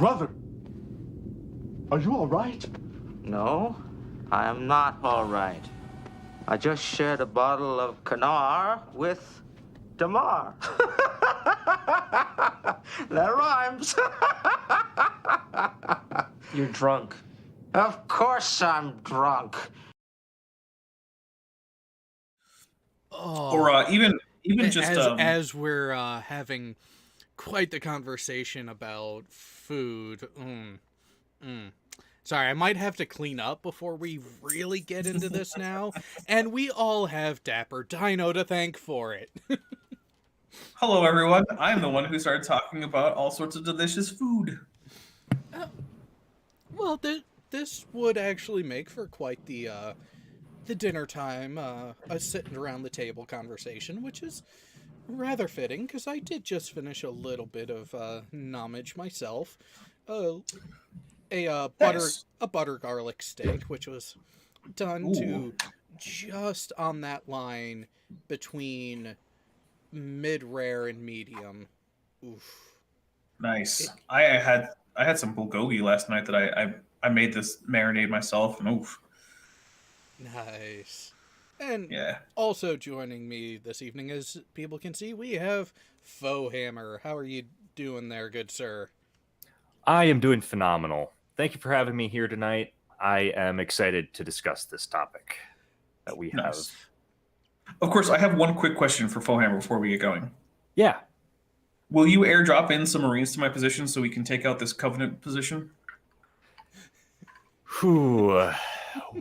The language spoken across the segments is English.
Brother, are you all right? No, I am not all right. I just shared a bottle of Kanar with Damar. That rhymes. You're drunk. Of course I'm drunk. Oh, Or even just as we're having quite the conversation about food. Sorry, I might have to clean up before we really get into this now. And we all have Dapper Dino to thank for it. hello everyone. I'm the one who started talking about all sorts of delicious food. Well, this would actually make for quite the dinner time, a sitting around the table conversation, which is rather fitting because I did just finish a little bit of nommage myself. Nice. A butter garlic steak, which was done to just on that line between mid rare and medium. Oof. Nice. I had some bulgogi last night that I made this marinade myself, and oof. Nice. And Yeah. also joining me this evening, as people can see, we have Faux Hammer. How are you doing there, good sir? I am doing phenomenal. Thank you for having me here tonight. I am excited to discuss this topic that we have. Nice. Of course, I have one quick question for Fohammer before we get going. Yeah. Will you airdrop in some Marines to my position so we can take out this Covenant position? Whew.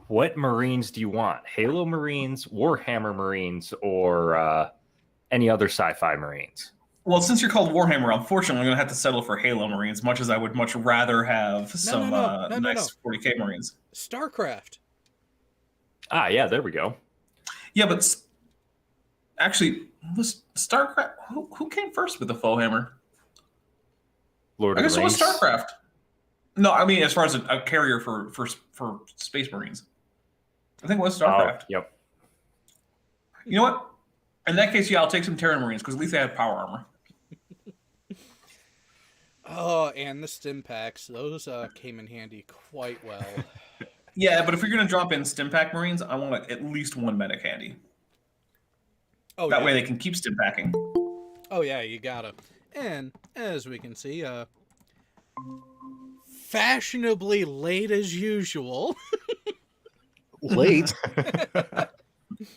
What Marines do you want? Halo Marines, Warhammer Marines, or any other sci-fi Marines? Well, since you're called Warhammer, unfortunately, I'm going to have to settle for Halo Marines, much as I would much rather have some nice 40K Marines. StarCraft. Ah, yeah, there we go. Yeah, but actually, was StarCraft... Who came first with the Fohammer? Lord I of guess the it was Rings. StarCraft. No, I mean, as far as a carrier for Space Marines. I think it was StarCraft. Oh, yep. You know what? In that case, yeah, I'll take some Terran Marines, because at least they have power armor. Oh, and the stim packs. Those came in handy quite well. Yeah, but if you're going to drop in Stimpack Marines, I want at least one medic handy. Oh, That yeah. way they can keep Stimpacking. Oh, yeah, you gotta. And, as we can see, fashionably late as usual. Late?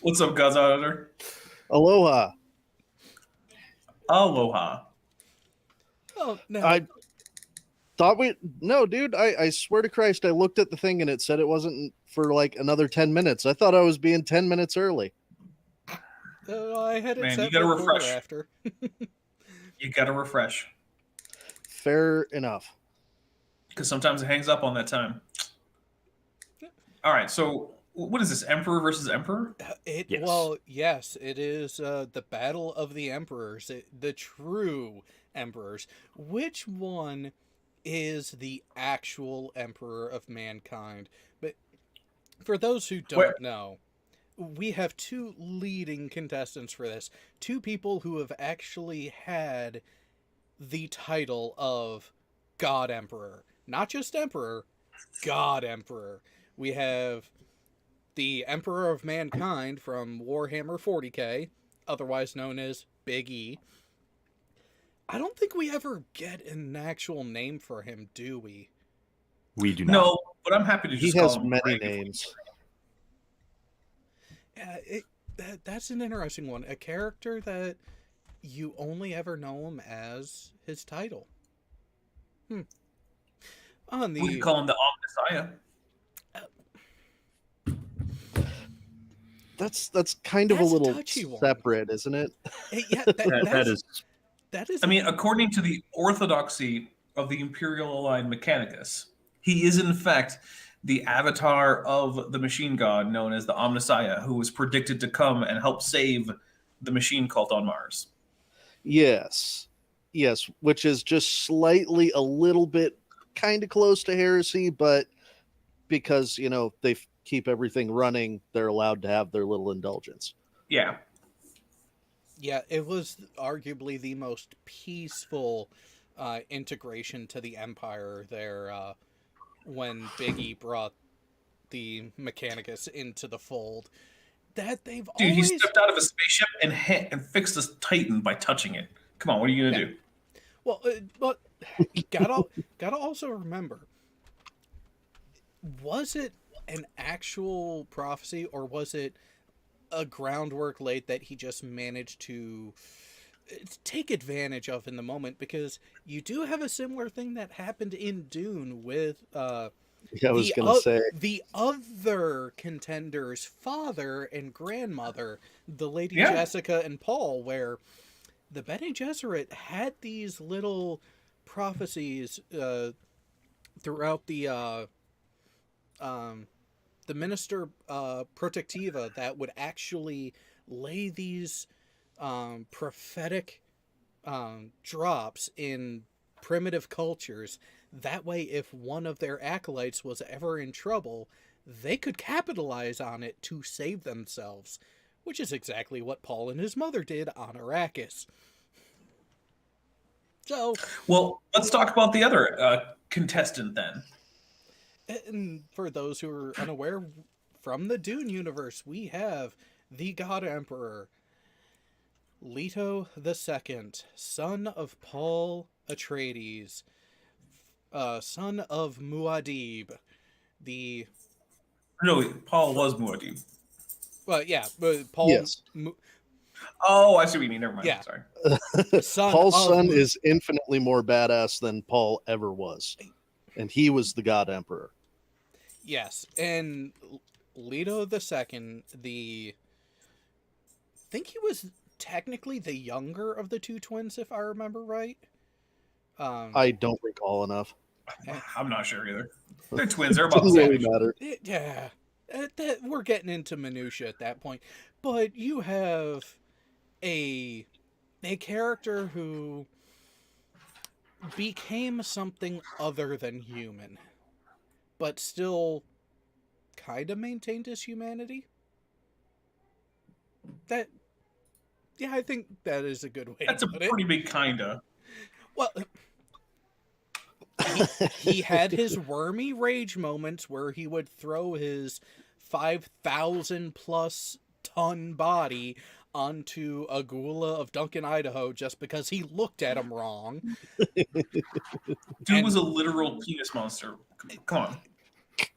What's up, Guz Auditor? Aloha. Aloha. Oh, no. I thought No, dude, I swear to Christ, I looked at the thing and it said it wasn't for like another 10 minutes. I thought I was being 10 minutes early. I had it Man, set you gotta for a quarter refresh. after. You got to refresh. Fair enough. Because sometimes it hangs up on that time. All right, so what is this? Emperor versus Emperor? Yes. Yes. Yes, it is the Battle of the Emperors, the true emperors. Which one is the actual emperor of mankind? But for those who don't know, we have two leading contestants for this. Two people who have actually had the title of God Emperor. Not just Emperor, God Emperor. We have the Emperor of Mankind from Warhammer 40K, otherwise known as Big E. I don't think we ever get an actual name for him, do we? We do not. No, but I'm happy to just He call has him many Greg. names. That's an interesting one. A character that you only ever know him as his title. On We could call him the Omnissiah. That's kind of a That's a little touchy one. separate, isn't it? Yeah, that is. I mean, according to the orthodoxy of the Imperial aligned Mechanicus, he is in fact the avatar of the machine god known as the Omnissiah, who was predicted to come and help save the machine cult on Mars. Yes, which is just slightly a little bit kind of close to heresy, but because, they keep everything running, they're allowed to have their little indulgence. Yeah. Yeah, it was arguably the most peaceful integration to the Empire there when Biggie brought the Mechanicus into the fold. That they've Dude, he always stepped out of a spaceship and fixed a Titan by touching it. Come on, what are you gonna do? well, but gotta also remember, was it an actual prophecy or was it a groundwork laid that he just managed to take advantage of in the moment? Because you do have a similar thing that happened in Dune with Yeah, I was gonna say. the other contender's father and grandmother, the Lady Yeah. Jessica and Paul, where the Bene Gesserit had these little prophecies throughout the Minister Protectiva that would actually lay these prophetic drops in primitive cultures. That way, if one of their acolytes was ever in trouble, they could capitalize on it to save themselves, which is exactly what Paul and his mother did on Arrakis. So, Well, let's talk about the other contestant then. and for those who are unaware, from the Dune universe, we have the God Emperor, Leto II, son of Paul Atreides, son of Muad'Dib, the No, Paul was Muad'Dib. well, yeah, Paul. Yes. Oh, I see what you mean. Never mind. Yeah. Sorry. Son Paul's of son Mu- is infinitely more badass than Paul ever was, and he was the God Emperor. Yes, and Leto II, I think he was technically the younger of the two twins, if I remember right. I don't recall enough. I'm not sure either. They're twins. They're about the Doesn't same really age. matter. Yeah, that we're getting into minutia at that point, but you have a character who became something other than human, but still kind of maintained his humanity. That, yeah, I think that is a good way That's to a put it. pretty big kinda. Well, he had his wormy rage moments where he would throw his 5,000 plus ton body onto a gula of Duncan, Idaho, just because he looked at him wrong. Dude was a literal penis monster. Come on.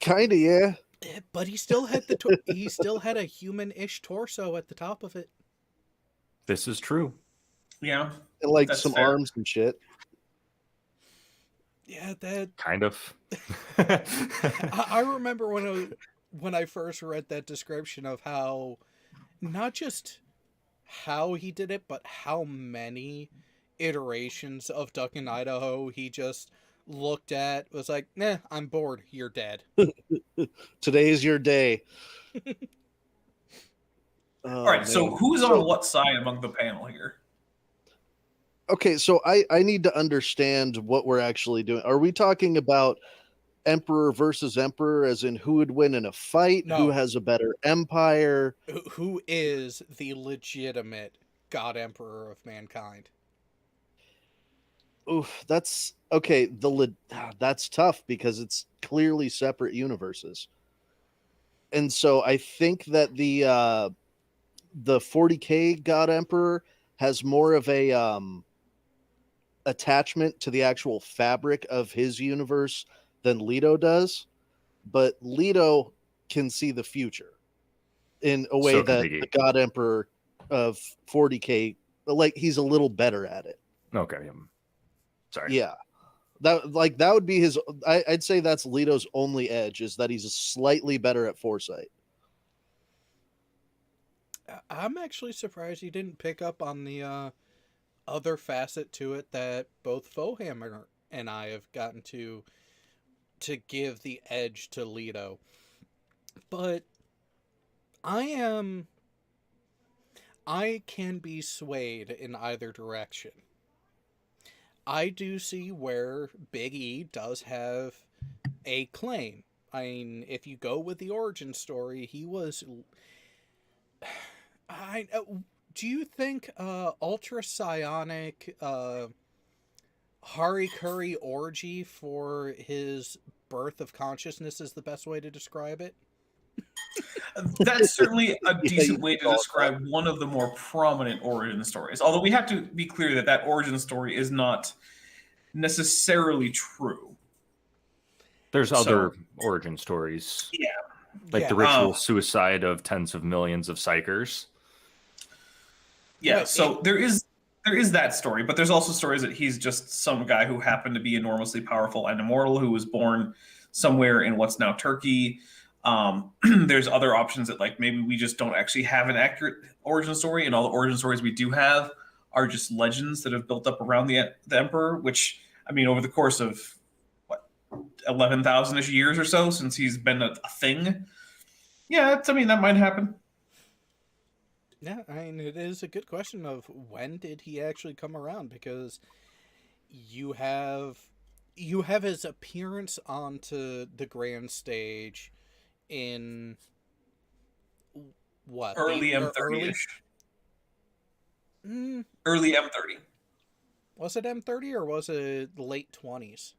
Kind of, yeah. But he still had he still had a human-ish torso at the top of it. This is true. Yeah. And like That's some fair. arms and shit. Yeah, that Kind of. I remember when I first read that description of how not just how he did it, but how many iterations of Duck in Idaho he just looked at, was like, nah, I'm bored, you're dead. Today's your day. All right. So who's on what side among the panel here? Okay, so I need to understand what we're actually doing. Are we talking about Emperor versus Emperor, as in who would win in a fight? No. Who has a better empire? Who is the legitimate God Emperor of mankind? Oof, that's okay. That's tough because it's clearly separate universes, and so I think that the 40K God Emperor has more of a attachment to the actual fabric of his universe than Leto does, but Leto can see the future in a way So can that Biggie. the God Emperor of 40K, like, he's a little better at it. Okay. Sorry. Yeah, that would be his. I'd say that's Leto's only edge, is that he's slightly better at foresight. I'm actually surprised you didn't pick up on the other facet to it that both Fohammer and I have gotten to give the edge to Leto. But I can be swayed in either direction. I do see where Big E does have a claim. I mean, if you go with the origin story, he was... do you think ultra psionic Hari Curry orgy for his birth of consciousness is the best way to describe it. That's certainly a Yeah, decent you way can to call it describe one of the more prominent origin stories. Although we have to be clear that that origin story is not necessarily true. There's So, other origin stories, yeah. like Yeah. the ritual suicide of tens of millions of psychers. Yeah, Right, so there is that story, but there's also stories that he's just some guy who happened to be enormously powerful and immortal who was born somewhere in what's now Turkey. There's other options that like maybe we just don't actually have an accurate origin story, and all the origin stories we do have are just legends that have built up around the emperor. Which I mean, over the course of what 11,000ish years or so since he's been a thing, yeah, I mean that might happen. Yeah, I mean, it is a good question of when did he actually come around, because you have his appearance onto the grand stage in what Early the early M30ish. mm, Early M30. was it M30 or was it late 20s?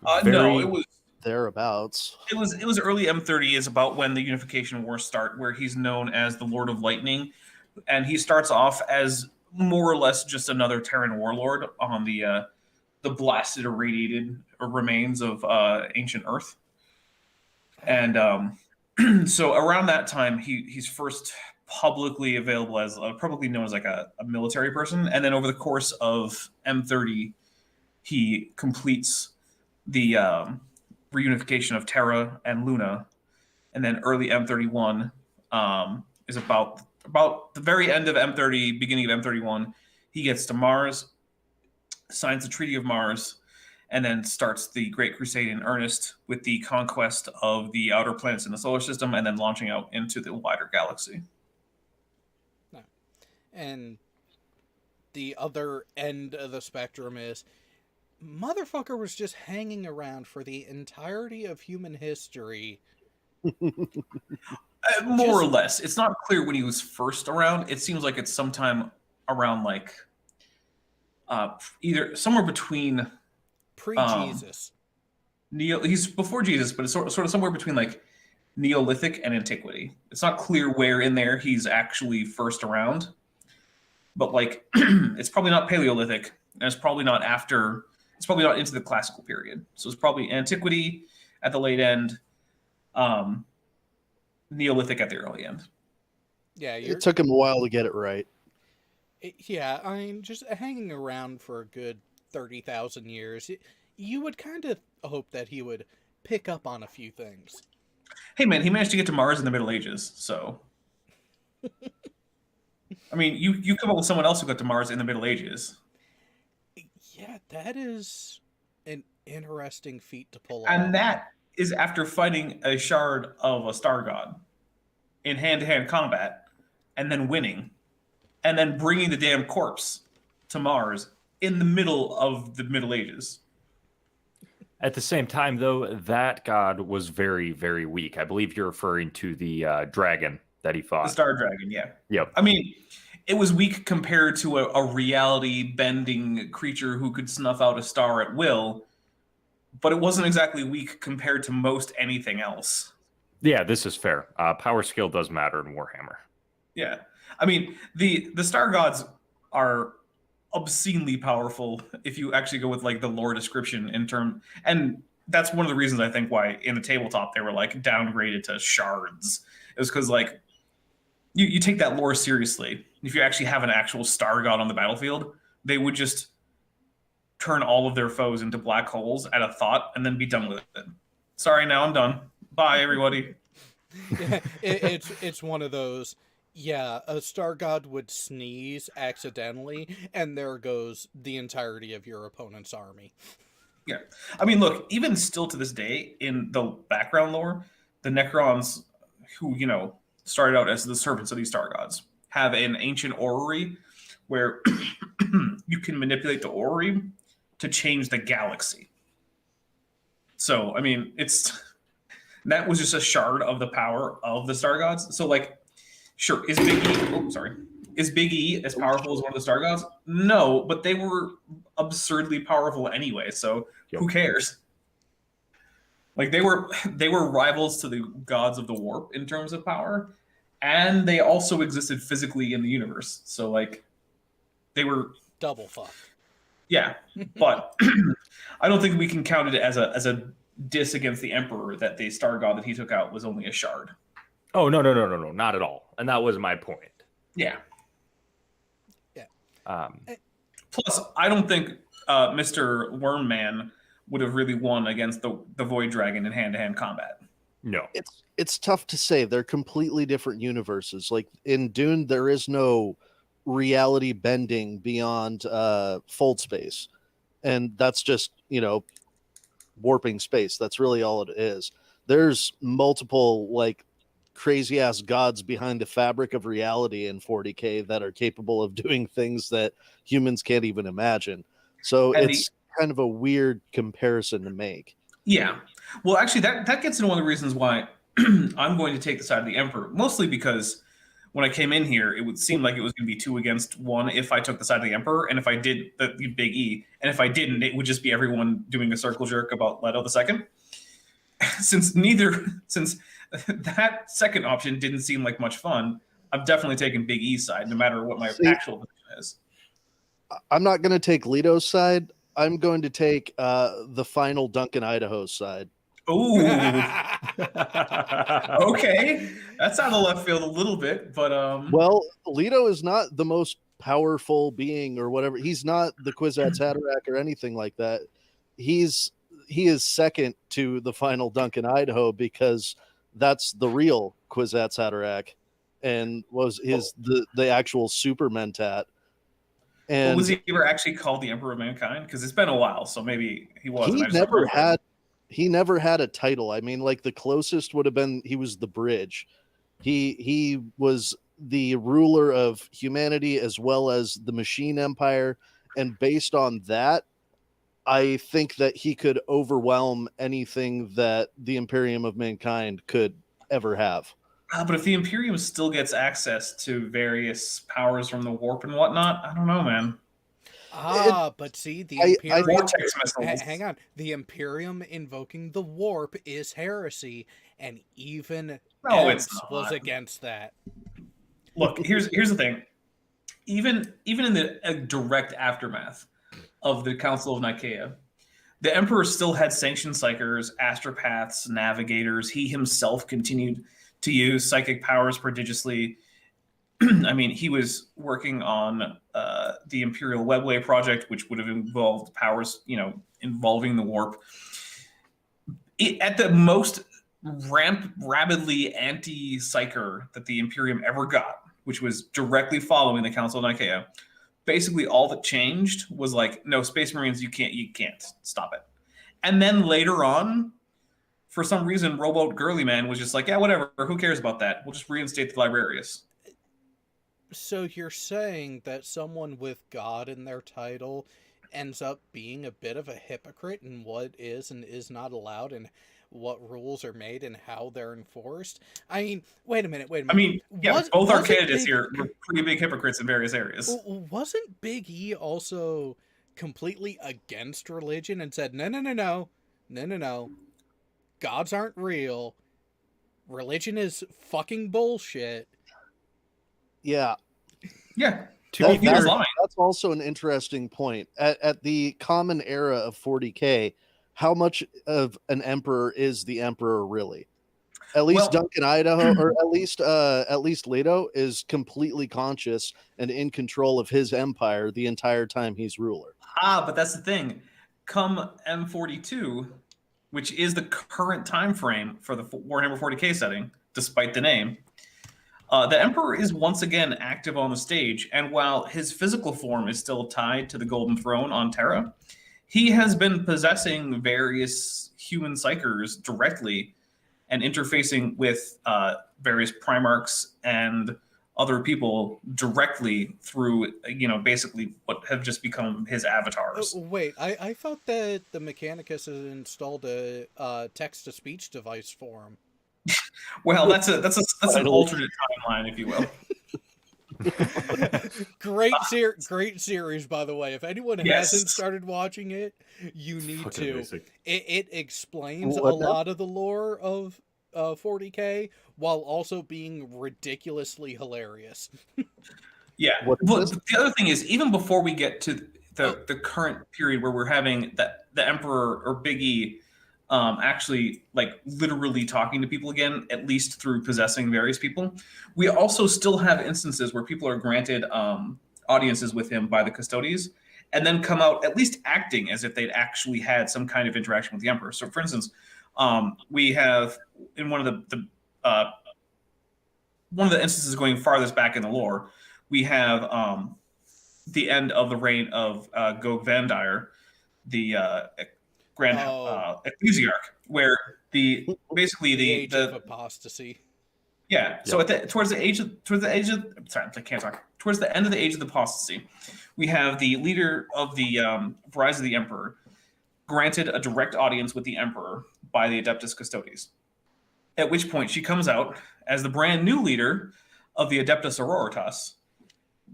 No, Very- thereabouts. it was early M30 is about when the Unification Wars start, where he's known as the Lord of Lightning, and he starts off as more or less just another Terran warlord on the blasted, irradiated remains of ancient Earth, and so around that time he's first publicly available as publicly known as like a military person, and then over the course of M30 he completes the reunification of Terra and Luna, and then early M31 is about the very end of M30, beginning of M31. He gets to Mars, signs the Treaty of Mars, and then starts the Great Crusade in earnest with the conquest of the outer planets in the solar system, and then launching out into the wider galaxy. And the other end of the spectrum is motherfucker was just hanging around for the entirety of human history. More or less. It's not clear when he was first around. It seems like it's sometime around like either somewhere between Pre-Jesus. he's before Jesus, but it's sort of somewhere between like Neolithic and Antiquity. It's not clear where in there he's actually first around, but like it's probably not Paleolithic, and it's probably not after. It's probably not into the classical period. So it's probably Antiquity at the late end, Neolithic at the early end. Yeah, It took him a while to get it right. Yeah, I mean, just hanging around for a good 30,000 years, you would kind of hope that he would pick up on a few things. Hey man, he managed to get to Mars in the Middle Ages, so I mean, you come up with someone else who got to Mars in the Middle Ages. Yeah, that is an interesting feat to pull off. And that is after fighting a shard of a star god in hand-to-hand combat, and then winning, and then bringing the damn corpse to Mars in the middle of the Middle Ages. At the same time, though, that god was very, very weak. I believe you're referring to the dragon that he fought. The Star Dragon, yeah. Yep. I mean, it was weak compared to a reality-bending creature who could snuff out a star at will, but it wasn't exactly weak compared to most anything else. Yeah, this is fair. Power skill does matter in Warhammer. Yeah. I mean, the star gods are obscenely powerful if you actually go with like the lore description and that's one of the reasons I think why in the tabletop they were like downgraded to shards. It was because like you take that lore seriously. If you actually have an actual star god on the battlefield, they would just turn all of their foes into black holes at a thought and then be done with it. Sorry, now I'm done. Bye, everybody. Yeah, it's one of those. Yeah, a star god would sneeze accidentally, and there goes the entirety of your opponent's army. Yeah. I mean, look, even still to this day, in the background lore, the Necrons, who, you know, started out as the servants of these star gods, have an ancient orrery where you can manipulate the orrery to change the galaxy. So, I mean, that was just a shard of the power of the star gods. So, like, sure, is Big E... Oh, sorry. Is Big E as powerful as one of the Star Gods? No, but they were absurdly powerful anyway, so who cares? Like they were rivals to the gods of the warp in terms of power, and they also existed physically in the universe. So like they were double fuck. Yeah, but I don't think we can count it as a diss against the Emperor that the Star God that he took out was only a shard. Oh no, not at all. And that was my point. Yeah. Yeah. Plus, I don't think Mr. Wormman would have really won against the Void Dragon in hand-to-hand combat. No. It's tough to say. They're completely different universes. Like in Dune, there is no reality bending beyond fold space. And that's just, warping space. That's really all it is. There's multiple like crazy ass gods behind the fabric of reality in 40K that are capable of doing things that humans can't even imagine. So it's kind of a weird comparison to make. Yeah. Well, actually, that gets into one of the reasons why I'm going to take the side of the Emperor, mostly because when I came in here, it would seem like it was going to be 2 against 1 if I took the side of the Emperor, and if I did the Big E, and if I didn't, it would just be everyone doing a circle jerk about Leto II. Since that second option didn't seem like much fun, I'm definitely taking Big E's side, no matter what my actual position is. I'm not going to take Leto's side. I'm going to take the final Duncan Idaho's side. Ooh. Okay. That's out of left field a little bit, but Well, Leto is not the most powerful being or whatever. He's not the Kwisatz Haderach or anything like that. He is second to the final Duncan Idaho because that's the real Kwisatz Haderach and was the actual super mentat. And was he ever actually called the Emperor of Mankind? Because it's been a while, so maybe he was. He never had a title. I mean, like the closest would have been he was the Bridge. He was the ruler of humanity as well as the Machine Empire, and based on that, I think that he could overwhelm anything that the Imperium of Mankind could ever have. But if the Imperium still gets access to various powers from the warp and whatnot, I don't know, man. But see, the Imperium... Vortex missiles. Hang on. The Imperium invoking the warp is heresy, and even Emps was against that. Look, here's the thing. Even in the direct aftermath of the Council of Nicaea, the Emperor still had sanctioned psychers, astropaths, navigators. He himself continued to use psychic powers prodigiously. I mean, he was working on the Imperial Webway project, which would have involved powers, involving the warp. At the most rapidly anti-psyker that the Imperium ever got, which was directly following the Council of Nicaea, basically all that changed was like, no, Space Marines, you can't stop it. And then later on, for some reason, Rowboat Girly Man was just like, yeah, whatever, who cares about that? We'll just reinstate the Librarius. So you're saying that someone with God in their title ends up being a bit of a hypocrite in what is and is not allowed and what rules are made and how they're enforced? I mean, wait a minute. I mean, yeah, both our candidates here were pretty big hypocrites in various areas. Wasn't Big E also completely against religion and said, no, gods aren't real. Religion is fucking bullshit. Yeah. Yeah. That's also an interesting point. At the common era of 40K, how much of an emperor is the emperor really? At least Duncan Idaho, or at least Leto, is completely conscious and in control of his empire the entire time he's ruler. But that's the thing. Come M42, which is the current time frame for the Warhammer 40K setting, despite the name, the Emperor is once again active on the stage, and while his physical form is still tied to the Golden Throne on Terra, he has been possessing various human psychers directly and interfacing with various Primarchs and other people directly through, basically what have just become his avatars. Wait, I thought that the Mechanicus has installed a text-to-speech device for him. Well, that's an alternate timeline, if you will. Great series, by the way. If anyone Yes. hasn't started watching it, you need Fucking to. amazing. It explains What a now? lot of the lore of 40K while also being ridiculously hilarious. Yeah. What is Well, this? the other thing is, even before we get to the current period where we're having the Emperor or Big E actually like literally talking to people again, at least through possessing various people, we also still have instances where people are granted audiences with him by the custodies and then come out at least acting as if they'd actually had some kind of interaction with the Emperor. So, for instance, we have in one of the instances going farthest back in the lore, we have the end of the reign of Gog Vandire, the Grand Oh. Ecclesiarch, where basically The Age of the Apostasy. yeah. So towards the age of sorry, I can't talk. Towards the end of the Age of the Apostasy, we have the leader of the Rise of the Emperor granted a direct audience with the Emperor by the Adeptus Custodes. At which point she comes out as the brand new leader of the Adeptus Auroritas,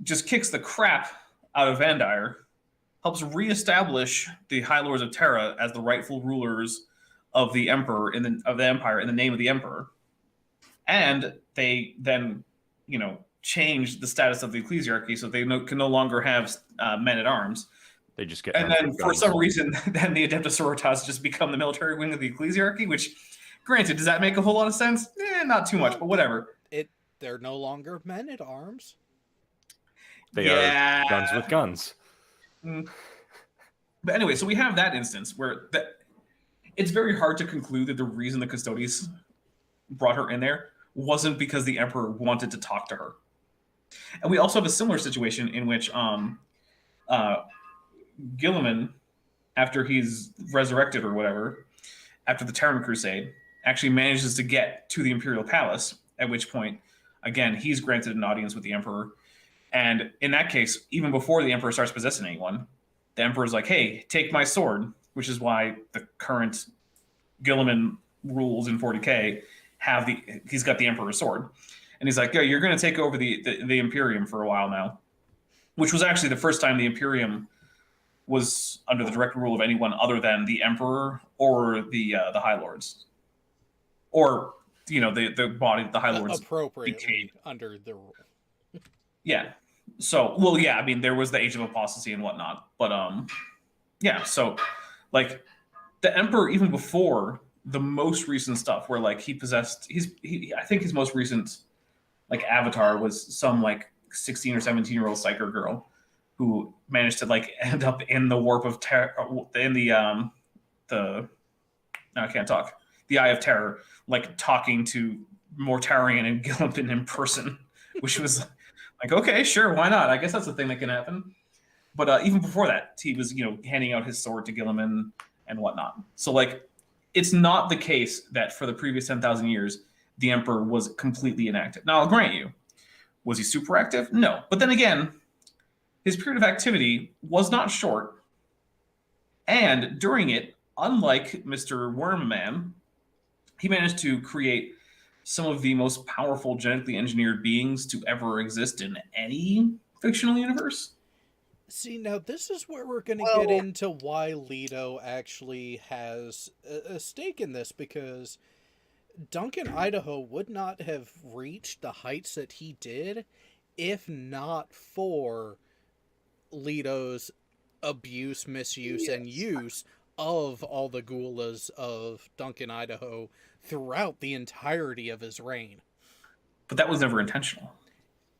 just kicks the crap out of Vandire, helps reestablish the High Lords of Terra as the rightful rulers of the Emperor of the Empire in the name of the Emperor, and they then, change the status of the ecclesiarchy so they can no longer have men at arms. They just get And armed then with for guns. some reason, then the Adeptus Sororitas just become the military wing of the ecclesiarchy. Which, granted, does that make a whole lot of sense? Not too much, but whatever. They're no longer men at arms. They are guns with guns. But anyway, so we have that instance where it's very hard to conclude that the reason the Custodes brought her in there wasn't because the Emperor wanted to talk to her. And we also have a similar situation in which Gilliman, after he's resurrected or whatever, after the Terran Crusade, actually manages to get to the Imperial Palace, at which point, again, he's granted an audience with the Emperor. And in that case, even before the Emperor starts possessing anyone, the Emperor's like, hey, take my sword, which is why the current Gilliman rules in 40K he's got the Emperor's sword. And he's like, yeah, you're going to take over the Imperium for a while now, which was actually the first time the Imperium was under the direct rule of anyone other than the Emperor or the High Lords, or the body the High Lords appropriately became. under the rule. Yeah. So, well, yeah. I mean, there was the Age of Apostasy and whatnot, but yeah. So, like, the Emperor, even before the most recent stuff, where like he possessed, I think his most recent like avatar was some like 16 or 17-year-old psyker girl who managed to like end up in the warp of terror, in the no, I can't talk, the Eye of Terror, like talking to Mortarion and Gilliman in person, which was like, okay, sure, why not? I guess that's a thing that can happen. But even before that, he was handing out his sword to Gilliman and whatnot. So like, it's not the case that for the previous 10,000 years the Emperor was completely inactive. Now, I'll grant you, was he super active? No. But then again, his period of activity was not short. And during it, unlike Mr. Wormman, he managed to create some of the most powerful genetically engineered beings to ever exist in any fictional universe. See, now this is where we're going to get into why Leto actually has a stake in this, because Duncan Idaho would not have reached the heights that he did if not for Leto's abuse, misuse, and use of all the gulas of Duncan Idaho throughout the entirety of his reign. But that was never intentional.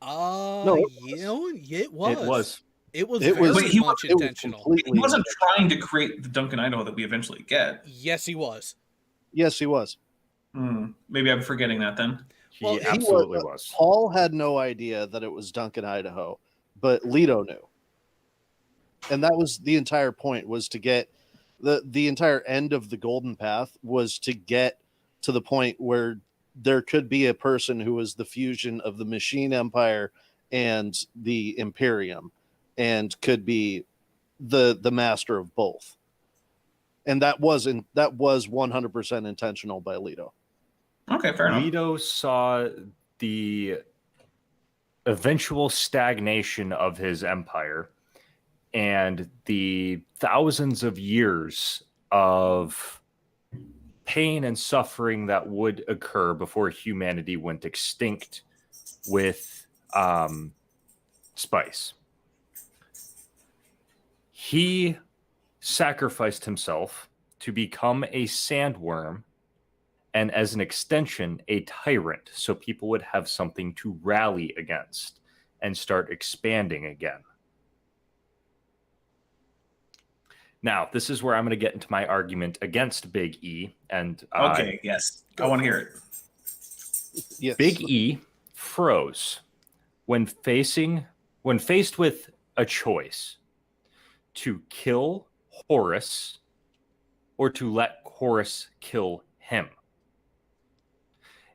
No, it was. It was. It was It very was- much it was intentional. completely He wasn't trying to create the Duncan Idaho that we eventually get. Yes, he was. Yes, he was. Maybe I'm forgetting that then. Well, He absolutely was. Paul had no idea that it was Duncan Idaho, but Leto knew. And that was the entire point, was to get the entire end of the Golden Path was to get to the point where there could be a person who was the fusion of the Machine Empire and the Imperium and could be the master of both. And that was 100% intentional by Leto. Okay, fair enough. Leto saw the eventual stagnation of his empire and the thousands of years of pain and suffering that would occur before humanity went extinct with spice. He sacrificed himself to become a sandworm and, as an extension, a tyrant, so people would have something to rally against and start expanding again. Now, this is where I'm going to get into my argument against Big E. And okay, yes, I want to hear it. Yes. Big E froze when faced with a choice to kill Horus or to let Horus kill him.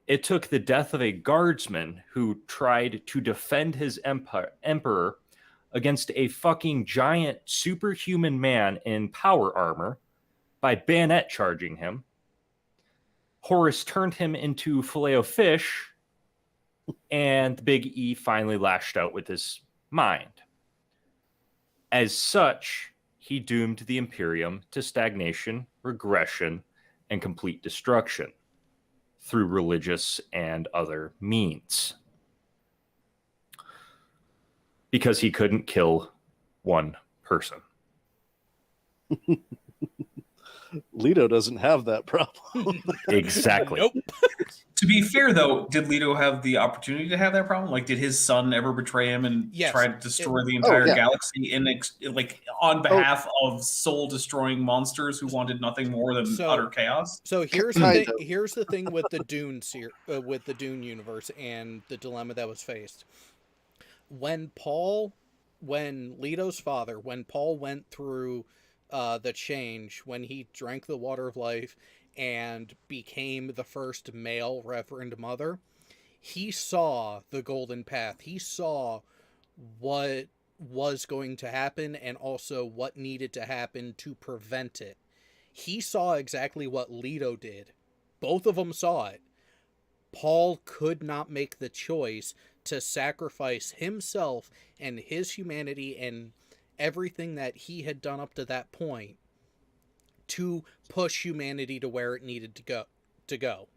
It took the death of a guardsman who tried to defend his emperor against a fucking giant superhuman man in power armor by bayonet charging him. Horus turned him into Filet-O-Fish, and Big E finally lashed out with his mind. As such, he doomed the Imperium to stagnation, regression, and complete destruction through religious and other means. Because he couldn't kill one person. Leto doesn't have that problem. Exactly. Nope. To be fair, though, did Leto have the opportunity to have that problem? Like, did his son ever betray him and Yes. try to destroy the entire yeah. galaxy on behalf of soul-destroying monsters who wanted nothing more than utter chaos? So here's Kind the of. thing. Here's the thing with the Dune with the Dune universe and the dilemma that was faced. When Leto's father, when Paul went through the change, when he drank the water of life and became the first male Reverend Mother, he saw the golden path. He saw what was going to happen and also what needed to happen to prevent it. He saw exactly what Leto did. Both of them saw it. Paul could not make the choice to sacrifice himself and his humanity and everything that he had done up to that point to push humanity to where it needed to go.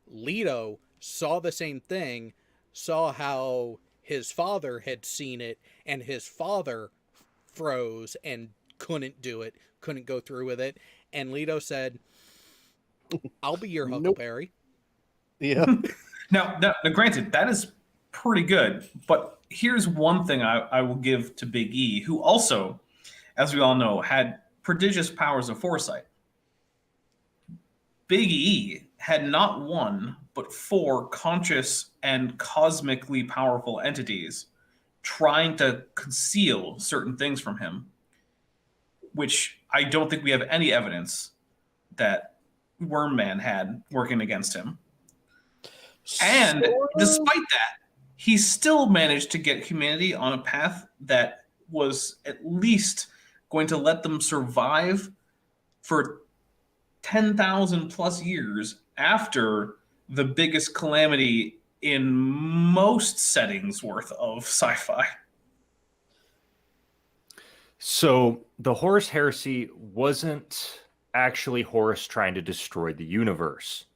Leto saw the same thing, saw how his father had seen it, and his father froze and couldn't do it, couldn't go through with it, and Leto said, I'll be your Huckleberry. Yeah. Now, granted, that is pretty good, but here's one thing I will give to Big E, who also, as we all know, had prodigious powers of foresight. Big E had not one, but 4 conscious and cosmically powerful entities trying to conceal certain things from him, which I don't think we have any evidence that Worm Man had working against him. And despite that, he still managed to get humanity on a path that was at least going to let them survive for 10,000 plus years after the biggest calamity in most settings worth of sci-fi. So the Horus Heresy wasn't actually Horus trying to destroy the universe.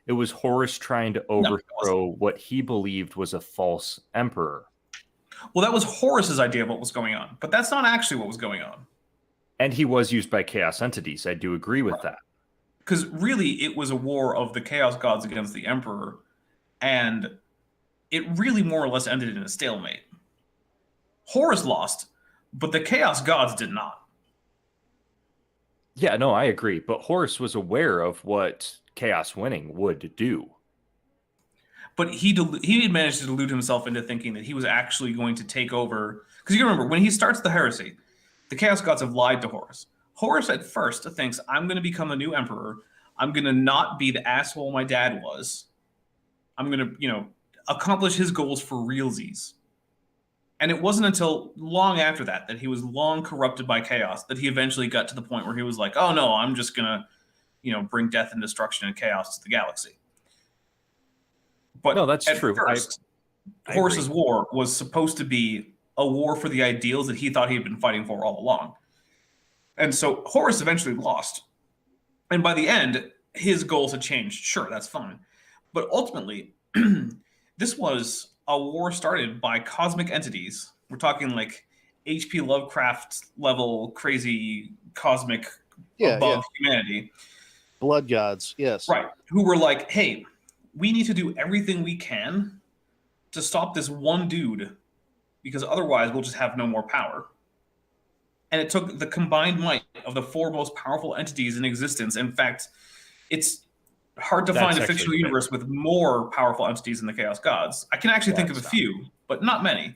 It was Horus trying to overthrow what he believed was a false emperor. Well, that was Horus's idea of what was going on, but that's not actually what was going on. And he was used by chaos entities. I do agree with that. Because really, it was a war of the chaos gods against the emperor, and it really more or less ended in a stalemate. Horus lost, but the chaos gods did not. Yeah, no, I agree. But Horus was aware of what chaos winning would do. But he had managed to delude himself into thinking that he was actually going to take over. Because you remember, when he starts the heresy, the chaos gods have lied to Horus. Horus at first thinks, I'm going to become the new emperor. I'm going to not be the asshole my dad was. I'm going to, accomplish his goals for realsies. And it wasn't until long after that he was long corrupted by chaos that he eventually got to the point where he was like, oh no, I'm just going to, bring death and destruction and chaos to the galaxy. But no, that's true. Horus's war was supposed to be a war for the ideals that he thought he had been fighting for all along. And so Horus eventually lost. And by the end, his goals had changed. Sure, that's fine. But ultimately, this was a war started by cosmic entities. We're talking like H.P. Lovecraft level crazy cosmic above humanity. Blood gods, yes. Right. Who were like, hey, we need to do everything we can to stop this one dude because otherwise we'll just have no more power. And it took the combined might of the four most powerful entities in existence. In fact, it's hard to find a fictional universe with more powerful entities than the Chaos Gods. I can actually think of a few, but not many.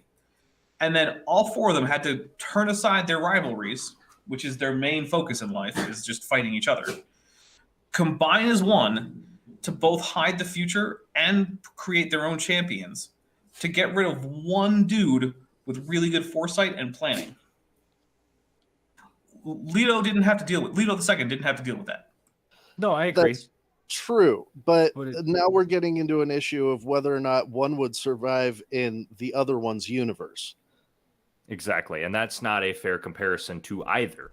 And then all four of them had to turn aside their rivalries, which is their main focus in life, is just fighting each other. Combine as one to both hide the future and create their own champions to get rid of one dude with really good foresight and planning. Leto II didn't have to deal with that. No, I agree. That's true, but now we're getting into an issue of whether or not one would survive in the other one's universe. Exactly, and that's not a fair comparison to either.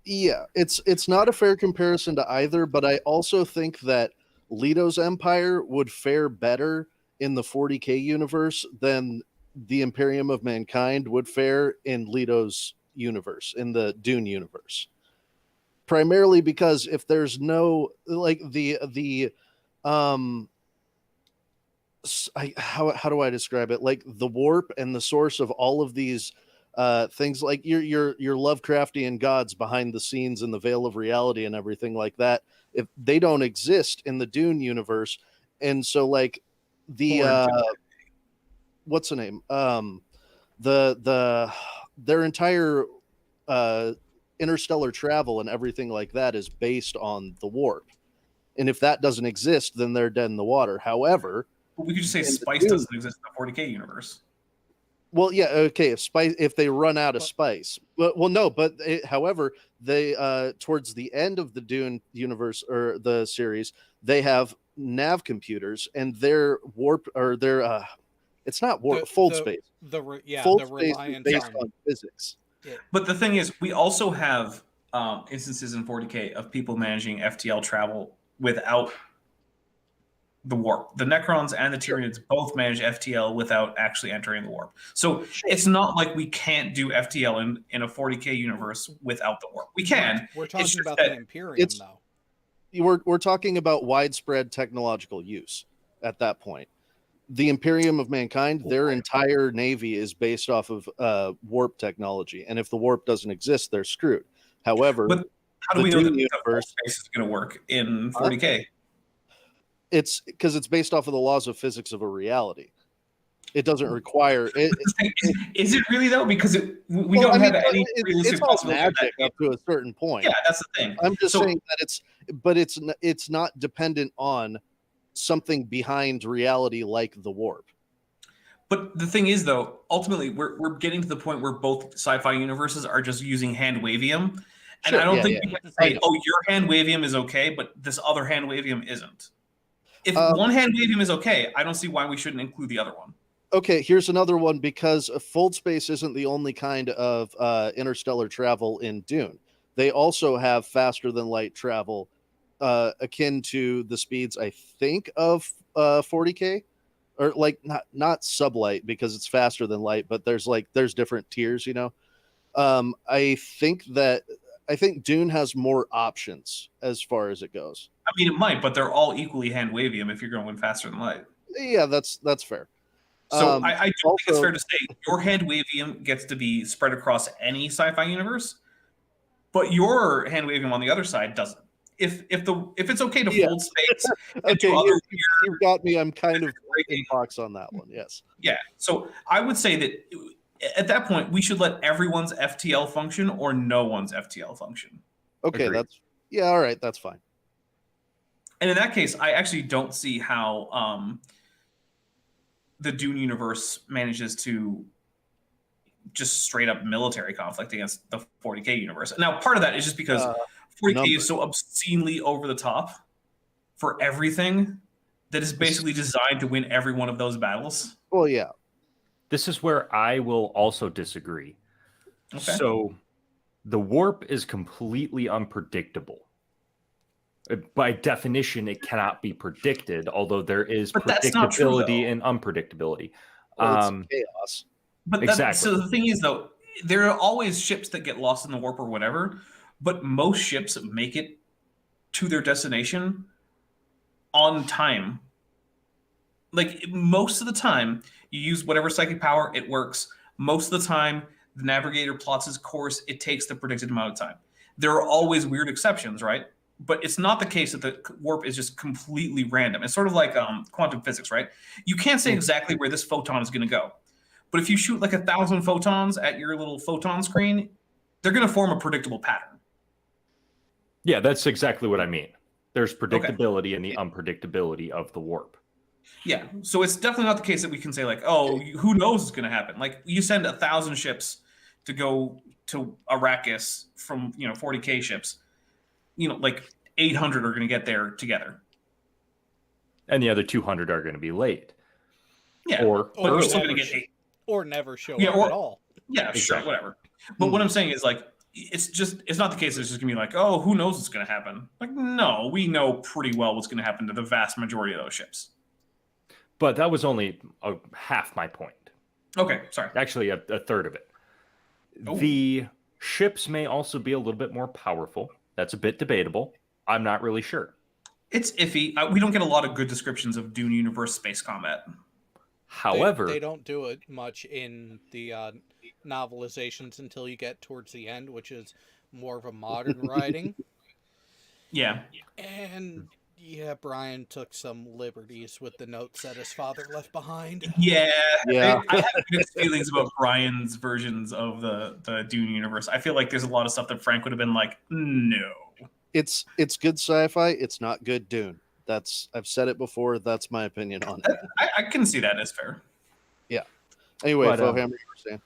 Yeah, it's not a fair comparison to either, but I also think that Leto's empire would fare better in the 40K universe than the Imperium of Mankind would fare in Leto's universe, in the Dune universe. Primarily because if there's no like how do I describe it? Like the warp and the source of all of these things, like your Lovecraftian gods behind the scenes in the veil of reality and everything like that, if they don't exist in the Dune universe, and so like the what's the name? Their entire interstellar travel and everything like that is based on the warp. And if that doesn't exist, then they're dead in the water. However, we could just say spice doesn't exist in the 40K universe. Well, yeah, okay. If they run out of spice, however, they towards the end of the Dune universe or the series, they have nav computers, and their warp or their it's not warp, fold space. Fold space is based on physics. Yeah. But the thing is, we also have instances in 40K of people managing FTL travel without the warp. The Necrons and the Tyranids both manage FTL without actually entering the warp. So it's not like we can't do FTL in a 40K universe without the warp. We can. We're talking about the Imperium, though. We're talking about widespread technological use at that point. The Imperium of Mankind, their entire navy is based off of warp technology, and if the warp doesn't exist, they're screwed. However, but how do we know that the universe space is going to work in 40K? It's because it's based off of the laws of physics of a reality. It doesn't require it. Is it really though? Because we don't have any realistic possibility magic up to a certain point. Yeah, that's the thing. I'm just saying that it's not dependent on something behind reality like the warp. But the thing is, though, ultimately we're getting to the point where both sci-fi universes are just using hand wavium, and I don't think we can say, "Oh, your hand wavium is okay, but this other hand wavium isn't." If one hand wavium is okay, I don't see why we shouldn't include the other one. Okay, here's another one, because fold space isn't the only kind of interstellar travel in Dune. They also have faster than light travel, akin to the speeds, I think, of 40K, or like not sublight because it's faster than light, but there's different tiers, you know. I think Dune has more options as far as it goes. I mean, it might, but they're all equally hand wavium if you're going faster than light. Yeah, that's fair. So I don't think it's fair to say your hand wavium gets to be spread across any sci-fi universe, but your hand wavium on the other side doesn't. If it's okay to fold space, okay, you've got me. I'm kind of in box on that one. Yes. Yeah. So I would say that at that point we should let everyone's FTL function or no one's FTL function. Okay, all right. That's fine. And in that case, I actually don't see how the Dune universe manages to just straight up military conflict against the 40K universe. Now, part of that is just because 40K is so obscenely over the top for everything that is basically designed to win every one of those battles? Well, yeah. This is where I will also disagree. Okay. So the warp is completely unpredictable. By definition, it cannot be predicted, although there is But that's not true, predictability though. and unpredictability. Well, it's chaos. But Exactly. So the thing is, though, there are always ships that get lost in the warp or whatever, but most ships make it to their destination on time. Like, most of the time, you use whatever psychic power, it works. Most of the time, the navigator plots his course, it takes the predicted amount of time. There are always weird exceptions, right? But it's not the case that the warp is just completely random. It's sort of like quantum physics, right? You can't say exactly where this photon is going to go. But if you shoot like 1,000 photons at your little photon screen, they're going to form a predictable pattern. Yeah, that's exactly what I mean. There's predictability in the unpredictability of the warp. Yeah, so it's definitely not the case that we can say like, oh, who knows what's going to happen? Like, you send 1,000 ships to go to Arrakis from 40K ships. Like 800 are going to get there together, and the other 200 are going to be late. Yeah, or you're still going to get 8, or never show up at all. Yeah, exactly. Sure, whatever. But what I'm saying is like, it's not the case that it's just going to be like, oh, who knows what's going to happen? Like, no, we know pretty well what's going to happen to the vast majority of those ships. But that was only half my point. Okay, sorry. Actually, a third of it. Oh. The ships may also be a little bit more powerful. That's a bit debatable. I'm not really sure. It's iffy. We don't get a lot of good descriptions of Dune universe space combat. However, they don't do it much in the novelizations until you get towards the end, which is more of a modern writing. Yeah. And yeah, Brian took some liberties with the notes that his father left behind. Yeah. Yeah. I have mixed feelings about Brian's versions of the Dune universe. I feel like there's a lot of stuff that Frank would have been like, no. It's good sci-fi. It's not good Dune. I've said it before. That's my opinion on it. I can see that as fair. Yeah. Anyway, But, Fohammer, you were saying.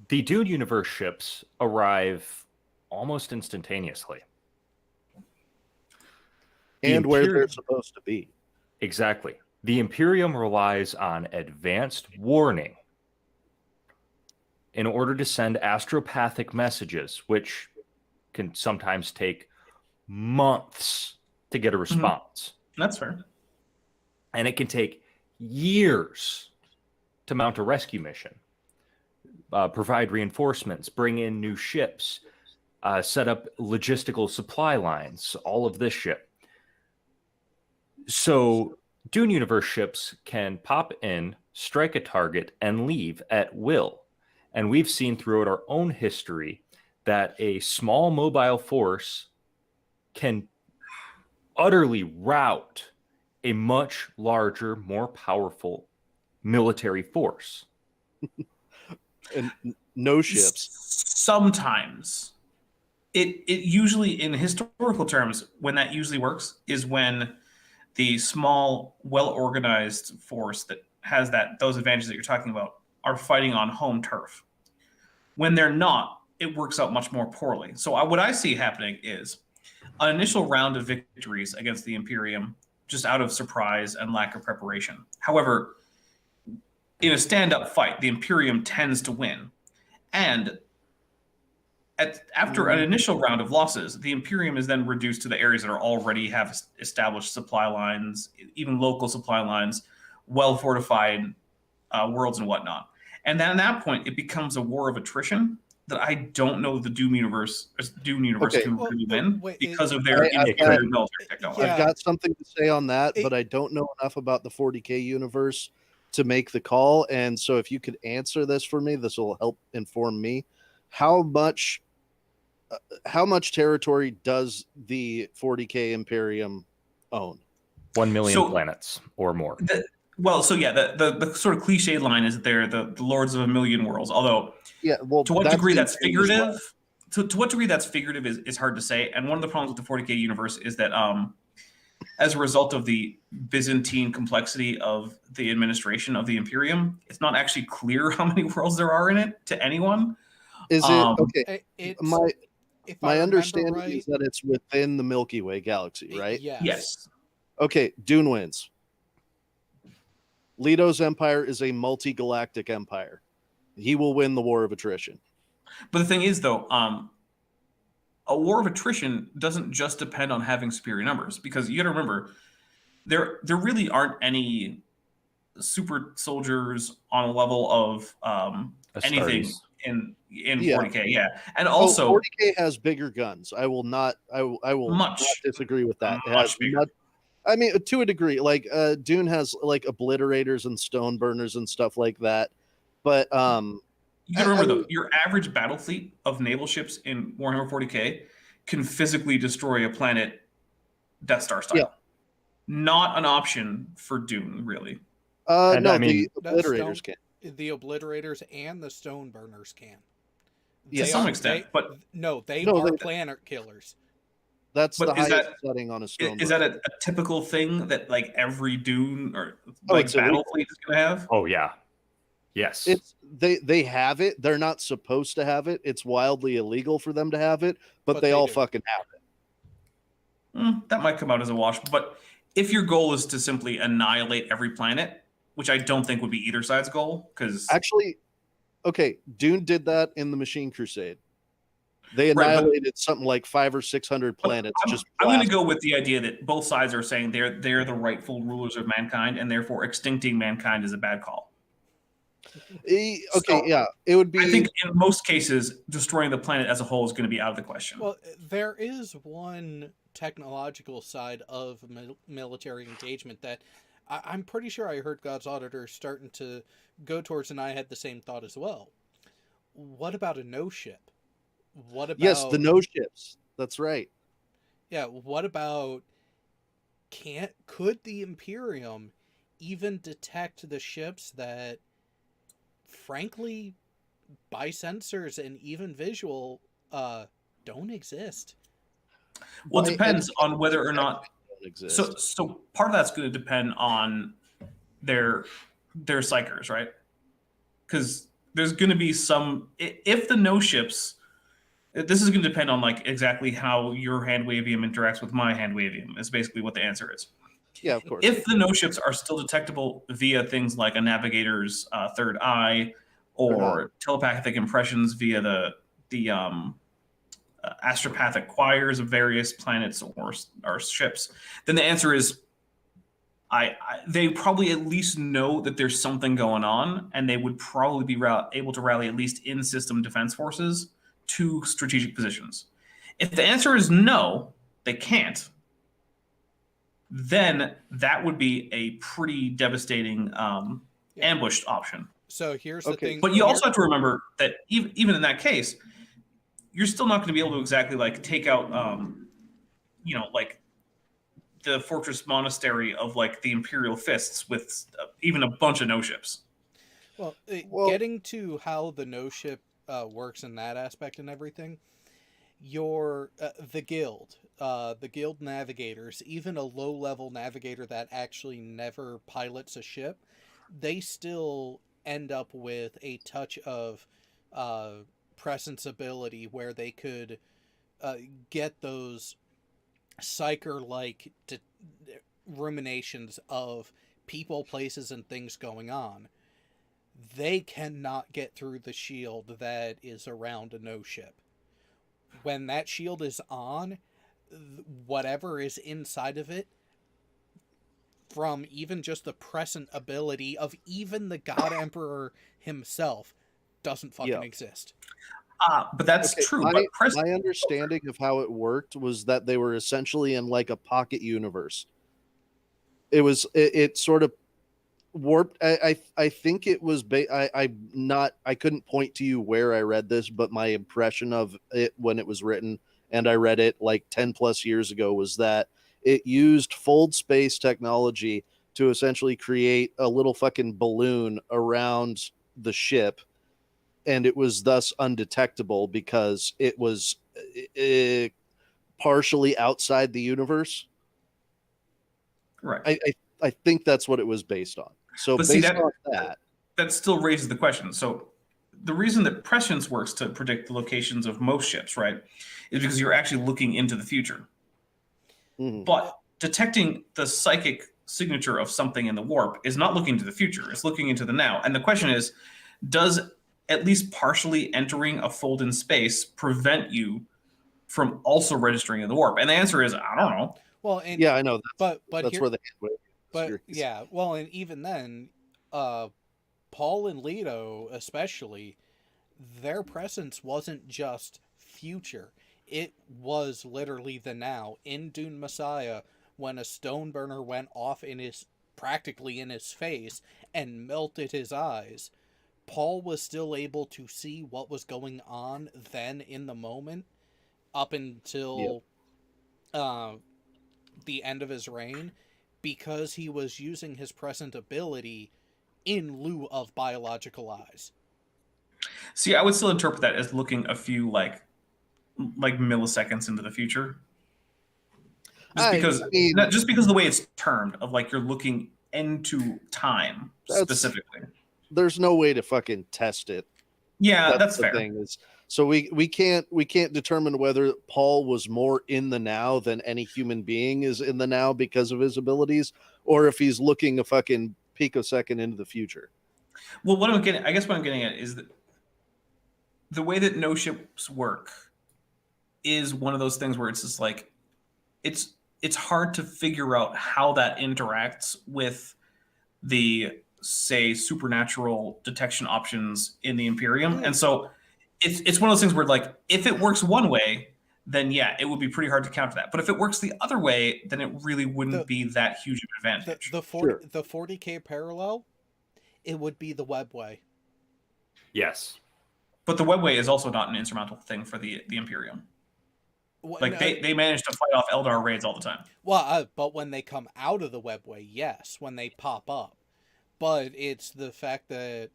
the Dune universe ships arrive almost instantaneously. And where they're supposed to be. Exactly. The Imperium relies on advanced warning in order to send astropathic messages, which can sometimes take months to get a response. That's fair. And it can take years to mount a rescue mission, provide reinforcements, bring in new ships, set up logistical supply lines, all of this shit. So Dune universe ships can pop in, strike a target, and leave at will. And we've seen throughout our own history that a small mobile force can utterly rout a much larger, more powerful military force. And no ships. Sometimes. It usually, in historical terms, when that usually works is when the small, well-organized force that has those advantages that you're talking about are fighting on home turf. When they're not, it works out much more poorly. So what I see happening is an initial round of victories against the Imperium just out of surprise and lack of preparation. However, in a stand-up fight, the Imperium tends to win. And after an initial round of losses, the Imperium is then reduced to the areas that already have established supply lines, even local supply lines, well-fortified worlds and whatnot. And then at that point, it becomes a war of attrition that I don't know the Dune universe can really win because of their inferior military technology. I've got something to say on that, but I don't know enough about the 40K universe to make the call. And so if you could answer this for me, this will help inform me. How much territory does the 40K Imperium own? 1 million planets or more. The sort of cliche line is that they're the lords of a million worlds. Although, to what degree that's figurative, to what degree that's figurative is hard to say. And one of the problems with the 40K universe is that as a result of the Byzantine complexity of the administration of the Imperium, it's not actually clear how many worlds there are in it to anyone. Is it okay? My understanding is that it's within the Milky Way galaxy, right? Yes. Okay, Dune wins. Leto's empire is a multi-galactic empire. He will win the war of attrition. But the thing is, though, a war of attrition doesn't just depend on having superior numbers, because you got to remember there really aren't any super soldiers on a level of anything Astartes. in Yeah. 40K. Yeah, and also 40K has bigger guns. I will not not disagree with that. It has bigger. I mean, to a degree, like Dune has like obliterators and stone burners and stuff like that. But you gotta remember though, your average battle fleet of naval ships in Warhammer 40K can physically destroy a planet Death Star style. Yeah. Not an option for Dune, really. And no, I mean, the obliterators can. The obliterators and the stone burners can. Yeah, to some extent, but they are planet killers. That's but the is highest that, setting on a stone. Is that a typical thing that like every Dune or Oh, like it's battle illegal. fleet is gonna have? Oh yeah, yes. It's they have it. They're not supposed to have it. It's wildly illegal for them to have it, but they all do. fucking have it. That might come out as a wash. But if your goal is to simply annihilate every planet, which I don't think would be either side's goal, because Actually, okay, Dune did that in the Machine Crusade. They Right, but- annihilated something like 500 or 600 planets. I'm going to go with the idea that both sides are saying they're the rightful rulers of mankind, and therefore extincting mankind is a bad call. Okay, So, yeah, it would be. I think in most cases, destroying the planet as a whole is going to be out of the question. Well, there is one technological side of military engagement that I'm pretty sure I heard God's Auditor starting to go towards, and I had the same thought as well. What about a no ship? What about Yes, the no ships. That's right. Yeah, what about could the Imperium even detect the ships that frankly by sensors and even visual don't exist? Well, it depends on whether or not. Don't exist. So part of that's going to depend on their psychers, right? Because there's going to be some. If the no ships, this is going to depend on like exactly how your hand wavium interacts with my hand wavium. Is basically what the answer is. Yeah, of course. If the no ships are still detectable via things like a navigator's third eye or telepathic impressions via the astropathic choirs of various planets or ships, then the answer is they probably at least know that there's something going on, and they would probably be able to rally at least in-system defense forces to strategic positions. If the answer is no, they can't, then that would be a pretty devastating ambushed option. So here's the thing. But you also have to remember that even in that case, you're still not going to be able to exactly like take out, like the fortress monastery of like the Imperial fists with even a bunch of no ships. Well, getting to how the no ship works in that aspect and everything, the guild navigators, even a low-level navigator that actually never pilots a ship, they still end up with a touch of presence ability where they could get those psyker-like ruminations of people, places, and things going on. They cannot get through the shield that is around a no ship. When that shield is on, whatever is inside of it, from even just the present ability of even the God Emperor himself, doesn't fucking exist. But that's true. My But understanding of how it worked was that they were essentially in like a pocket universe. It sort of warped. I think it was. I couldn't point to you where I read this, but my impression of it when it was written, and I read it like 10 plus years ago, was that it used fold space technology to essentially create a little fucking balloon around the ship, and it was thus undetectable because it was partially outside the universe. right. I think that's what it was based on. So But based see, on that still raises the question. So the reason that prescience works to predict the locations of most ships, right, is because you're actually looking into the future. Mhm. But detecting the psychic signature of something in the warp is not looking to the future. It's looking into the now. And the question is, does at least partially entering a fold in space prevent you from also registering in the warp? And the answer is, I don't know. Well, and Yeah, I know. but That's here, where the but yeah, well, and even then, Paul and Leto, especially, their presence wasn't just future. It was literally the now. In Dune Messiah, when a stone burner went off practically in his face and melted his eyes, Paul was still able to see what was going on then in the moment up until the end of his reign, because he was using his present ability in lieu of biological eyes. See, I would still interpret that as looking a few like milliseconds into the future. Just because of the way it's termed, of like you're looking into time specifically. There's no way to fucking test it. Yeah, that's the fair. thing is, so we can't determine whether Paul was more in the now than any human being is in the now because of his abilities, or if he's looking a fucking picosecond into the future. Well, what I'm getting at is that the way that no ships work is one of those things where it's just like it's hard to figure out how that interacts with the, say, supernatural detection options in the Imperium. And so it's one of those things where, like, if it works one way, then yeah, it would be pretty hard to counter that. But if it works the other way, then it really wouldn't be that huge of an advantage. The 40K parallel, it would be the webway. Yes. But the webway is also not an insurmountable thing for the Imperium. Like, they manage to fight off Eldar raids all the time. Well, but when they come out of the webway, yes, when they pop up. But it's the fact that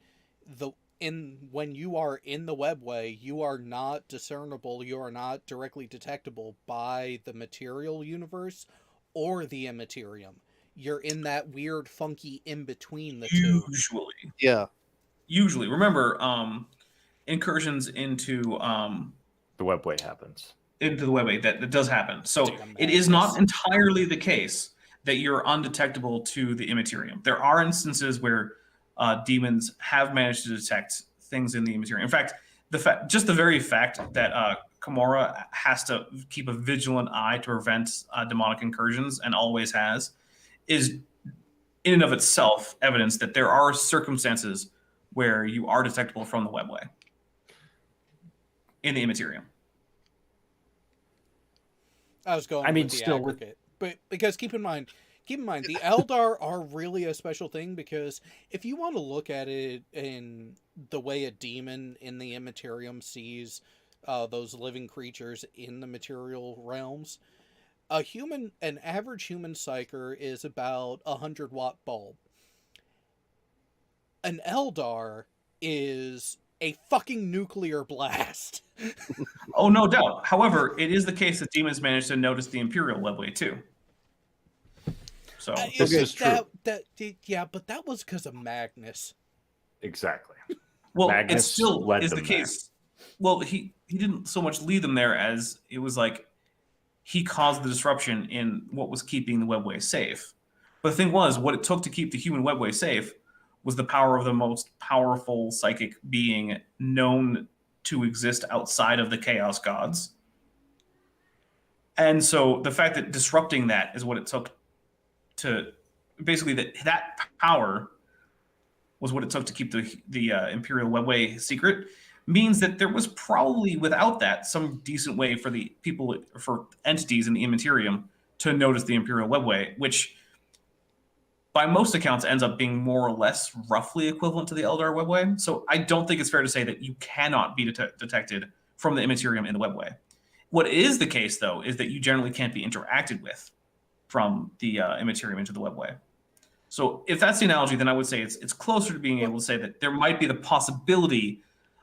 when you are in the webway, you are not discernible, you are not directly detectable by the material universe or the immaterium. You're in that weird, funky in between the two. Usually. Yeah. Usually. Remember, incursions into the webway happens. Into the webway, that does happen. So it is not entirely the case that you're undetectable to the immaterium. There are instances where demons have managed to detect things in the immaterium. In fact, the very fact that Kamora has to keep a vigilant eye to prevent demonic incursions, and always has, is in and of itself evidence that there are circumstances where you are detectable from the webway in the immaterium. I was going with the aggregate. But because keep in mind, the Eldar are really a special thing, because if you want to look at it in the way a demon in the immaterium sees those living creatures in the material realms, an average human psyker is about a 100-watt bulb. An Eldar is a fucking nuclear blast. Oh, no doubt. However, it is the case that demons managed to notice the Imperial webway too. So this is true. Yeah, but that was because of Magnus. Exactly. Well, Magnus it still led is the them case. Well, he didn't so much lead them there as it was like he caused the disruption in what was keeping the webway safe. But the thing was, what it took to keep the human webway safe was the power of the most powerful psychic being known to exist outside of the Chaos Gods. And so the fact that disrupting that is what it took to basically that power was what it took to keep the Imperial webway secret, means that there was probably, without that, some decent way for entities in the Immaterium to notice the Imperial webway, which by most accounts ends up being more or less roughly equivalent to the Eldar webway. So I don't think it's fair to say that you cannot be detected from the Immaterium in the webway. What is the case, though, is that you generally can't be interacted with from the Immaterium into the webway. So if that's the analogy, then I would say it's closer to being able to say that there might be the possibility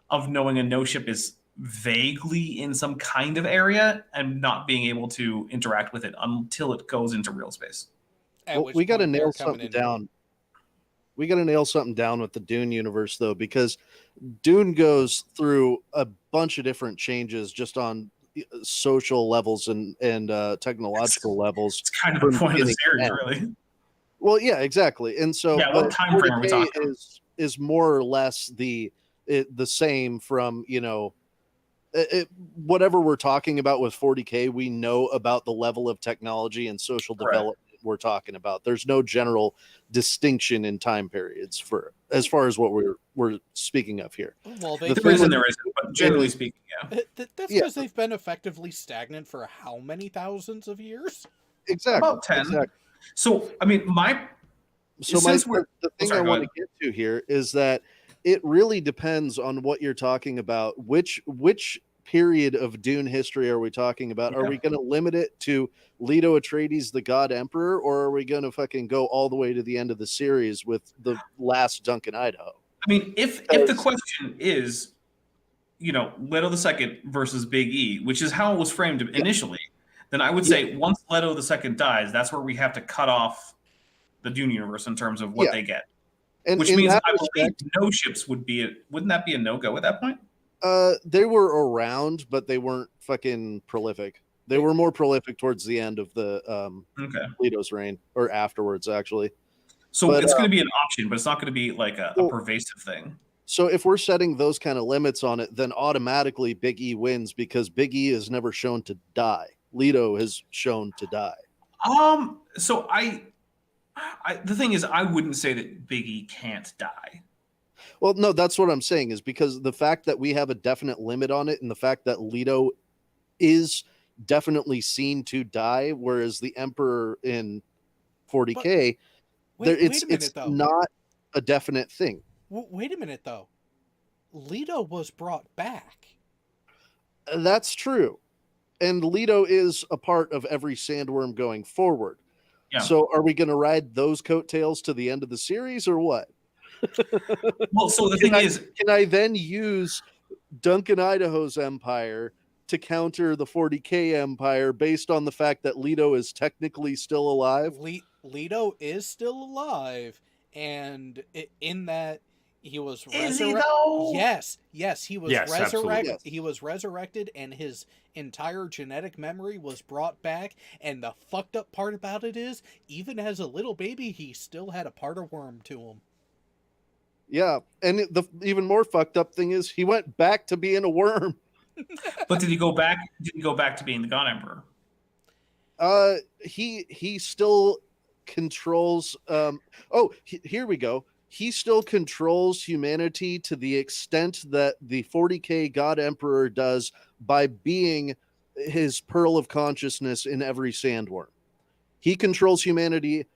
of knowing a no ship is vaguely in some kind of area and not being able to interact with it until it goes into real space. Well, we got to nail something down. We got to nail something down with the Dune universe, though, because Dune goes through a bunch of different changes just on social levels and technological levels. It's kind of the point of the series, really. Well, yeah, exactly. And so, Yeah, what time frame are we 40K talking? is more or less the same from, you know, whatever we're talking about with 40K, we know about the level of technology and social development we're talking about. There's no general distinction in time periods for as far as what we're speaking of here. Well, they There isn't, but generally speaking, yeah. That's because they've been effectively stagnant for how many thousands of years? Exactly. About 10. Exactly. So, I mean, the thing I want to get to here is that it really depends on what you're talking about. Which period of Dune history are we talking about? Are we going to limit it to Leto Atreides, the God Emperor, or are we going to fucking go all the way to the end of the series with the last Duncan Idaho? I mean, if the question is, you know, Leto II versus Big E, which is how it was framed initially, then I would say once Leto II dies, that's where we have to cut off the Dune universe in terms of what they get. And which means I believe no ships wouldn't that be a no-go at that point? They were around, but they weren't fucking prolific. They were more prolific towards the end of the Leto's reign, or afterwards, actually. So it's going to be an option, but it's not going to be like a pervasive thing. So if we're setting those kind of limits on it, then automatically Big E wins because Big E is never shown to die. Leto has shown to die. So the thing is, I wouldn't say that Big E can't die. Well, no, that's what I'm saying, is because the fact that we have a definite limit on it and the fact that Leto is definitely seen to die, whereas the Emperor in 40K, it's not a definite thing. Wait a minute, though. Leto was brought back. That's true. And Leto is a part of every Sandworm going forward. Yeah. So are we going to ride those coattails to the end of the series or what? Well, so the thing is, can I then use Duncan Idaho's empire to counter the 40K empire based on the fact that Leto is technically still alive? Leto is still alive, and in that he was resurrected. Yes, he was resurrected. He was resurrected, and his entire genetic memory was brought back. And the fucked up part about it is, even as a little baby, he still had a part of worm to him. Yeah, and the even more fucked up thing is he went back to being a worm. But did he go back? Did he go back to being the God Emperor? He still controls. Here we go. He still controls humanity to the extent that the 40K God Emperor does by being his pearl of consciousness in every Sandworm. He controls humanity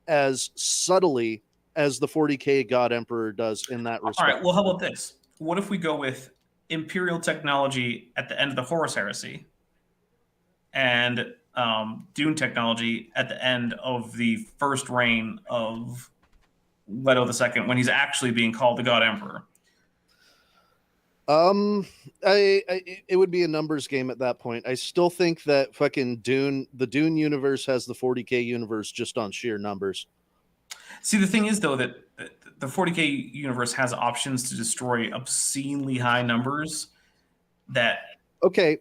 as subtly as the 40K God Emperor does in that respect. All right, well, how about this? What if we go with Imperial technology at the end of the Horus Heresy and Dune technology at the end of the first reign of Leto II, when he's actually being called the God Emperor? It would be a numbers game at that point. I still think that fucking the Dune universe has the 40K universe just on sheer numbers. See, the thing is, though, that the 40K universe has options to destroy obscenely high numbers that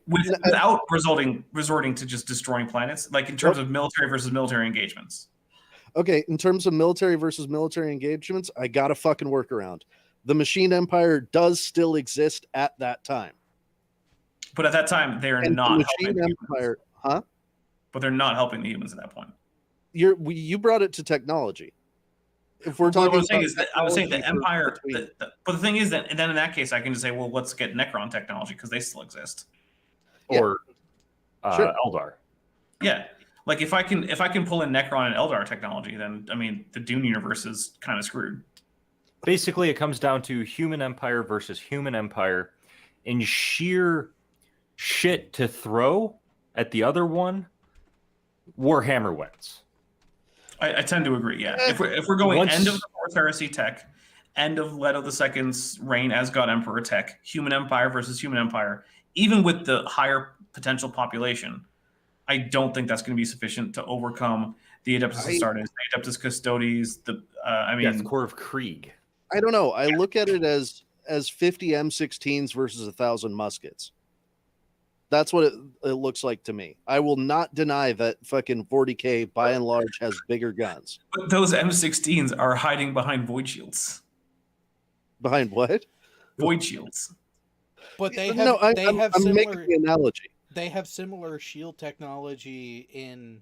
without resorting to just destroying planets, like in terms of military versus military engagements. Okay, in terms of military versus military engagements, I got a fucking workaround. The Machine Empire does still exist at that time. But at that time, they're not helping the Empire, humans. But they're not helping the humans at that point. You brought it to technology. If we're talking, I was saying the Empire. But the thing is that, and then in that case, I can just say, well, let's get Necron technology because they still exist. Or Eldar. Yeah, like if I can pull in Necron and Eldar technology, then I mean the Dune universe is kind of screwed. Basically, it comes down to human empire versus human empire. In sheer shit to throw at the other one, Warhammer wins. I tend to agree. Yeah, if we're going end of the Fourth Heresy tech, end of Leto II's reign as God Emperor tech, human empire versus human empire, even with the higher potential population, I don't think that's going to be sufficient to overcome the Adeptus Astartes, the Adeptus Custodes. The Core of Krieg. I don't know. I look at it as 50 M16s versus 1,000 muskets. That's what it looks like to me. I will not deny that fucking 40K by and large has bigger guns. But those M16s are hiding behind void shields. Behind what? Void shields. But they have No, I'm similar making the analogy. they have similar shield technology in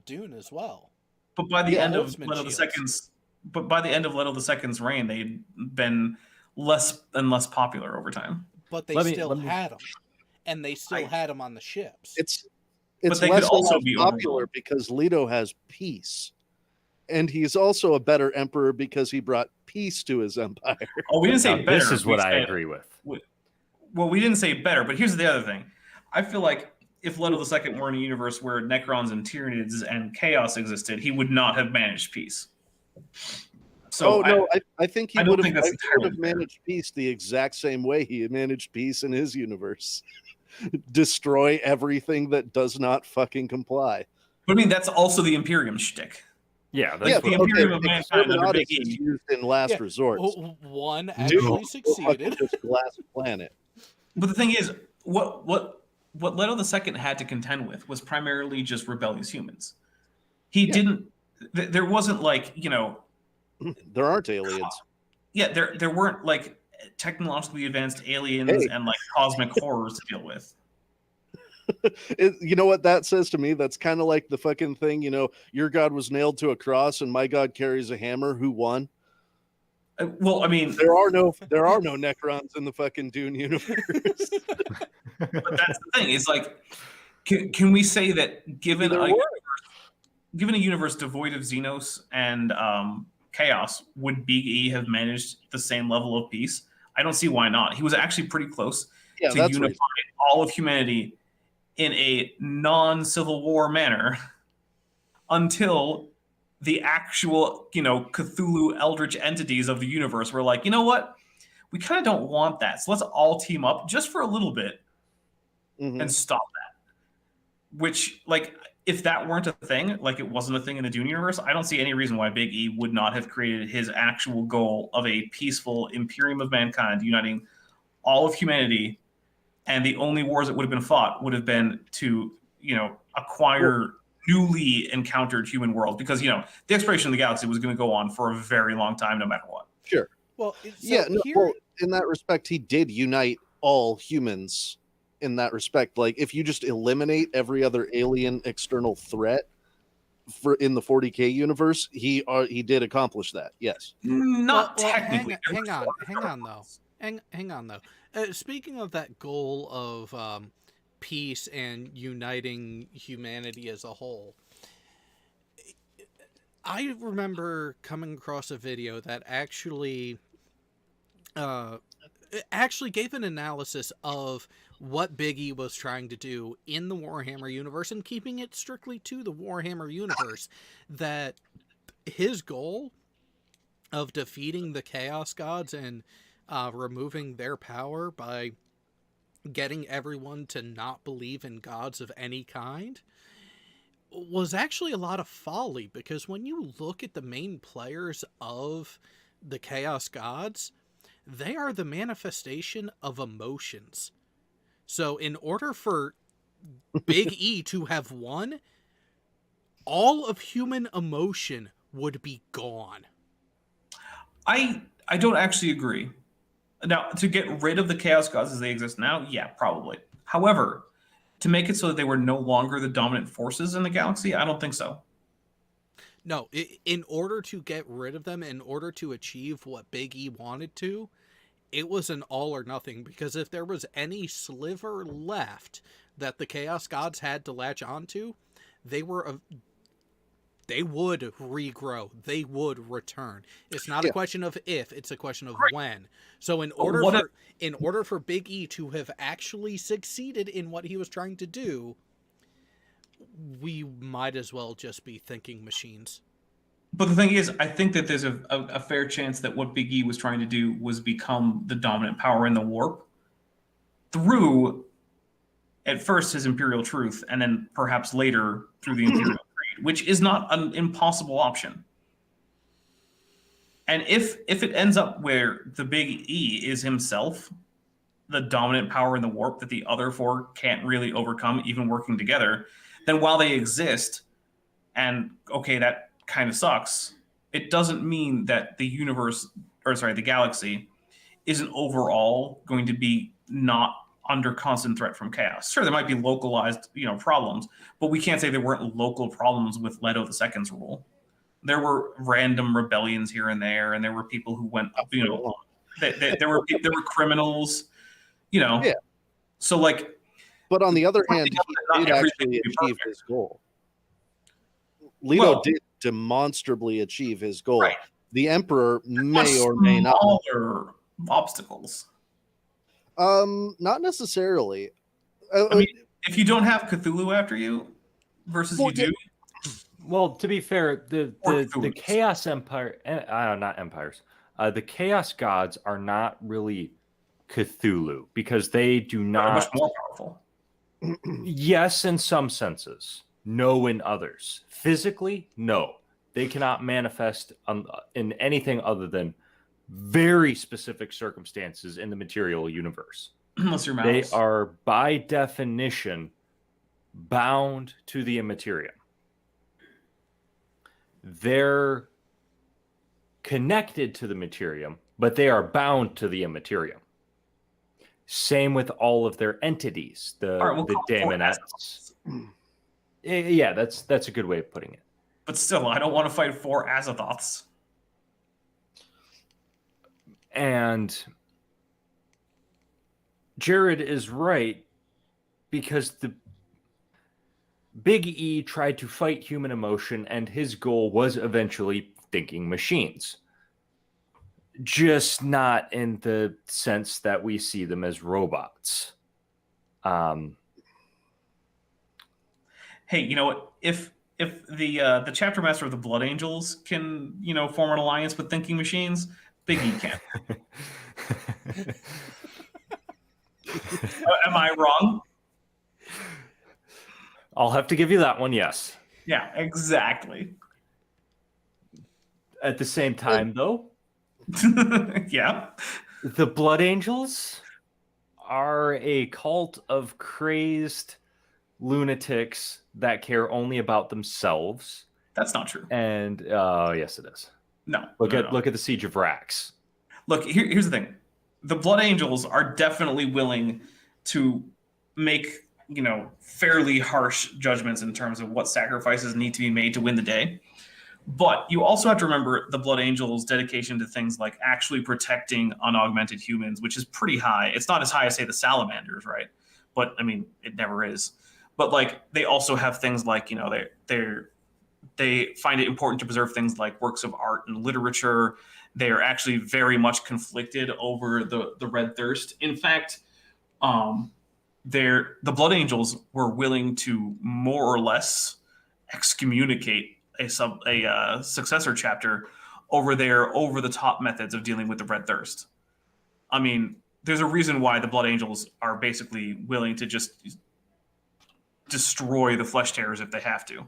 Dune as well. But by the end of Ultimate Leto the shields. Second's, but by the end of Leto the Second's reign, they'd been less and less popular over time. But they Let me- still let me- had them, and they still had them on the ships. It's But they less could also and less be popular overlooked. because Leto has peace. And he's also a better emperor because he brought peace to his empire. Oh, we didn't say Now, better. this is we what I said- agree with. Well, we didn't say better, but here's the other thing. I feel like if Leto II were in a universe where Necrons and Tyranids and Chaos existed, he would not have managed peace. So I think he I don't would think have that's entirely fair. managed peace the exact same way he had managed peace in his universe. Destroy everything that does not fucking comply. But I mean, that's also the Imperium shtick. Yeah, that's Yeah, what- the Imperium of Mankind under Exterminatus Big is E. used in last Yeah. resort. One Dude, actually fucking succeeded. just glass planet. But the thing is, what Leto II had to contend with was primarily just rebellious humans. He didn't. There wasn't like There aren't aliens. yeah, there weren't like technologically advanced aliens Hey. and like cosmic horrors to deal with. You know what that says to me? That's kind of like the fucking thing, your God was nailed to a cross and my God carries a hammer. Who won? Well, I mean, There are no Necrons in the fucking Dune universe. but that's the thing. It's like, can we say that given There a were. universe devoid of Xenos and Chaos, would Big E have managed the same level of peace? I don't see why not. He was actually pretty close Yeah, to that's unifying reasonable. all of humanity in a non-Civil War manner until the actual, Cthulhu eldritch entities of the universe were like, you know what? We kind of don't want that. So let's all team up just for a little bit Mhm. and stop that. Which, like, if that weren't a thing, like it wasn't a thing in the Dune universe, I don't see any reason why Big E would not have created his actual goal of a peaceful Imperium of Mankind uniting all of humanity. And the only wars that would have been fought would have been to, acquire newly encountered human worlds. Because, the exploration of the galaxy was going to go on for a very long time, no matter what. Sure. Well, In that respect, he did unite all humans in that respect. Like, if you just eliminate every other alien external threat in the 40K universe, he did accomplish that. Yes. Not Well, technically. hang on though. Speaking of that goal of peace and uniting humanity as a whole, I remember coming across a video that actually gave an analysis of what Big E was trying to do in the Warhammer universe, and keeping it strictly to the Warhammer universe, that his goal of defeating the Chaos Gods and removing their power by getting everyone to not believe in gods of any kind was actually a lot of folly, because when you look at the main players of the Chaos Gods, they are the manifestation of emotions. So in order for Big E to have won, all of human emotion would be gone. I don't actually agree. Now, to get rid of the Chaos Gods as they exist now, yeah, probably. However, to make it so that they were no longer the dominant forces in the galaxy, I don't think so. No, in order to get rid of them, in order to achieve what Big E wanted to, it was an all or nothing, because if there was any sliver left that the Chaos Gods had to latch onto, they would regrow. They would return. It's not a question of if, it's a question of when. So in order for Big E to have actually succeeded in what he was trying to do, we might as well just be thinking machines. But the thing is, I think that there's a fair chance that what Big E was trying to do was become the dominant power in the warp through, at first, his Imperial truth, and then perhaps later through the Imperial creed, which is not an impossible option. And if it ends up where the Big E is himself, the dominant power in the warp that the other four can't really overcome, even working together, then while they exist, and okay, that kind of sucks, it doesn't mean that the universe, or sorry, the galaxy, isn't overall going to be not under constant threat from chaos. Sure, there might be localized, problems, but we can't say there weren't local problems with Leto II's rule. There were random rebellions here and there were people who went, there were criminals, Yeah. So like, but on the other hand, he did actually achieve his goal. Leto did demonstrably achieve his goal. Right. The Emperor may or may not. Smaller obstacles. Not necessarily. I mean, if you don't have Cthulhu after you, versus you do. Well, to be fair, the Chaos Empire, not empires, the Chaos Gods are not really Cthulhu because they do not. They're much more powerful. Yes, in some senses. No, in others. Physically, no. They cannot manifest in anything other than very specific circumstances in the material universe. Unless you're mouse. They are, by definition, bound to the immaterium. They're connected to the materium, but they are bound to the immaterium. Same with all of their entities, the daemonettes. Yeah, that's a good way of putting it. But still, I don't want to fight 4 Azathoths. And Jared is right, because the Big E tried to fight human emotion, and his goal was eventually thinking machines. Just not in the sense that we see them as robots. Hey, you know what? If the chapter master of the Blood Angels can, form an alliance with thinking machines, Big E can. Am I wrong? I'll have to give you that one, yes. Yeah, exactly. At the same time, though, yeah, the Blood Angels are a cult of crazed lunatics that care only about themselves. That's not true. And yes, it is. No. Look at the Siege of Rax. Look, here's the thing. The Blood Angels are definitely willing to make, fairly harsh judgments in terms of what sacrifices need to be made to win the day. But you also have to remember the Blood Angels' dedication to things like actually protecting unaugmented humans, which is pretty high. It's not as high as, say, the Salamanders, right? But, I mean, it never is. But, like, they also have things like, they find it important to preserve things like works of art and literature. They are actually very much conflicted over the Red Thirst. In fact, the Blood Angels were willing to more or less excommunicate a successor chapter over their over-the-top methods of dealing with the Red Thirst. I mean, there's a reason why the Blood Angels are basically willing to just destroy the Flesh Tearers if they have to.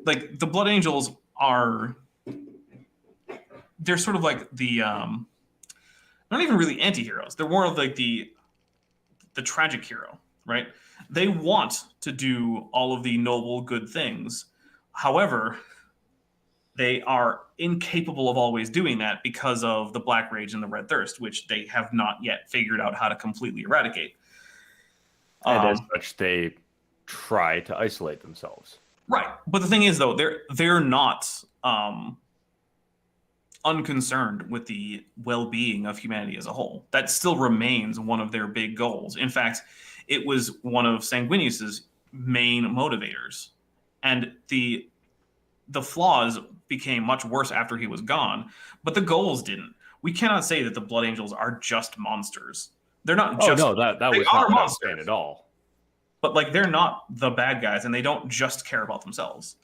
Like, the Blood Angels they're sort of like not even really anti-heroes. They're more of like the tragic hero, right? They want to do all of the noble, good things. However, they are incapable of always doing that because of the Black Rage and the Red Thirst, which they have not yet figured out how to completely eradicate. And as such, they try to isolate themselves. Right. But the thing is, though, they're not unconcerned with the well-being of humanity as a whole. That still remains one of their big goals. In fact, it was one of Sanguinius's main motivators. And the flaws became much worse after he was gone, but the goals didn't. We cannot say that the Blood Angels are just monsters. They're not just... Oh, no, that was not what I was saying at all. But, like, they're not the bad guys, and they don't just care about themselves.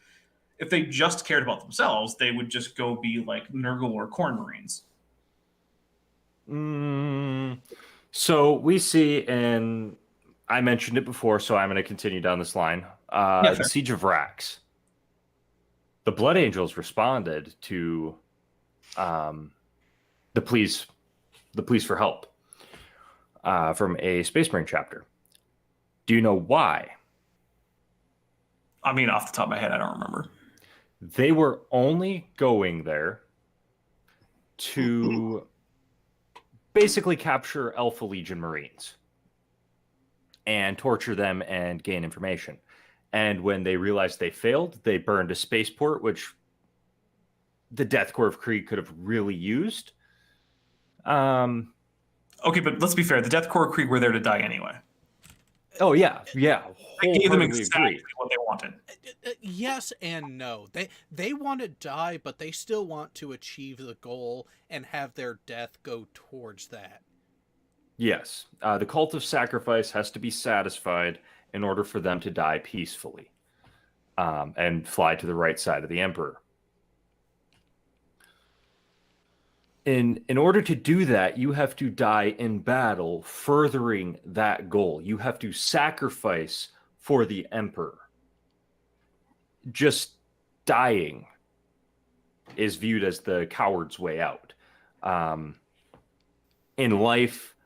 If they just cared about themselves, they would just go be like Nurgle or Khorne Marines. So we see, and I mentioned it before, so I'm going to continue down this line. The Siege of Rax. The Blood Angels responded to the pleas for help. from a Space Marine chapter. Do you know why? I mean, off the top of my head, I don't remember. They were only going there to basically capture Alpha Legion Marines and torture them and gain information. And when they realized they failed, they burned a spaceport, which the Death Corps of Krieg could have really used. Okay, but let's be fair. The Death Corps of Krieg were there to die anyway. Oh, yeah. They gave them Wholeheartedly exactly agree. what they wanted. Yes and no. They want to die, but they still want to achieve the goal and have their death go towards that. Yes. The cult of sacrifice has to be satisfied in order for them to die peacefully and fly to the right side of the Emperor. In order to do that, you have to die in battle, furthering that goal. You have to sacrifice for the Emperor. Just dying is viewed as the coward's way out. In life,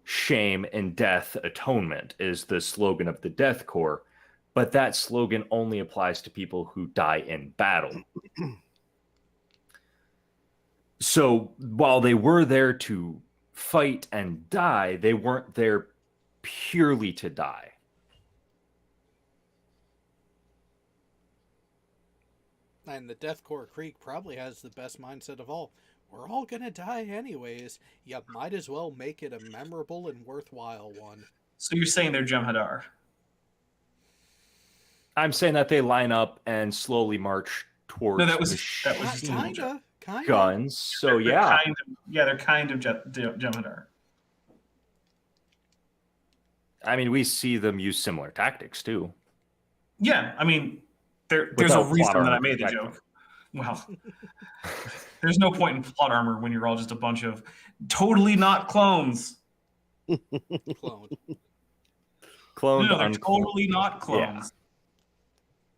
shame, and death, atonement is the slogan of the Death Corps, but that slogan only applies to people who die in battle. So while they were there to fight and die, they weren't there purely to die. And the Death Corps Krieg probably has the best mindset of all. We're all gonna die anyways. You might as well make it a memorable and worthwhile one. So you're saying they're Jem'Hadar? I'm saying that they line up and slowly march towards No, that was Kinda. guns. So yeah, They're kind of Jem'Hadar. I mean, we see them use similar tactics too. Yeah, I mean, there's Without a reason plot that I armor made the protecting. joke. Well, there's no point in plot armor when you're all just a bunch of totally not clones. Clone. Cloned, No, they're uncloned. totally not clones.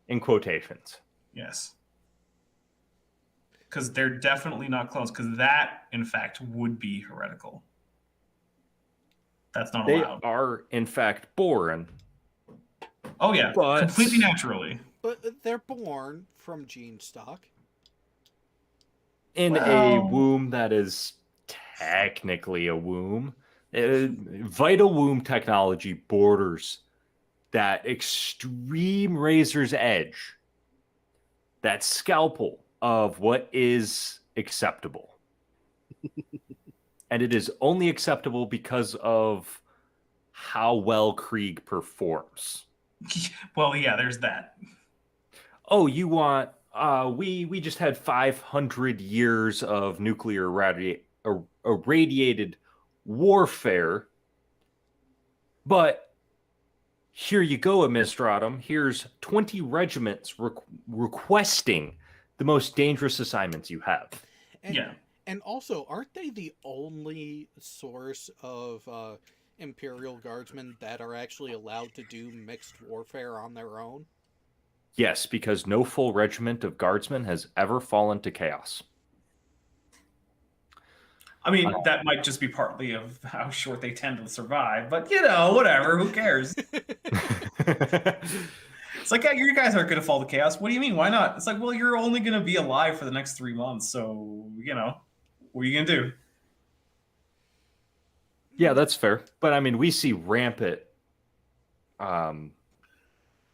In quotations. Yes. Because they're definitely not clones, because that, in fact, would be heretical. That's not They allowed. are, in fact, born. Oh, yeah. But- Completely naturally. But they're born from gene stock. In a Well- womb that is technically a womb. Vital womb technology borders that extreme razor's edge, that scalpel of what is acceptable. And it is only acceptable because of how well Krieg performs. Well, yeah, there's that. Oh, you want we just had 500 years of nuclear irradiated warfare, but here you go, Administratum. Here's 20 regiments requesting the most dangerous assignments you have. And, Yeah. And also, aren't they the only source of Imperial Guardsmen that are actually allowed to do mixed warfare on their own? Yes, because no full regiment of guardsmen has ever fallen to chaos. I mean, that might just be partly of how short they tend to survive, but, whatever. Who cares? It's like, yeah, you guys aren't going to fall to chaos. What do you mean? Why not? It's like, well, you're only going to be alive for the next 3 months, so, what are you going to do? Yeah, that's fair. But I mean, we see rampant,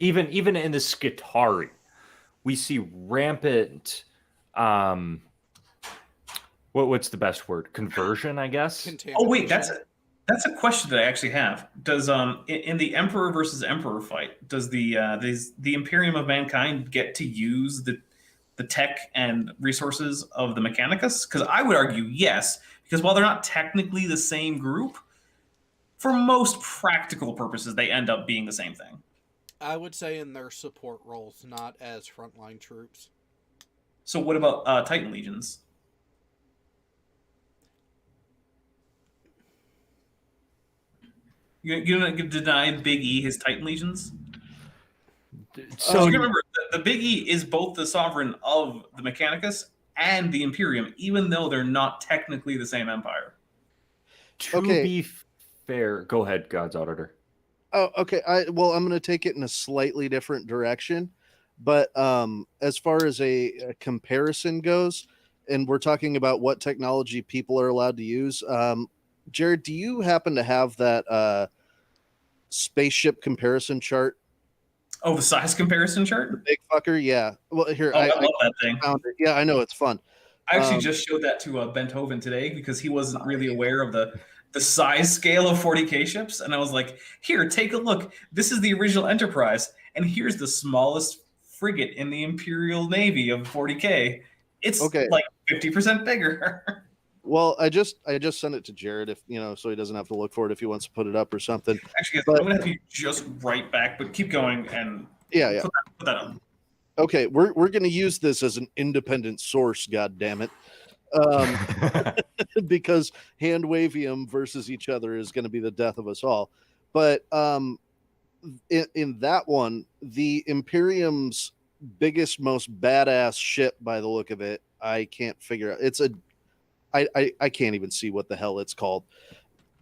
even in the Skitarii, we see rampant, what's the best word? Conversion, I guess. Oh, wait, that's a question that I actually have. Does in the Emperor versus Emperor fight, does the Imperium of Mankind get to use the tech and resources of the Mechanicus? Because I would argue yes, because while they're not technically the same group, for most practical purposes, they end up being the same thing. I would say in their support roles, not as frontline troops. So what about Titan Legions? You're gonna deny Big E his Titan Legions? So you remember, the Big E is both the sovereign of the Mechanicus and the Imperium, even though they're not technically the same empire. to Okay. be fair. Go ahead, God's Auditor. Oh, okay. I'm going to take it in a slightly different direction, but as far as a comparison goes, and we're talking about what technology people are allowed to use, Jared, do you happen to have that spaceship comparison chart? Oh, the size comparison The chart? big fucker, yeah. Well, here Oh, I love that thing. found it. Yeah, I know it's fun. I actually just showed that to Benthoven today because he wasn't really aware of the size scale of 40K ships, and I was like, "Here, take a look. This is the original Enterprise, and here's the smallest frigate in the Imperial Navy of 40K. It's Okay. like 50% bigger." Well, I just sent it to Jared, if so he doesn't have to look for it if he wants to put it up or something. Actually, But- I'm gonna have you just right back, but keep going and Yeah. put that up. Okay, we're going to use this as an independent source. God damn it. Because hand wavium versus each other is going to be the death of us all. But in that one, the Imperium's biggest, most badass ship, by the look of it, I can't figure out. I can't even see what the hell it's called.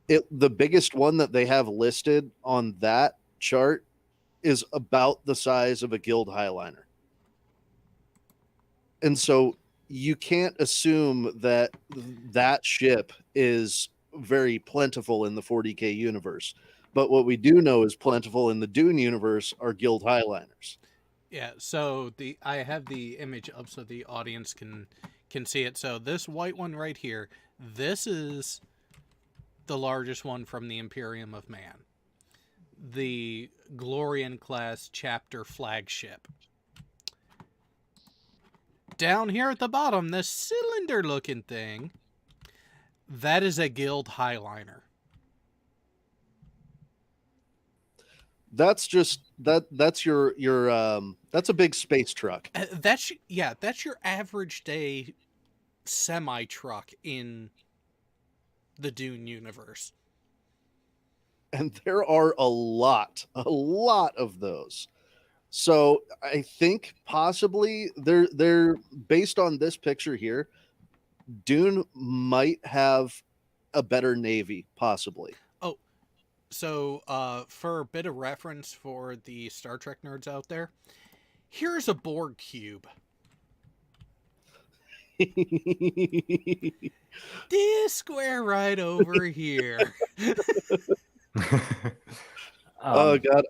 The biggest one that they have listed on that chart is about the size of a Guild Highliner. And so you can't assume that that ship is very plentiful in the 40K universe. But what we do know is plentiful in the Dune universe are Guild Highliners. Yeah, so I have the image up so the audience can see it. So this white one right here, this is the largest one from the Imperium of Man. The Glorian class chapter flagship. Down here at the bottom, this cylinder looking thing, that is a Guild Highliner. That's just that's your that's a big space truck. That's your average day semi truck in the Dune universe. And there are a lot of those. So I think possibly they're based on this picture here, Dune might have a better navy, possibly. Oh, so for a bit of reference for the Star Trek nerds out there, here's a Borg cube. This square right over here. Oh god,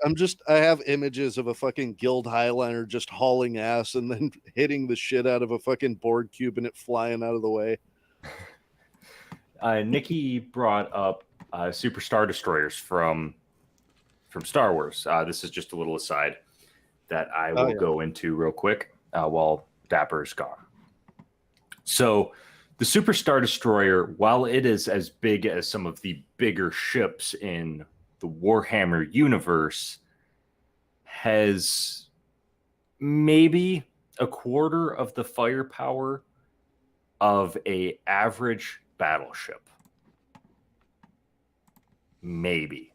I have images of a fucking Guild Highliner just hauling ass and then hitting the shit out of a fucking Borg cube and it flying out of the way. Nikki brought up Super Star Destroyers from Star Wars. This is just a little aside that I will go into real quick while Dapper's gone. So the Super Star Destroyer, while it is as big as some of the bigger ships in the Warhammer universe, has maybe a quarter of the firepower of a average battleship. Maybe.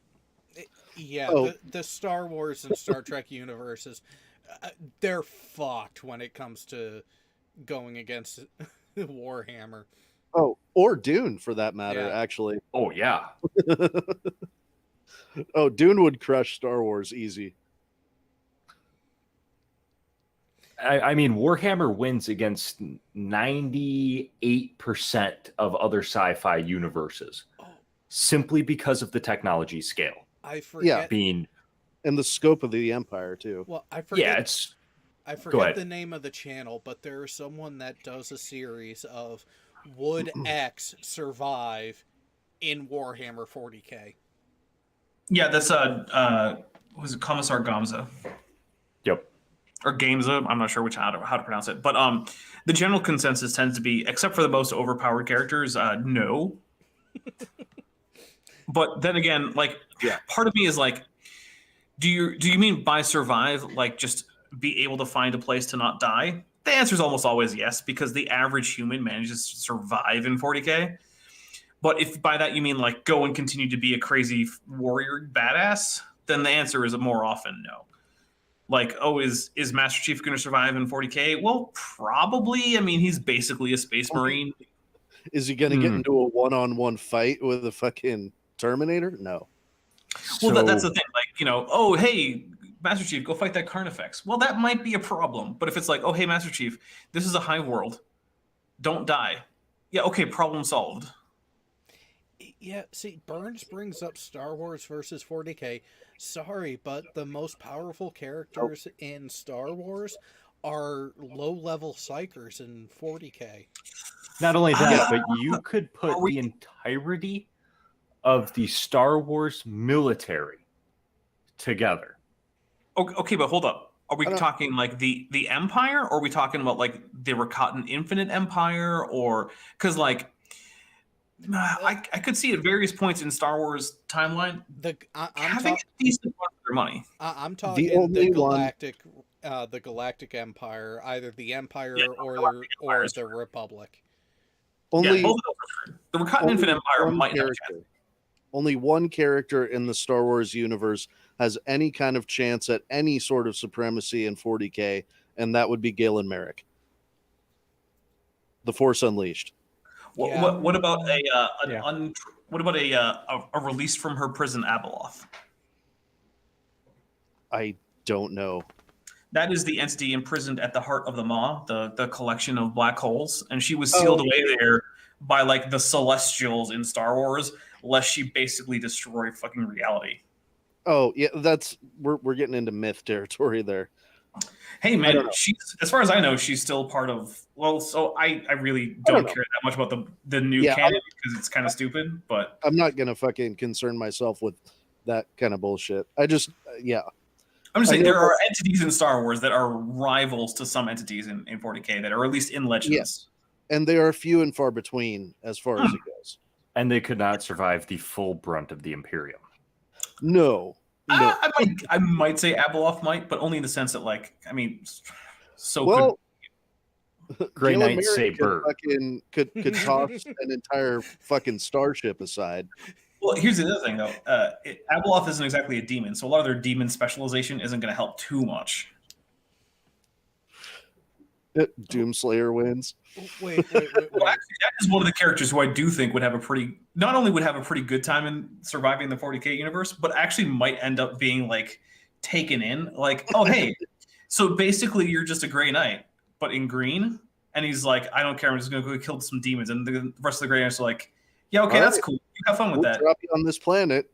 Yeah, Oh. the Star Wars and Star Trek universes, they're fucked when it comes to going against Warhammer. Oh, or Dune for that matter, Yeah. actually. Oh yeah. Oh, Dune would crush Star Wars easy. I mean, Warhammer wins against 98% of other sci-fi universes simply because of the technology scale. I forget. Being And the scope of the Empire, too. Well, I forget. I Go forget ahead. the name of the channel, but there's someone that does a series of would X survive in Warhammer 40K? Yeah, that's was it Commissar Gamza Yep. or Gamza? I'm not sure how to pronounce it, but the general consensus tends to be, except for the most overpowered characters, no. But then again, like, part of me is like, do you mean by survive like just be able to find a place to not die? The answer is almost always yes, because the average human manages to survive in 40K. But if by that you mean like go and continue to be a crazy warrior badass, then the answer is more often no. Like, oh, is Master Chief going to survive in 40K? Well, probably. I mean, he's basically a space marine. Is he going to get into a one-on-one fight with a fucking Terminator? No. Well, that's the thing. Like, oh, hey, Master Chief, go fight that Carnifex. Well, that might be a problem. But if it's like, oh, hey, Master Chief, this is a hive world. Don't die. Yeah, okay, problem solved. Yeah, see, Burns brings up Star Wars versus 40K. Sorry, but the most powerful characters in Star Wars are low-level psychers in 40K. Not only that, but you could put the entirety of the Star Wars military together. Okay, but hold up. Are we talking like the Empire, or are we talking about like the Rakatan Infinite Empire, or because like I could see at various points in Star Wars timeline having a decent amount of their money. I'm talking the Galactic Empire, either the Empire or the Republic. Only both of those are true. The Rakatan Infinite Empire might not have. Only one character in the Star Wars universe has any kind of chance at any sort of supremacy in 40K, and that would be Galen Merrick. The Force Unleashed. What about a release from her prison Abeloth? I don't know. That is the entity imprisoned at the heart of the Maw, the collection of black holes, and she was sealed away there by like the Celestials in Star Wars, lest she basically destroy fucking reality. Oh yeah, we're getting into myth territory there. Hey man, she's, as far as I know, she's still part of. Well, so I really don't care that much about the new canon because it's kind of stupid. But I'm not gonna fucking concern myself with that kind of bullshit. I'm just saying there are entities in Star Wars that are rivals to some entities in 40K that are at least in Legends. Yes, and they are few and far between as far as it goes. And they could not survive the full brunt of the Imperium. No. I might say Abeloth might, but only in the sense that, like, I mean, Grey Knights say bird. Could toss an entire fucking starship aside. Well, here's the other thing, though. Abeloth isn't exactly a demon, so a lot of their demon specialization isn't going to help too much. Doomslayer wins. Wait. Well, actually, that is one of the characters who I do think would have not only would have a pretty good time in surviving the 40K universe, but actually might end up being like taken in. Like, oh hey, so basically you're just a Grey Knight, but in green. And he's like, I don't care, I'm just gonna go kill some demons. And the rest of the Grey Knights are like, yeah, okay, that's cool. You have fun with that. Drop you on this planet.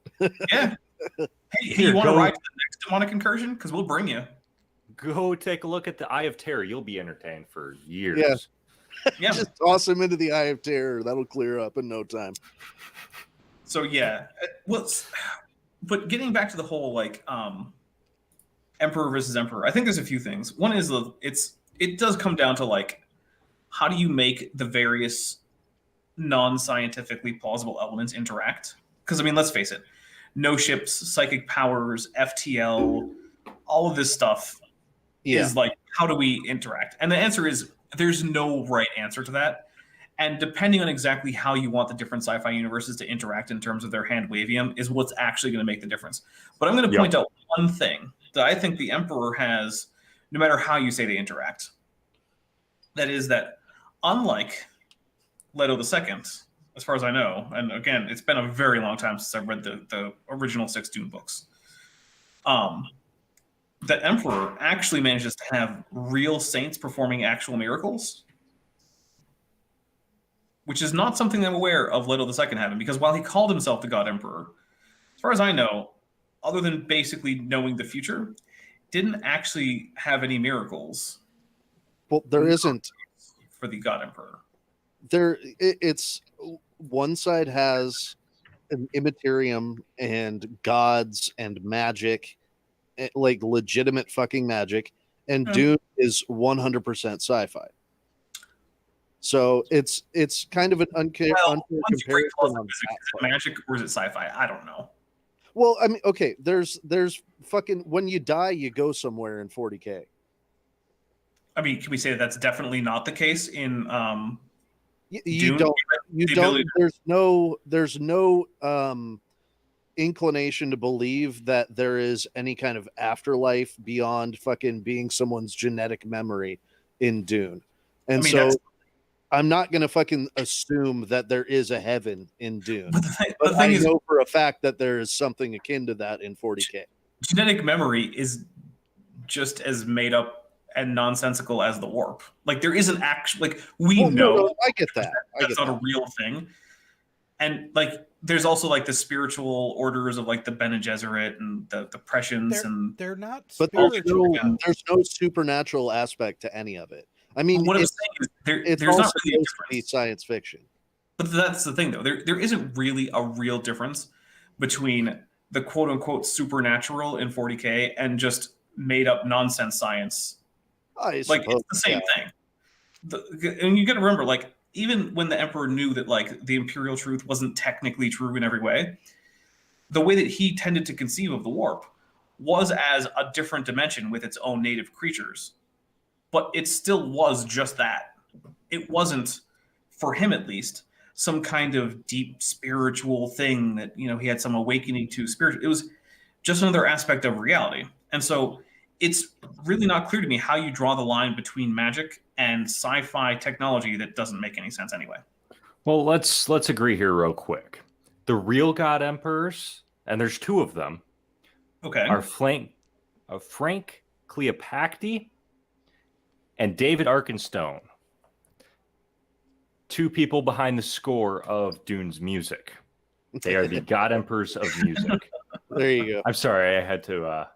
Yeah. Hey, you want to ride to the next demonic incursion? Because we'll bring you. Go take a look at the Eye of Terror. You'll be entertained for years. Yeah. Just toss him into the Eye of Terror. That'll clear up in no time. So yeah, but getting back to the whole like Emperor versus Emperor, I think there's a few things. One is it does come down to like how do you make the various non-scientifically plausible elements interact? Because I mean, let's face it, no ships, psychic powers, FTL, all of this stuff is like, how do we interact? And the answer is there's no right answer to that. And depending on exactly how you want the different sci-fi universes to interact in terms of their hand wavium is what's actually going to make the difference. But I'm going to point out one thing that I think the Emperor has, no matter how you say they interact. That is that unlike Leto II, as far as I know, and again, it's been a very long time since I've read the original 6 Dune books, that Emperor actually manages to have real saints performing actual miracles, which is not something I'm aware of Leto II having, because while he called himself the God Emperor, as far as I know, other than basically knowing the future, didn't actually have any miracles. Well, there isn't. For the God Emperor. It's one side has an immaterium and gods and magic, like legitimate fucking magic, and Dune is 100% sci-fi. So it's kind of an unfair comparison. Is it magic or is it sci-fi? I don't know. Well, I mean, okay, there's fucking when you die, you go somewhere in 40K. I mean, can we say that that's definitely not the case in you Dune? don't there's no inclination to believe that there is any kind of afterlife beyond fucking being someone's genetic memory in Dune. And I'm not going to fucking assume that there is a heaven in Dune, But but the thing I is, know for a fact that there is something akin to that in 40K. genetic memory is just as made up and nonsensical as the warp. Like there isn't actually like we know No, I get that. that's not a real thing. And like there's also like the spiritual orders of like the Bene Gesserit and the Prussians and they're not But spiritual. there's no supernatural aspect to any of it. I mean, what I'm it's, saying is it's there's all not really a supposed to be difference. science fiction. But that's the thing though. There isn't really a real difference between the quote unquote supernatural in 40K and just made up nonsense science. Like it's the same thing. And you got to remember, like even when the Emperor knew that like the Imperial truth wasn't technically true in every way, the way that he tended to conceive of the warp was as a different dimension with its own native creatures. But it still was just that. It wasn't, for him at least, some kind of deep spiritual thing that, you know, he had some awakening to spiritual. It was just another aspect of reality. And so it's really not clear to me how you draw the line between magic and sci-fi technology that doesn't make any sense anyway. Well, let's agree here real quick. The real God Emperors, and there's two of them, Okay. are Frank Cleopacti and David Arkenstone. Two people behind the score of Dune's music. They are the God Emperors of music. There you go. I'm sorry, I had to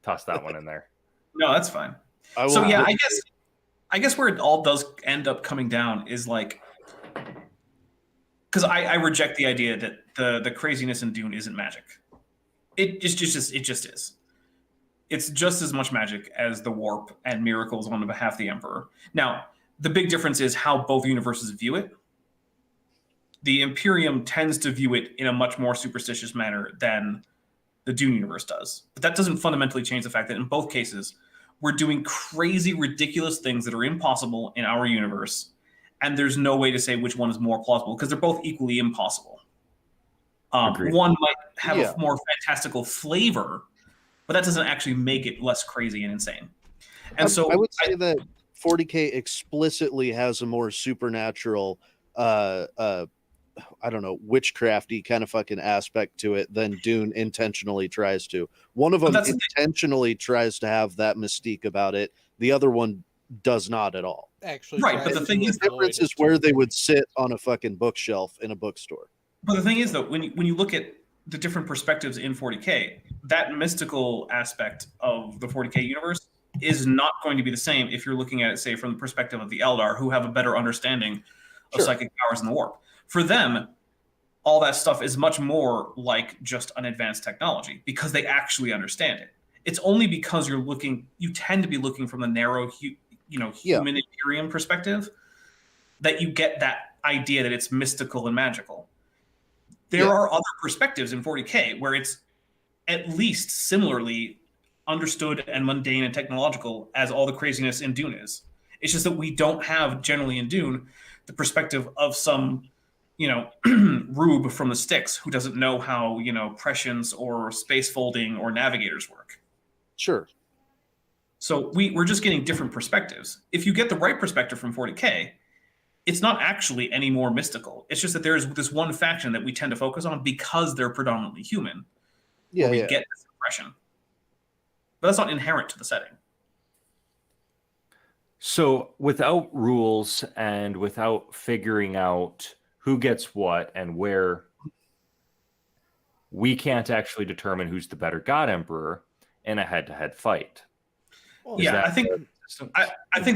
toss that one in there. No, that's fine. So yeah, I guess where it all does end up coming down is like, because I reject the idea that the craziness in Dune isn't magic. It just is. It's just as much magic as the warp and miracles on behalf of the Emperor. Now, the big difference is how both universes view it. The Imperium tends to view it in a much more superstitious manner than the Dune universe does. But that doesn't fundamentally change the fact that in both cases, we're doing crazy, ridiculous things that are impossible in our universe, and there's no way to say which one is more plausible because they're both equally impossible. One might have a more fantastical flavor, but that doesn't actually make it less crazy and insane. And so I would say that 40K explicitly has a more supernatural I don't know, witchcrafty kind of fucking aspect to it than Dune intentionally tries to. One of them intentionally tries to have that mystique about it. The other one does not at all. Actually, right, but the thing is, the difference is where they would sit on a fucking bookshelf in a bookstore. But the thing is, though, when you look at the different perspectives in 40K, that mystical aspect of the 40K universe is not going to be the same if you're looking at it, say, from the perspective of the Eldar, who have a better understanding of psychic powers in the warp. For them, all that stuff is much more like just an advanced technology because they actually understand it. It's only because you tend to be looking from the narrow, human Imperium perspective that you get that idea that it's mystical and magical. There are other perspectives in 40K where it's at least similarly understood and mundane and technological as all the craziness in Dune is. It's just that we don't have generally in Dune the perspective of some rube from the sticks who doesn't know how, prescience or space folding or navigators work. Sure. So we're just getting different perspectives. If you get the right perspective from 40K, it's not actually any more mystical. It's just that there's this one faction that we tend to focus on because they're predominantly human. Yeah, we get this impression. But that's not inherent to the setting. So without rules and without figuring out who gets what and where, we can't actually determine who's the better God Emperor in a head-to-head fight. Well, I think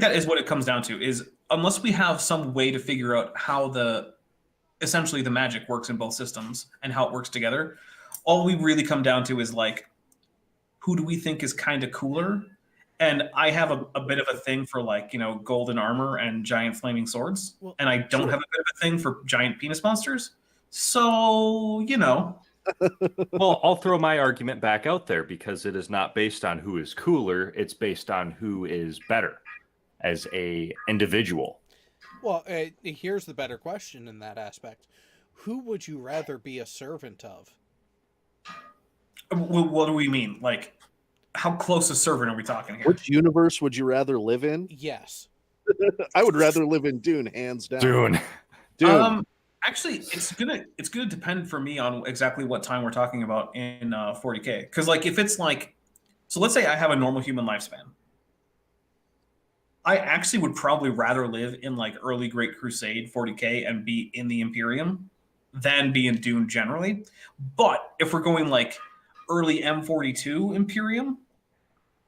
that is what it comes down to, is unless we have some way to figure out how essentially the magic works in both systems and how it works together, all we really come down to is like, who do we think is kind of cooler? And I have a bit of a thing for golden armor and giant flaming swords. And I don't have a bit of a thing for giant penis monsters. So, Well, I'll throw my argument back out there because it is not based on who is cooler. It's based on who is better as a individual. Well, here's the better question in that aspect. Who would you rather be a servant of? What do we mean? Like, how close a servant are we talking here? Which universe would you rather live in? Yes. I would rather live in Dune, hands down. Dune. Dune. Actually, it's gonna depend for me on exactly what time we're talking about in 40K. Because like if it's like, so let's say I have a normal human lifespan. I actually would probably rather live in like early Great Crusade 40K and be in the Imperium than be in Dune generally. But if we're going like early M42 Imperium,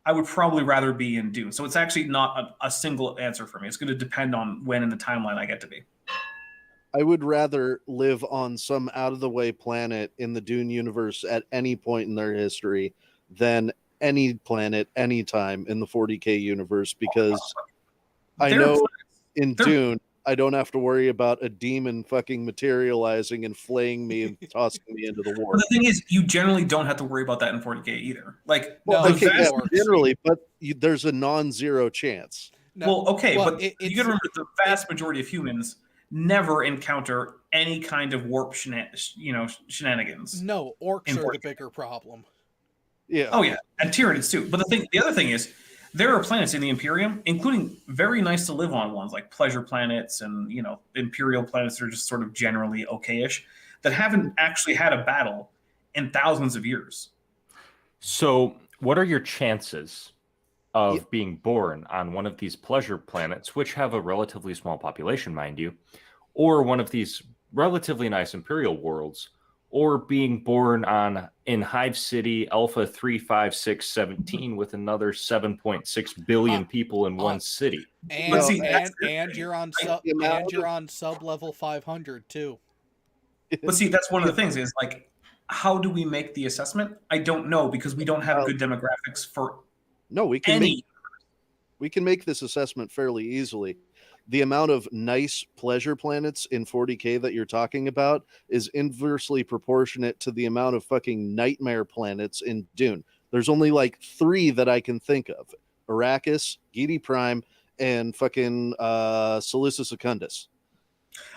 I would probably rather be in Dune. So it's actually not a single answer for me. It's going to depend on when in the timeline I get to be. I would rather live on some out of the way planet in the Dune universe at any point in their history than any planet anytime in the 40K universe, because I know in Dune I don't have to worry about a demon fucking materializing and flaying me and tossing me into the war. But the thing is, you generally don't have to worry about that in 40K either. Like, No, the Okay, vast yeah, generally, but there's a non-zero chance. No, well, okay, well, but you got to remember the vast majority of humans never encounter any kind of warp shenanigans. no, orcs in are the 40K. bigger problem. Yeah. Oh yeah, and Tyranids too. But the other thing is, there are planets in the Imperium, including very nice to live on ones like pleasure planets and Imperial planets that are just sort of generally okayish, that haven't actually had a battle in thousands of years. So, what are your chances of being born on one of these pleasure planets, which have a relatively small population, mind you, or one of these relatively nice Imperial worlds, or being born in Hive City Alpha 35617 with another 7.6 billion people in one city? And But see, and you're on sub level 500 too. But see, that's one of the things is like, how do we make the assessment? I don't know, because we don't have good demographics for No, we can any. make this assessment fairly easily. The amount of nice pleasure planets in 40K that you're talking about is inversely proportionate to the amount of fucking nightmare planets in Dune. There's only like 3 that I can think of: Arrakis, Gedi Prime, and fucking Seleucus Secundus.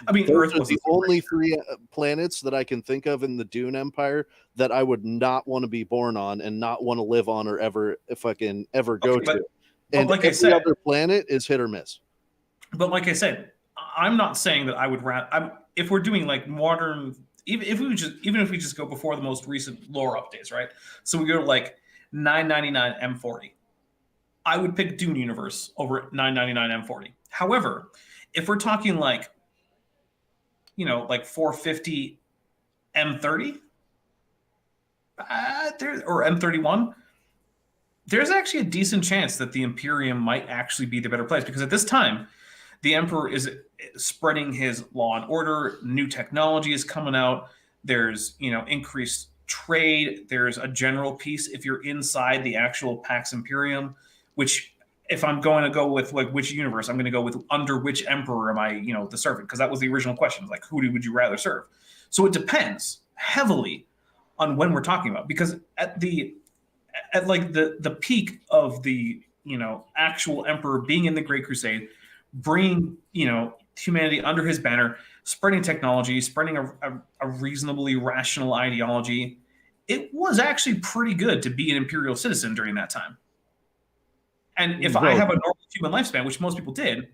I mean, Those Earth are was the only 3 planets that I can think of in the Dune Empire that I would not want to be born on and not want to live on or ever go to. And like I every said, other planet is hit or miss. But like I said, I'm not saying that I would if we're doing like modern, even if we just go before the most recent lore updates, right? So we go to like 999 M40. I would pick Dune Universe over 999 M40. However, if we're talking like, like 450 M30, or M31, there's actually a decent chance that the Imperium might actually be the better place, because at this time, the Emperor is spreading his law and order. New technology is coming out. There's, increased trade. There's a general peace if you're inside the actual Pax Imperium, which, if I'm going to go with like which universe, I'm going to go with under which Emperor am I, the servant? Because that was the original question. Like, who would you rather serve? So it depends heavily on when we're talking about, because at like the peak of the actual Emperor being in the Great Crusade, bringing humanity under his banner, spreading technology, spreading a reasonably rational ideology, it was actually pretty good to be an Imperial citizen during that time. And if I have a normal human lifespan, which most people did,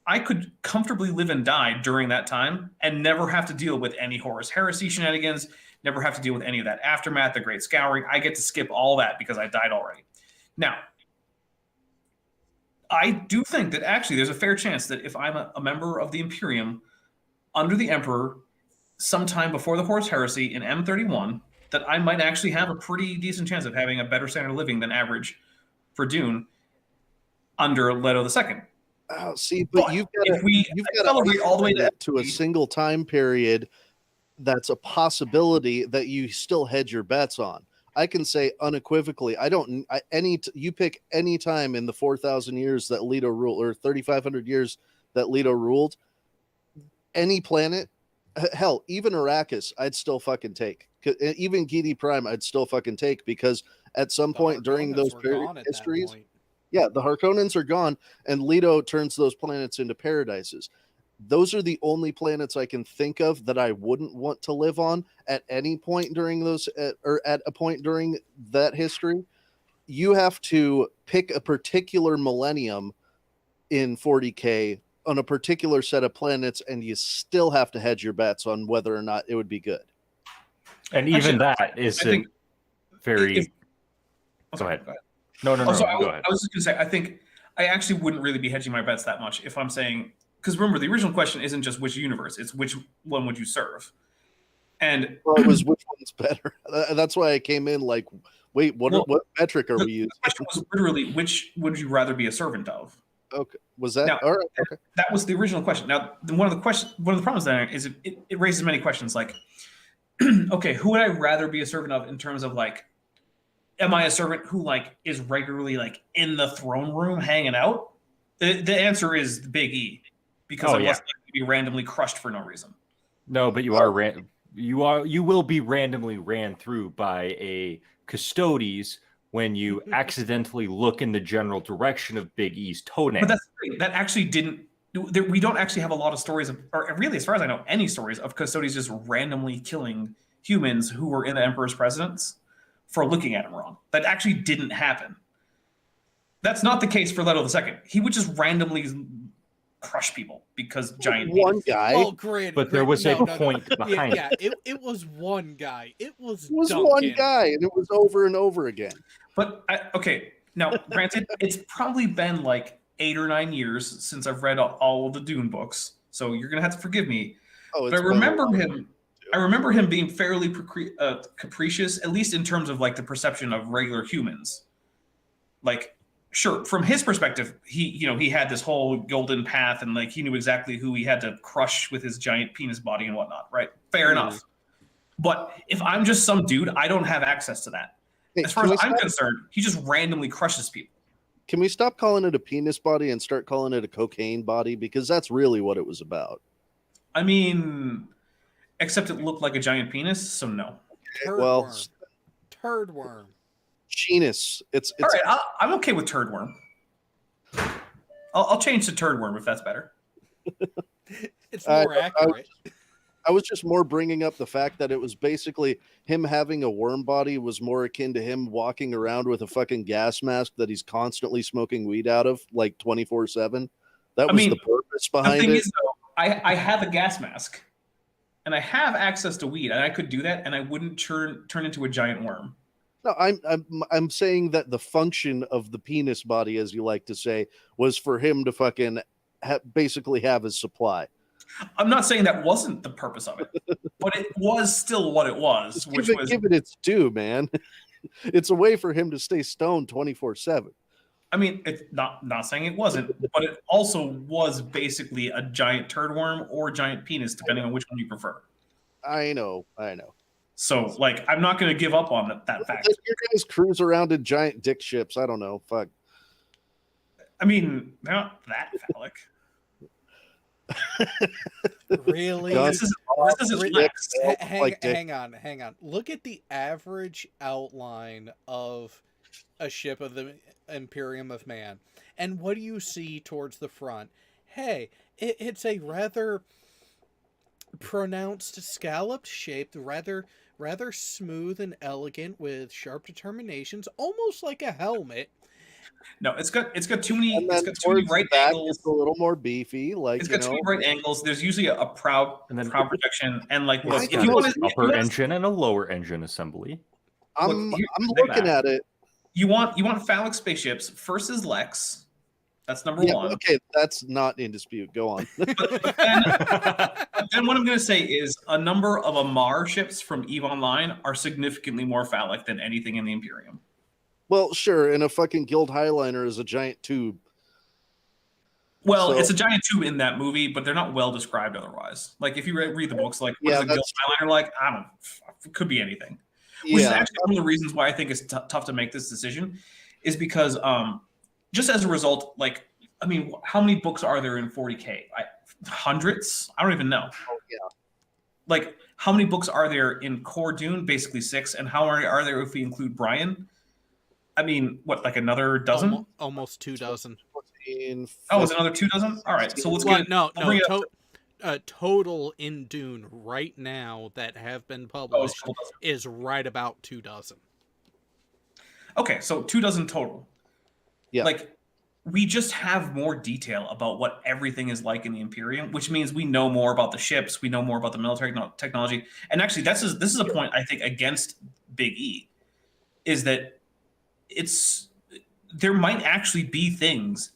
I could comfortably live and die during that time and never have to deal with any Horus Heresy shenanigans, never have to deal with any of that aftermath, the Great Scouring. I get to skip all that because I died already. Now, I do think that actually there's a fair chance that if I'm a member of the Imperium under the Emperor sometime before the Horus Heresy in M31, that I might actually have a pretty decent chance of having a better standard of living than average for Dune under Leto II. Oh, see, but you've got to celebrate all the way to a single time period that's a possibility that you still hedge your bets on. I can say unequivocally, you pick any time in the 4,000 years that Leto ruled, or 3,500 years that Leto ruled, any planet, hell, even Arrakis, I'd still fucking take. Even Gedi Prime, I'd still fucking take, because at some point during those histories, yeah, the Harkonnens are gone, and Leto turns those planets into paradises. Those are the only planets I can think of that I wouldn't want to live on at any point during those, or at a point during that history. You have to pick a particular millennium in 40K on a particular set of planets, and you still have to hedge your bets on whether or not it would be good. And even Actually, that is I think very. if- Go ahead. No, Oh, go ahead. I was just going to say, I think I actually wouldn't really be hedging my bets that much if I'm saying, because remember, the original question isn't just which universe, it's which one would you serve? And Well, it was which one's better. That's why I came in like, wait, what metric are we using? The question was literally, which would you rather be a servant of? Okay, was that Now, all right? Okay, that was the original question. Now, one of the problems there is it raises many questions. Like, okay, who would I rather be a servant of in terms of like, am I a servant who like is regularly like in the throne room hanging out? The answer is the big E, because I'm less likely to be randomly crushed for no reason. No, but you will be randomly ran through by a custodes when you accidentally look in the general direction of Big E's toenail. But that's great. That actually didn't. We don't actually have a lot of stories of, or really, as far as I know, any stories of custodes just randomly killing humans who were in the Emperor's presence for looking at him wrong. That actually didn't happen. That's not the case for Leto II. He would just randomly crush people because giant one guy. Well, great, but there was a point behind it. It was one guy. It was one guy, and it was over and over again. But okay, now granted, it's probably been like 8 or 9 years since I've read all of the Dune books, so you're gonna have to forgive me. But I remember him. I remember him being fairly capricious, at least in terms of like the perception of regular humans. Like, sure, from his perspective, he had this whole golden path, and like he knew exactly who he had to crush with his giant penis body and whatnot, right? Fair enough. But if I'm just some dude, I don't have access to that. Hey, as far as I'm concerned, he just randomly crushes people. Can we stop calling it a penis body and start calling it a cocaine body? Because that's really what it was about. I mean, except it looked like a giant penis, so no. Turd worm. Genus. It's all right. I'm okay with turd worm. I'll change to turd worm if that's better. It's more accurate. I was just more bringing up the fact that it was basically him having a worm body was more akin to him walking around with a fucking gas mask that he's constantly smoking weed out of, like 24/7. That was the purpose behind it. The thing it. is, though, I have a gas mask, and I have access to weed, and I could do that, and I wouldn't turn into a giant worm. No, I'm saying that the function of the penis body, as you like to say, was for him to fucking basically have his supply. I'm not saying that wasn't the purpose of it, but it was still what it was. Give it its due, man. It's a way for him to stay stoned 24/7. I mean, it's not saying it wasn't, but it also was basically a giant turd worm or giant penis, depending on which one you prefer. I know. So, like, I'm not going to give up on that fact. You guys cruise around in giant dick ships. I don't know. Fuck. I mean, they're not that phallic. Really? This isn't Lex. Hang on. Look at the average outline of a ship of the Imperium of Man. And what do you see towards the front? Hey, it's a rather pronounced scalloped shape, rather smooth and elegant with sharp determinations, almost like a helmet. No, it's got too many right angles. It's a little more beefy, like it's got too many right angles. There's usually a prow projection, and like look, if you want upper engine and a lower engine assembly. I'm looking at it. You want phallic spaceships. First is Lex. That's number one. Okay, that's not in dispute. Go on. But then what I'm going to say is a number of Amar ships from EVE Online are significantly more phallic than anything in the Imperium. Well, sure, and a fucking Guild Highliner is a giant tube. Well, it's a giant tube in that movie, but they're not well described otherwise. Like, if you read the books, like, what is a Guild Highliner like? I don't know. It could be anything. Which is actually one of the reasons why I think it's tough to make this decision, is because just as a result, like, I mean, how many books are there in 40K? Hundreds? I don't even know. Oh, yeah. Like, how many books are there in Core Dune? Basically 6. And how many are there if we include Brian? I mean, what, like another dozen? Almost 2 dozen. Oh, it's another 2 dozen? All right, so let's get total in Dune right now that have been published is right about 2 dozen. Okay, so 2 dozen total. Yeah. Like, we just have more detail about what everything is like in the Imperium, which means we know more about the ships, we know more about the military technology. And actually, this is a point I think against Big E, is that it's there might actually be things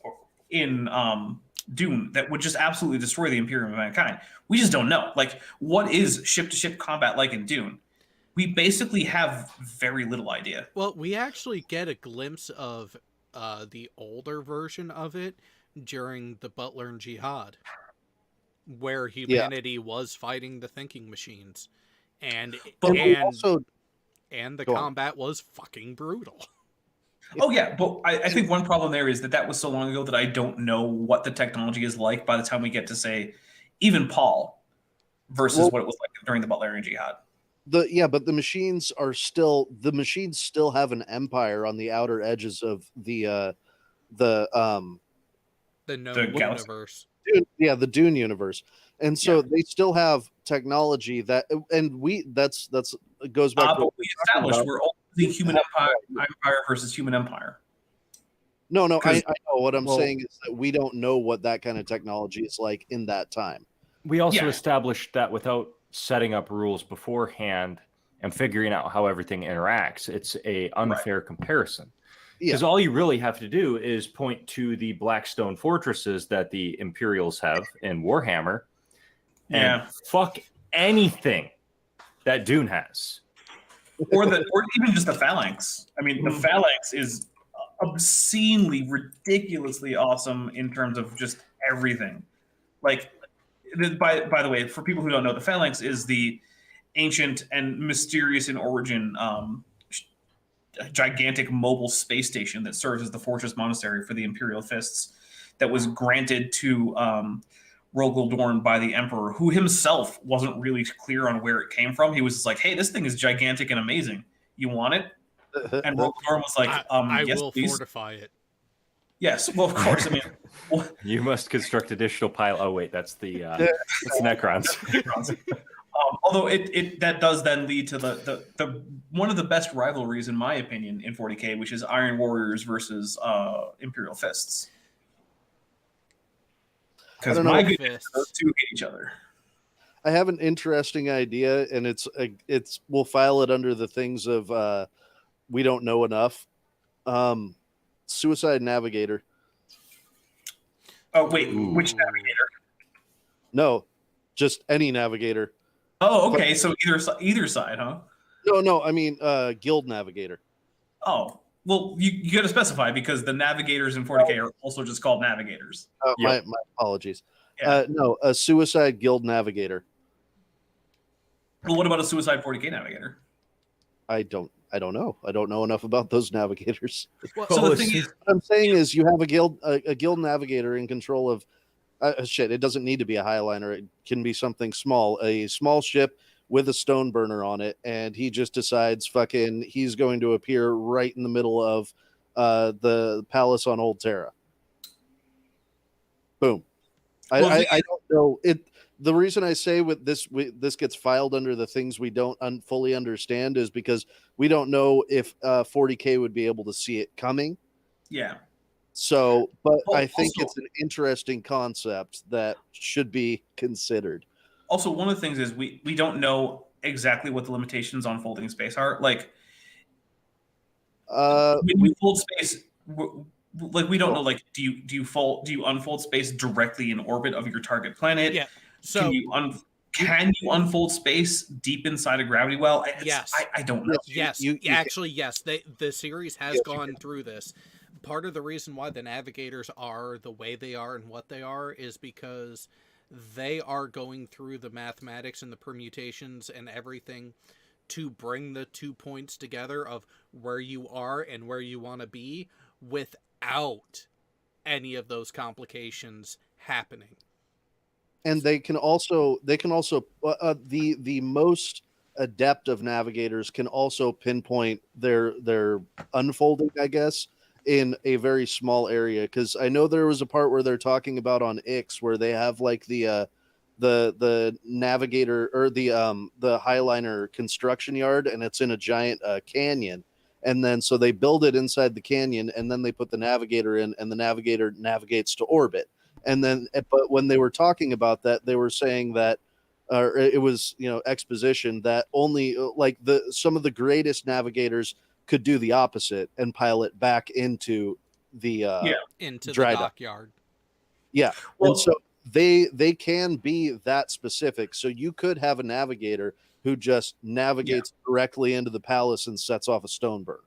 in Dune that would just absolutely destroy the Imperium of mankind. We just don't know. Like, what is ship-to-ship combat like in Dune? We basically have very little idea. Well, we actually get a glimpse of the older version of it during the Butler and Jihad, where humanity was fighting the thinking machines, and also, and the go on. combat was fucking brutal. Oh yeah, but I think one problem there is that was so long ago that I don't know what the technology is like by the time we get to say even Paul versus what it was like during the Butlerian Jihad. But the machines still have an empire on the outer edges of the known universe. Dune, the Dune universe, and so they still have technology that, and that's it goes back. But we established we're all the human empire versus human empire. No, I know what I'm saying is that we don't know what that kind of technology is like in that time. We also established that without setting up rules beforehand and figuring out how everything interacts. It's a unfair comparison. Because all you really have to do is point to the Blackstone fortresses that the Imperials have in Warhammer and fuck anything that Dune has. Or even just the Phalanx. I mean, the Phalanx is obscenely, ridiculously awesome in terms of just everything. Like, by the way, for people who don't know, the Phalanx is the ancient and mysterious in origin gigantic mobile space station that serves as the fortress monastery for the Imperial Fists that was granted to Rogel Dorn by the Emperor, who himself wasn't really clear on where it came from. He was just like, hey, this thing is gigantic and amazing. You want it? And Rogel Dorn was like, I yes, will please. Fortify it. Yes, well, of course. I mean, you must construct additional pile. Oh wait, that's the Necrons. Although that does then lead to the one of the best rivalries, in my opinion, in 40K, which is Iron Warriors versus Imperial Fists. Because my goodness, those two hate each other. I have an interesting idea, and it's we'll file it under the things of we don't know enough. Suicide Navigator. Oh wait, which navigator? No, just any navigator. Oh, okay. So either side, huh? No. I mean, Guild Navigator. Oh, well, you got to specify because the navigators in 40K are also just called navigators. My apologies. Yeah. No, a Suicide Guild Navigator. Well, what about a Suicide 40K Navigator? I don't know. I don't know enough about those navigators. Well, so the thing is, what I'm saying is, you have a guild navigator in control of. Shit, it doesn't need to be a Highliner. It can be something small, a small ship with a stone burner on it, and he just decides he's going to appear right in the middle of the palace on Old Terra. Boom. I don't know it. The reason I say this gets filed under the things we don't fully understand is because we don't know if 40K would be able to see it coming. Yeah. So, but I think it's an interesting concept that should be considered. Also, one of the things is we don't know exactly what the limitations on folding space are. Like, when you fold space, like we don't know. Like, do you unfold space directly in orbit of your target planet? Yeah. So can you unfold space deep inside a gravity well? Yes. I don't know. Yes. Yes. The series has gone through this. Part of the reason why the navigators are the way they are and what they are is because they are going through the mathematics and the permutations and everything to bring the 2 points together of where you are and where you want to be without any of those complications happening. And they can also the most adept of navigators can also pinpoint their unfolding, I guess, in a very small area, because I know there was a part where they're talking about on Ix where they have like the navigator or the Highliner construction yard, and it's in a giant canyon, And then so they build it inside the canyon, and then they put the navigator in, and the navigator navigates to orbit. And then, but when they were talking about that, they were saying that, it was, exposition that only like some of the greatest navigators could do the opposite and pilot back into the into the dry dock. dockyard. Yeah. Well, And so they can be that specific. So you could have a navigator who just navigates directly into the palace and sets off a stone burner.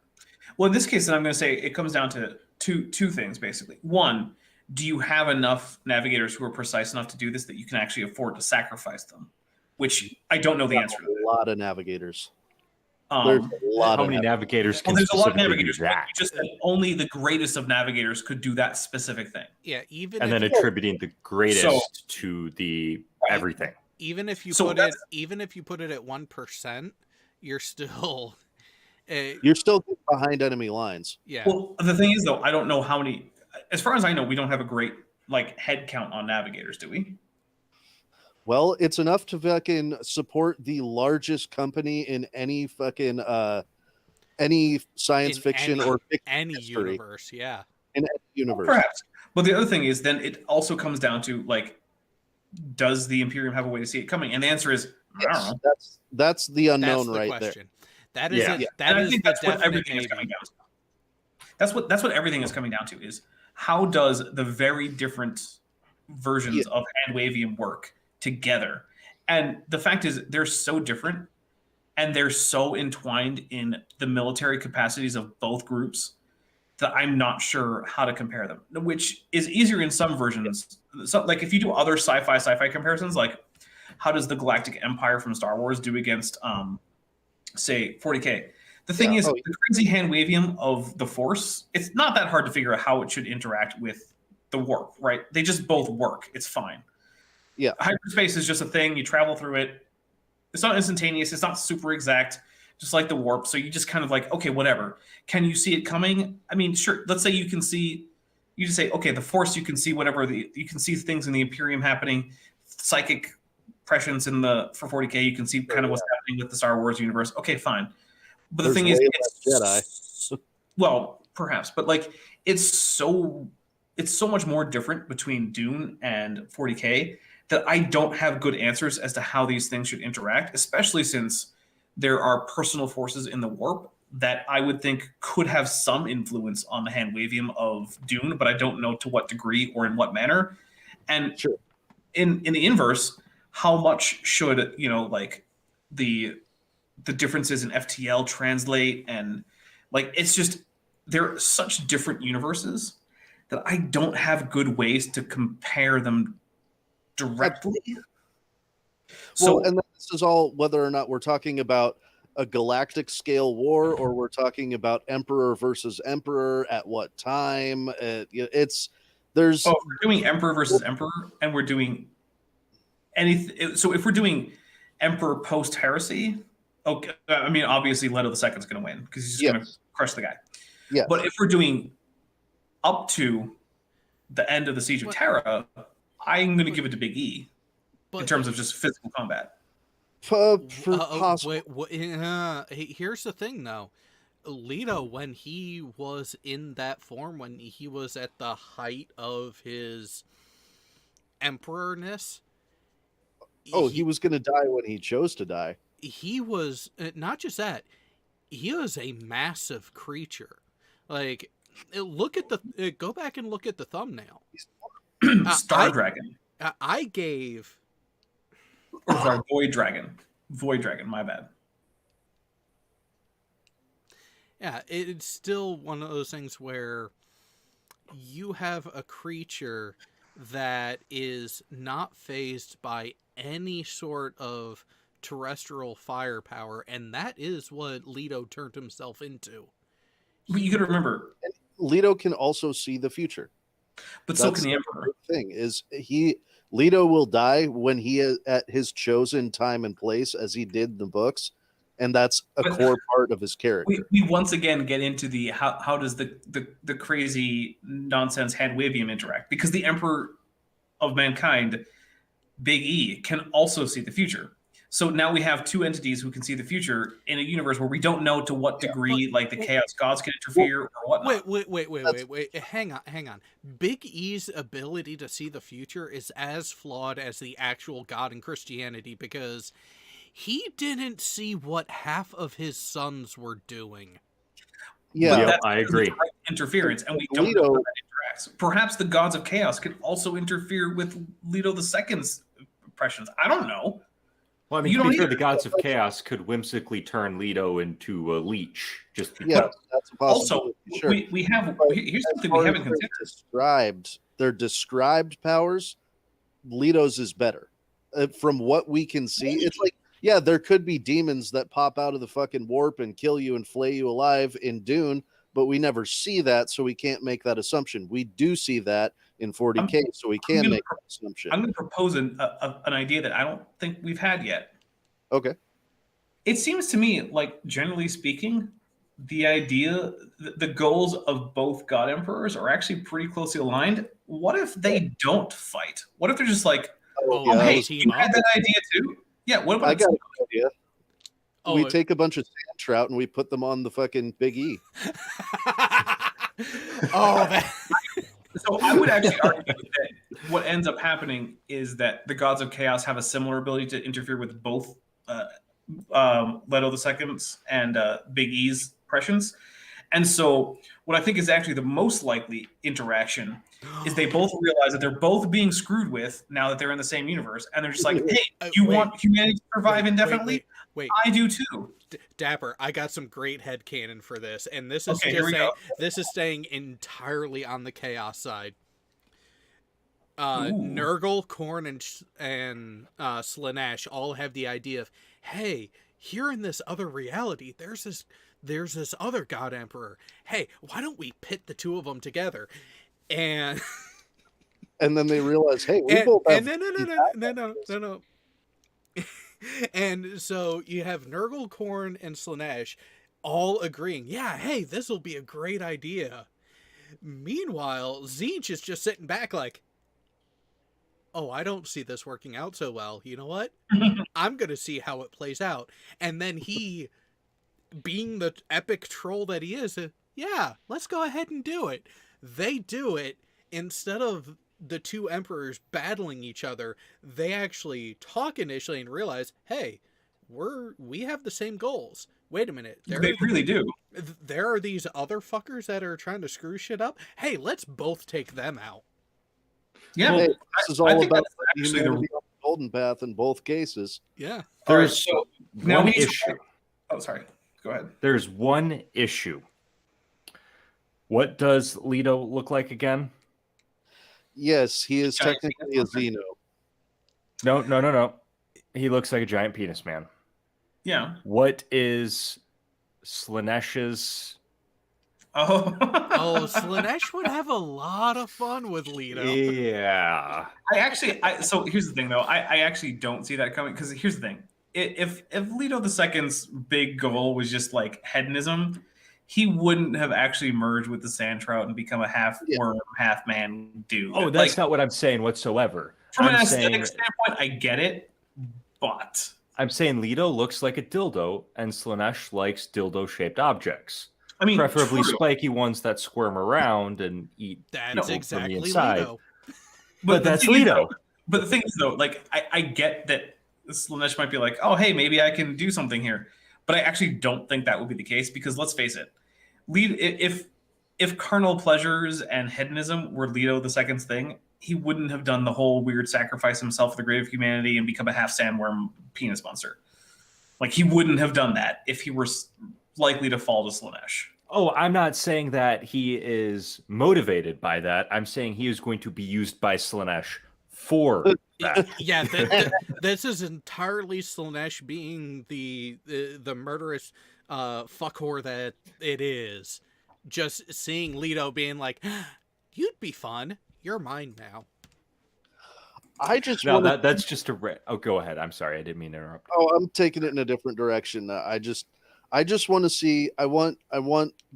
Well, in this case, then I'm going to say it comes down to two things, basically. One, do you have enough navigators who are precise enough to do this that you can actually afford to sacrifice them? Which I don't know the answer to. A lot of navigators. There's a lot How many navigators can there's a lot of specifically do navigators. that? You just said only the greatest of navigators could do that specific thing. Yeah, even And if, then attributing the greatest So- to the everything. even if you So put it that's- even if you put it at 1%, you're still You're still behind enemy lines. yeah. Well, the thing is, though, I don't know how many. As far as I know, we don't have a great head count on navigators, do we? Well, it's enough to fucking support the largest company in any fucking any science In fiction any- or fiction any history. universe, yeah. In any universe. Perhaps. But the other thing is, then it also comes down to does the Imperium have a way to see it coming? And the answer is, I don't Yes, know. that's the unknown That's the right there. question. That is Yeah. it. And That I is think the that's what definite everything is maybe. coming down to. That's what everything is coming down to is how does the very different versions of hand wavium work together? And the fact is they're so different and they're so entwined in the military capacities of both groups that I'm not sure how to compare them, which is easier in some versions. So, like if you do other sci-fi comparisons, like how does the Galactic Empire from Star Wars do against, say, 40K? The thing is, the crazy hand wavium of the Force, it's not that hard to figure out how it should interact with the warp, right? They just both work. It's fine. Yeah. Hyperspace is just a thing. You travel through it. It's not instantaneous. It's not super exact, just like the warp. So you just kind of okay, whatever. Can you see it coming? I mean, sure. Let's say you just say, okay, the Force, you can see you can see things in the Imperium happening, psychic prescience for 40K, you can see kind of what's happening with the Star Wars universe. Okay, fine. But the thing is, it's Jedi. Well, perhaps, but it's so much more different between Dune and 40K that I don't have good answers as to how these things should interact, especially since there are personal forces in the warp that I would think could have some influence on the hand wavium of Dune, but I don't know to what degree or in what manner. And in the inverse, how much should the differences in FTL translate, and it's just they're such different universes that I don't have good ways to compare them directly. Well, and this is all whether or not we're talking about a galactic scale war or we're talking about emperor versus emperor at what time. If we're doing emperor versus emperor and we're doing anything, so if we're doing emperor post heresy, okay, I mean obviously Leto II is going to win because he's just going to crush the guy. Yeah. But if we're doing up to the end of the Siege of Terra, I'm going to give it to Big E in terms of just physical combat. Here's the thing, though. Leto, when he was in that form, when he was at the height of his emperorness, he was going to die when he chose to die. He was not just that; he was a massive creature. Look at go back and look at the thumbnail. Star Dragon. I gave. Or sorry, Void Dragon. Void Dragon, my bad. Yeah, it's still one of those things where you have a creature that is not fazed by any sort of terrestrial firepower, and that is what Leto turned himself into. But you got to remember, Leto can also see the future. But so can the Emperor. Thing is, Leto will die when he is at his chosen time and place, as he did in the books, and that's a core part of his character. We once again get into the how does the crazy nonsense hand wavium interact, because the Emperor of Mankind, Big E, can also see the future. So now we have two entities who can see the future in a universe where we don't know to what degree, like the Chaos Gods can interfere or whatnot. Wait. Hang on. Big E's ability to see the future is as flawed as the actual God in Christianity because he didn't see what half of his sons were doing. Yeah, Yep, That's I agree. interference, and we don't know how that interacts. Perhaps the gods of chaos could also interfere with Leto II's impressions. I don't know. Well, I mean, You to don't be fair, either. the gods of chaos could whimsically turn Leto into a leech. Just because. Yeah, that's a Also, possibility. Sure. we have But here's as something far we as haven't considered. their described powers, Leto's is better. From what we can see, it's like, yeah, there could be demons that pop out of the fucking warp and kill you and flay you alive in Dune, but we never see that, so we can't make that assumption. We do see that in 40K, so we can make that assumption. I'm going to propose an idea that I don't think we've had yet. Okay. It seems to me like, generally speaking, the idea, the goals of both God Emperors are actually pretty closely aligned. What if they don't fight? What if they're just like, Oh, yeah, hey, team you up? had that idea too? Yeah, what about I got an idea. Oh, We take a bunch of sand trout and we put them on the fucking Big E. oh, that. So I would actually argue that what ends up happening is that the gods of chaos have a similar ability to interfere with both Leto II's and Big E's impressions. And so what I think is actually the most likely interaction is they both realize that they're both being screwed with now that they're in the same universe. And they're just like, hey, you want humanity to survive indefinitely? Wait. I do too. Dapper, I got some great headcanon for this, and this is Okay, here we go. this is staying entirely on the chaos side. Ooh. Nurgle, Korn, and Slaanesh all have the idea of, hey, here in this other reality, there's this other God Emperor. Hey, why don't we pit the two of them together? And and then they realize, hey, we both have no. And so you have Nurgle, Korn, and Slaanesh all agreeing, yeah, hey, this will be a great idea. Meanwhile, Tzeentch is just sitting back like, oh, I don't see this working out so well. You know what? I'm going to see how it plays out. And then he, being the epic troll that he is, yeah, let's go ahead and do it. They do it. Instead of the two emperors battling each other, they actually talk initially and realize, hey, we have the same goals. Wait a minute. They really do. There are these other fuckers that are trying to screw shit up. Hey, let's both take them out. Yeah, hey, this is I all think about that's actually humanity on the golden path in both cases. Yeah. There's so now one we need to- issue. Oh, sorry. Go ahead. There's one issue. What does Leto look like again? Yes, he is Giant technically a Xeno. No. He looks like a giant penis man. Yeah. What is Slaanesh's? Oh. Slaanesh would have a lot of fun with Leto. Yeah. So here's the thing though. I actually don't see that coming, because here's the thing. If Leto II's big goal was just like hedonism, he wouldn't have actually merged with the sand trout and become a half worm, half man dude. Oh, that's not what I'm saying whatsoever. From an aesthetic standpoint, I get it, but I'm saying Leto looks like a dildo, and Slaanesh likes dildo-shaped objects. I mean, preferably true. spiky ones that squirm around and eat. That's exactly from the inside. Leto. But that's Leto. But the thing is, though, like I get that Slaanesh might be like, oh, hey, maybe I can do something here, but I actually don't think that would be the case, because let's face it, if carnal pleasures and hedonism were Leto II's thing, he wouldn't have done the whole weird sacrifice himself for the great of humanity and become a half sandworm penis monster. Like, he wouldn't have done that if he were likely to fall to Slaanesh. Oh, I'm not saying that he is motivated by that. I'm saying he is going to be used by Slaanesh for that. Yeah, this is entirely Slaanesh being the murderous fuck whore that it is. Just seeing Leto being like, you'd be fun. You're mine now. I just No, want that's just a. Oh, go ahead. I'm sorry, I didn't mean to interrupt. Oh, I'm taking it in a different direction. I just want to see. I want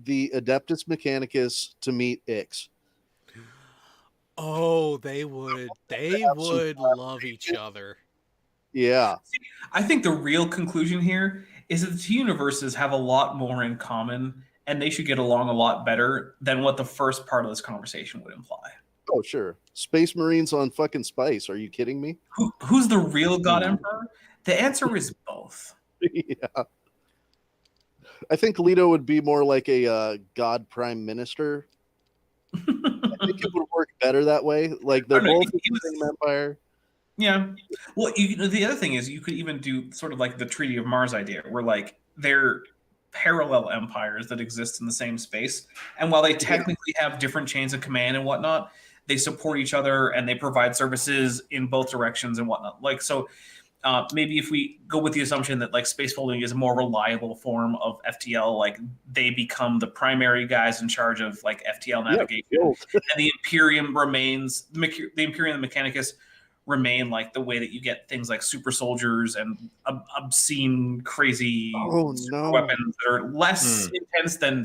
the Adeptus Mechanicus to meet Ix. Oh, they would love each other. Yeah. I think the real conclusion here is that the two universes have a lot more in common, and they should get along a lot better than what the first part of this conversation would imply. Oh, sure. Space Marines on fucking Spice. Are you kidding me? Who's the real God Emperor? The answer is both. Yeah. I think Leto would be more like a God Prime Minister. I think it would work better that way. Like they're both in the same empire. Yeah. Well, the other thing is you could even do sort of like the Treaty of Mars idea, where like they're parallel empires that exist in the same space, and while they technically have different chains of command and whatnot, they support each other and they provide services in both directions and whatnot. Like so. Maybe if we go with the assumption that like space folding is a more reliable form of FTL, like they become the primary guys in charge of like FTL navigation, and the Imperium remains the Imperium and the Mechanicus remain like the way that you get things like super soldiers and obscene, crazy weapons that are less intense than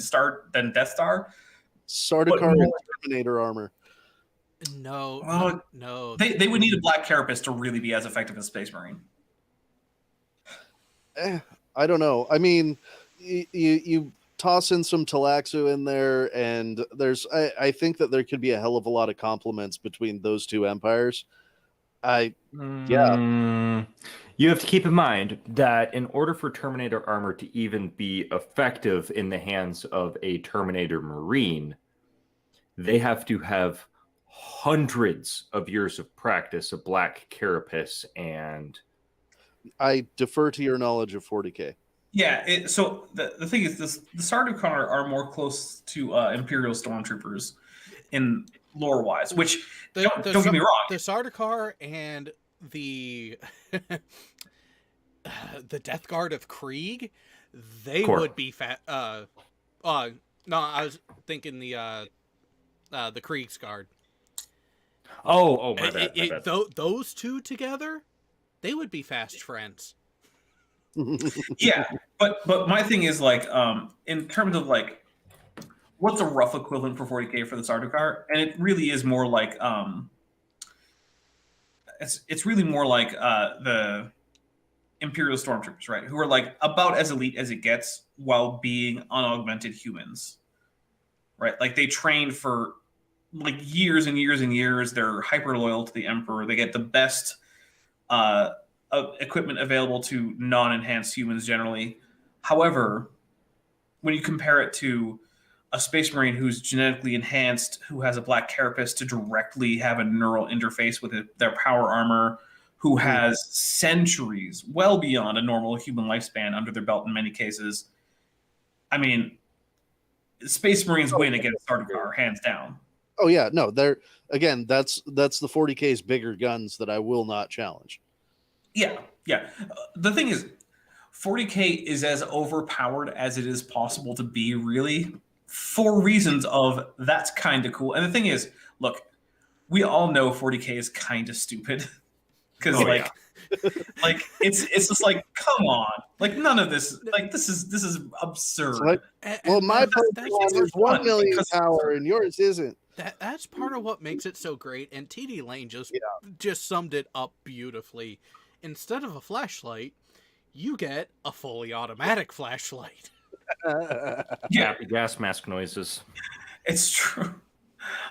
Death Star. Sardaukar and Terminator armor. No. They would need a Black Carapace to really be as effective as Space Marine. I don't know. I mean, you toss in some Talaxu in there, and I think that there could be a hell of a lot of complements between those two empires. You have to keep in mind that in order for Terminator armor to even be effective in the hands of a Terminator Marine, they have to have hundreds of years of practice of Black Carapace, and I defer to your knowledge of 40K. Yeah, so the thing is, the Sardaukar are more close to Imperial stormtroopers in lore-wise, which don't get me wrong. The Sardaukar and the the Death Guard of Krieg, they would be no, I was thinking the Kriegsguard. Oh, my bad. Those two together, they would be fast friends. Yeah, but my thing is like, in terms of like, what's a rough equivalent for 40K for the Sardaukar, and it really is more like, it's really more like the Imperial stormtroopers, right? Who are like about as elite as it gets while being unaugmented humans, right? Like they trained for like years and years and years. They're hyper loyal to the Emperor. They get the best equipment available to non-enhanced humans generally. However, when you compare it to a Space Marine who's genetically enhanced, who has a Black Carapace to directly have a neural interface with their power armor, who has centuries, well beyond a normal human lifespan under their belt in many cases, I mean, Space Marines win against Sardaukar, hands down. Oh yeah, no, that's the 40K's bigger guns that I will not challenge. Yeah. The thing is, 40K is as overpowered as it is possible to be, really, for reasons of that's kind of cool. And the thing is, look, we all know 40K is kind of stupid because like it's just like, come on, like none of this, like this is absurd. Like, well, my Pokemon is 1 million power and yours isn't. That's part of what makes it so great, and TD Lane just summed it up beautifully. Instead of a flashlight, you get a fully automatic flashlight. Yeah, gas mask noises. It's true.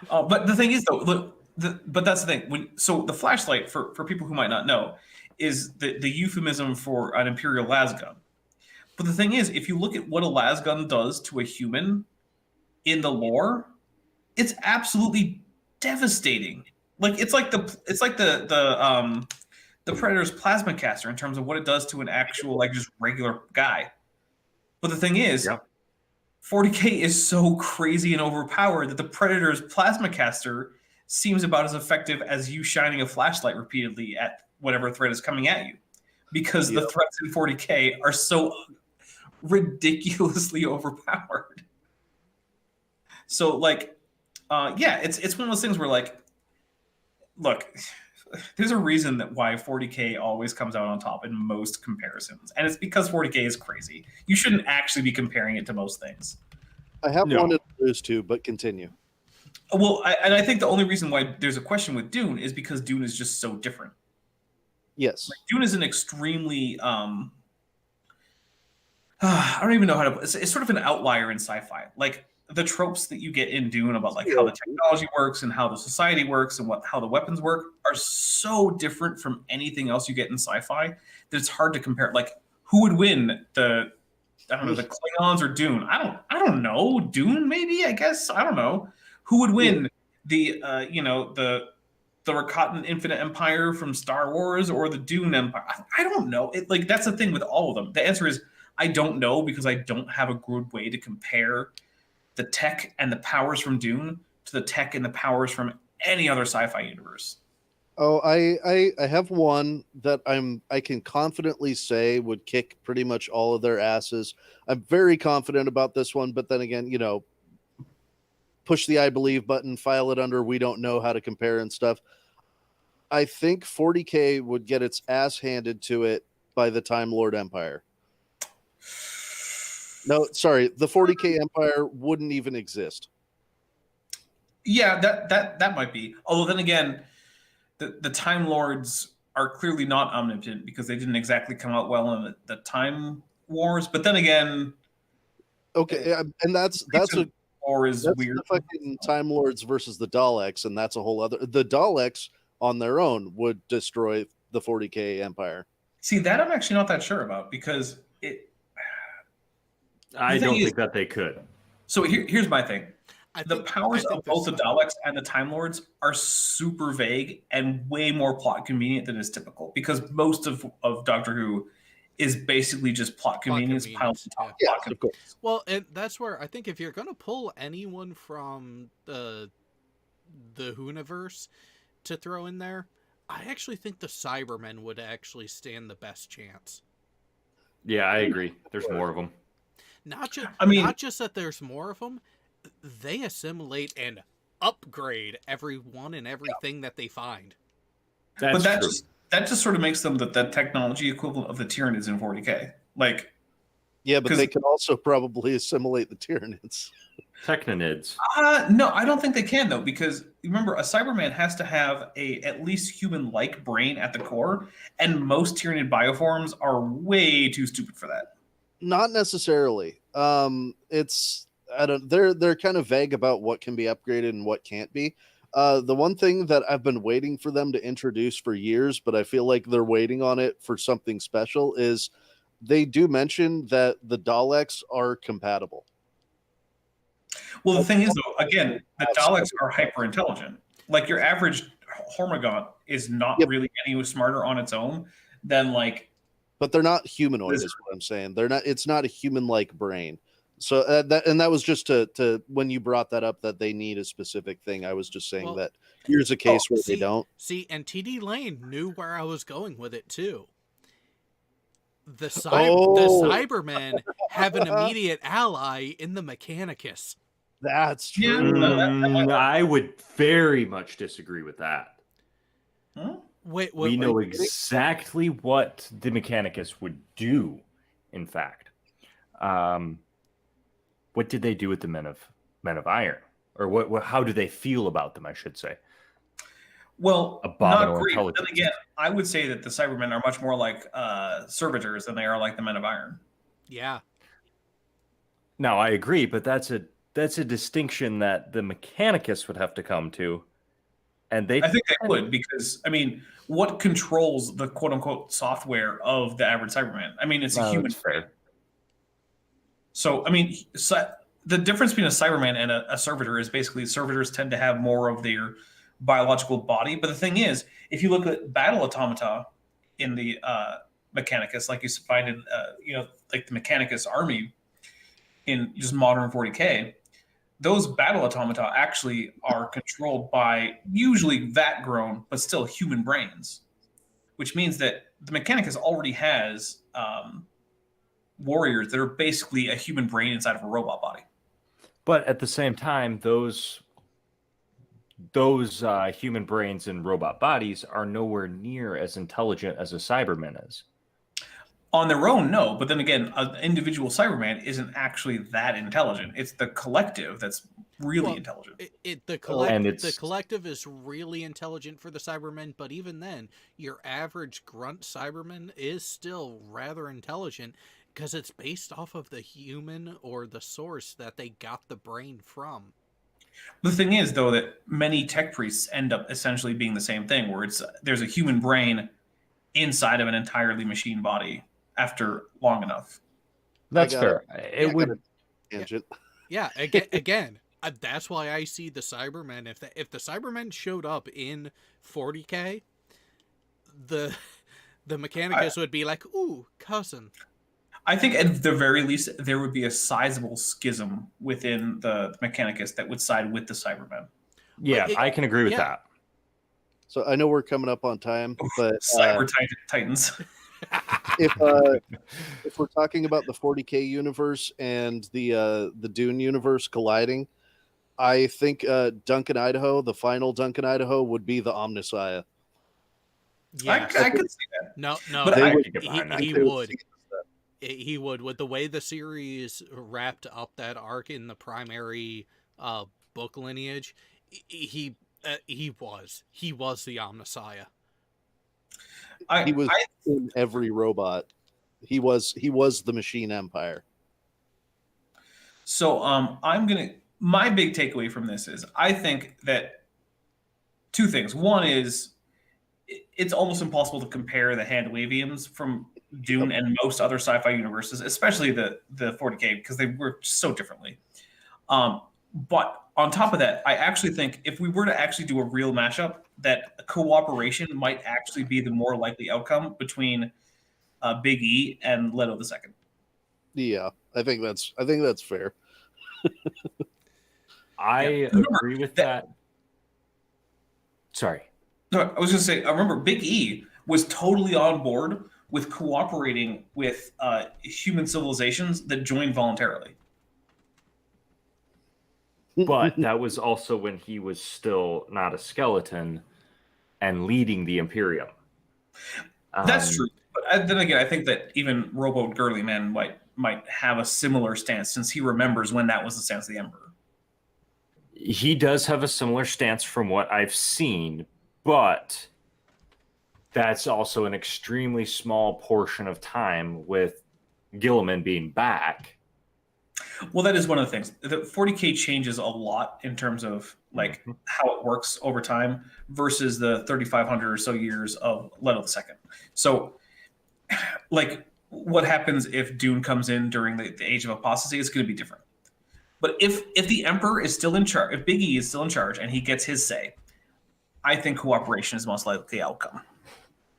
But the thing is, though, look, but that's the thing. So the flashlight, for people who might not know, is the euphemism for an Imperial lasgun. But the thing is, if you look at what a lasgun does to a human in the lore, it's absolutely devastating. Like it's like the Predator's plasma caster in terms of what it does to an actual like just regular guy. But the thing is, 40K is so crazy and overpowered that the Predator's plasma caster seems about as effective as you shining a flashlight repeatedly at whatever threat is coming at you, because the threats in 40K are so ridiculously overpowered. So like, it's one of those things where like, look, there's a reason that why 40K always comes out on top in most comparisons, and it's because 40K is crazy. You shouldn't actually be comparing it to most things. I have wanted to lose to, but continue. Well, I think the only reason why there's a question with Dune is because Dune is just so different. Yes. Dune is an extremely I don't even know how to. It's sort of an outlier in sci-fi. Like the tropes that you get in Dune about like how the technology works and how the society works and how the weapons work are so different from anything else you get in sci-fi that it's hard to compare. Like who would win the Klingons or Dune? I don't know. Dune maybe, I guess. I don't know. Who would win the the Rakatan Infinite Empire from Star Wars or the Dune Empire? I don't know. Like that's the thing with all of them. The answer is I don't know because I don't have a good way to compare the tech and the powers from Dune to the tech and the powers from any other sci-fi universe. Oh, I have one that I can confidently say would kick pretty much all of their asses. I'm very confident about this one, but then again, push the I believe button, file it under we don't know how to compare and stuff. I think 40K would get its ass handed to it by the Time Lord Empire. No, sorry, the 40K Empire wouldn't even exist. Yeah, that might be. Although then again, the Time Lords are clearly not omnipotent because they didn't exactly come out well in the Time Wars. But then again, okay, and that's a war is that's weird. The fucking Time Lords versus the Daleks, and that's a whole other. The Daleks on their own would destroy the 40K Empire. See, that I'm actually not that sure about because I don't think that they could. So here's my thing. The powers of both the Daleks and the Time Lords are super vague and way more plot convenient than is typical because most of Doctor Who is basically just plot convenience piled on top of plot convenience. Well, and that's where I think if you're going to pull anyone from the Whoniverse to throw in there, I actually think the Cybermen would actually stand the best chance. Yeah, I agree. There's more of them. Not just that there's more of them. They assimilate and upgrade everyone and everything that they find. That just sort of makes them the technology equivalent of the Tyranids in 40K. Like, yeah, but they can also probably assimilate the Tyranids. Technonids. No, I don't think they can though, because remember, a Cyberman has to have a at least human-like brain at the core, and most Tyranid bioforms are way too stupid for that. Not necessarily. They're kind of vague about what can be upgraded and what can't be. The one thing that I've been waiting for them to introduce for years, but I feel like they're waiting on it for something special, is they do mention that the Daleks are compatible. Well, the thing is, though, again, the Daleks are hyper intelligent. Like your average Hormigaunt is not really any smarter on its own than like. But they're not humanoid, is what I'm saying. They're not. It's not a human-like brain. So that was just to when you brought that up that they need a specific thing. I was just saying that here's a case where they don't. See, and TD Lane knew where I was going with it too. The Cybermen have an immediate ally in the Mechanicus. That's true. I would very much disagree with that. Huh? Wait, we know exactly what the Mechanicus would do. In fact, what did they do with the Men of Iron, or what? How do they feel about them? I should say. Well, not great. Then again, I would say that the Cybermen are much more like servitors than they are like the Men of Iron. Yeah. No, I agree, but that's a distinction that the Mechanicus would have to come to. And I think they would, because I mean, what controls the quote unquote software of the average Cyberman? I mean, it's a human brain. So I mean, the difference between a Cyberman and a servitor is basically servitors tend to have more of their biological body. But the thing is, if you look at battle automata in the Mechanicus, like you find in like the Mechanicus army in just modern 40K, those battle automata actually are controlled by usually vat-grown, but still human brains, which means that the Mechanicus already has warriors that are basically a human brain inside of a robot body. But at the same time, those human brains and robot bodies are nowhere near as intelligent as a Cyberman is. On their own, no. But then again, an individual Cyberman isn't actually that intelligent. It's the collective that's really intelligent. The collective is really intelligent for the Cybermen, but even then, your average grunt Cyberman is still rather intelligent because it's based off of the human or the source that they got the brain from. The thing is, though, that many tech priests end up essentially being the same thing, where there's a human brain inside of an entirely machine body after long enough. That's fair. It would. Yeah. Again, that's why I see the Cybermen. If the Cybermen showed up in 40K, the Mechanicus would be like, "Ooh, cousin." I think at the very least there would be a sizable schism within the Mechanicus that would side with the Cybermen. Yeah, I can agree with that. So I know we're coming up on time, but Cyber Titans. if we're talking about the 40K universe and the Dune universe colliding, I think Duncan Idaho, the final Duncan Idaho, would be the Omnissiah. Yeah, I could see that. No, but he would. He would, with the way the series wrapped up that arc in the primary book lineage. He was the Omnissiah. He was in every robot. He was the Machine Empire. So my big takeaway from this is I think that two things. One is it's almost impossible to compare the hand waviums from Dune and most other sci-fi universes, especially the 40K, because they work so differently. But on top of that, I actually think if we were to actually do a real mashup, that cooperation might actually be the more likely outcome between Big E and Leto II. Yeah, I think that's fair. I agree with that. Sorry. No, I was going to say, I remember Big E was totally on board with cooperating with human civilizations that joined voluntarily. But that was also when he was still not a skeleton and leading the Imperium. That's true. But then again, I think that even Robo Girly Man might have a similar stance, since he remembers when that was the stance of the Emperor. He does have a similar stance from what I've seen, but that's also an extremely small portion of time with Gilliman being back. Well, that is one of the things. The 40K changes a lot in terms of like how it works over time versus the 3,500 or so years of Leto II. So, like, what happens if Dune comes in during the Age of Apostasy is going to be different. But if the Emperor is still in charge, if Big E is still in charge and he gets his say, I think cooperation is most likely the outcome.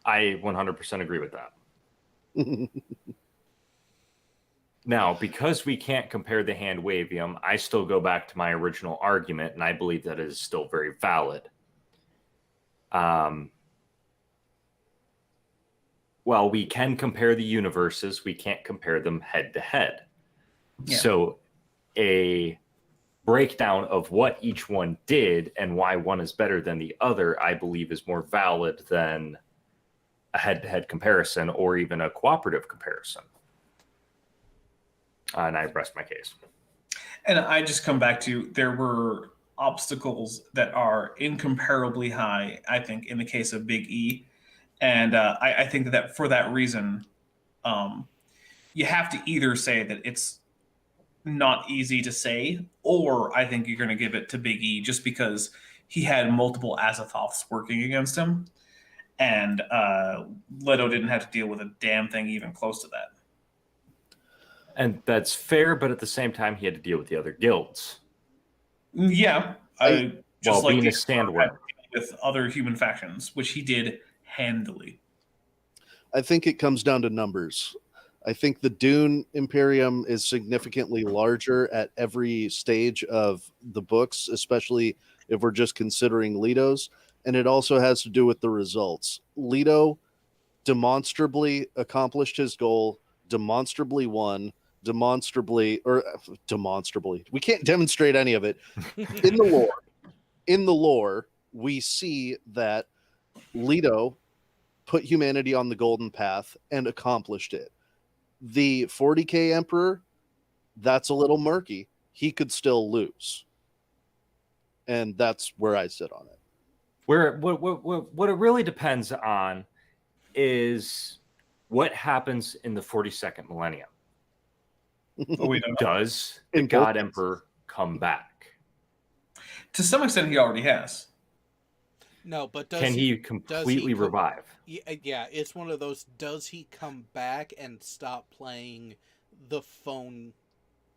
I 100% agree with that. Now, because we can't compare the hand wavium, I still go back to my original argument, and I believe that is still very valid. Well, we can compare the universes, we can't compare them head to head. Yeah. So a breakdown of what each one did and why one is better than the other, I believe, is more valid than a head-to-head comparison or even a cooperative comparison. And I rest my case. And I just come back to, there were obstacles that are incomparably high, I think, in the case of Big E. And I think that for that reason, you have to either say that it's not easy to say, or I think you're going to give it to Big E just because he had multiple Azathoths working against him. And Leto didn't have to deal with a damn thing even close to that. And that's fair, but at the same time, he had to deal with the other guilds. Yeah. Just being a standward with other human factions, which he did handily. I think it comes down to numbers. I think the Dune Imperium is significantly larger at every stage of the books, especially if we're just considering Leto's. And it also has to do with the results. Leto demonstrably accomplished his goal, demonstrably won, demonstrably. We can't demonstrate any of it. In the lore, we see that Leto put humanity on the golden path and accomplished it. The 40K Emperor, that's a little murky. He could still lose. And that's where I sit on it. What it really depends on is what happens in the 42nd millennium. Oh, we don't know. Does the God Emperor come back? To some extent, he already has. No, but can he completely revive? Yeah, it's one of those. Does he come back and stop playing the phone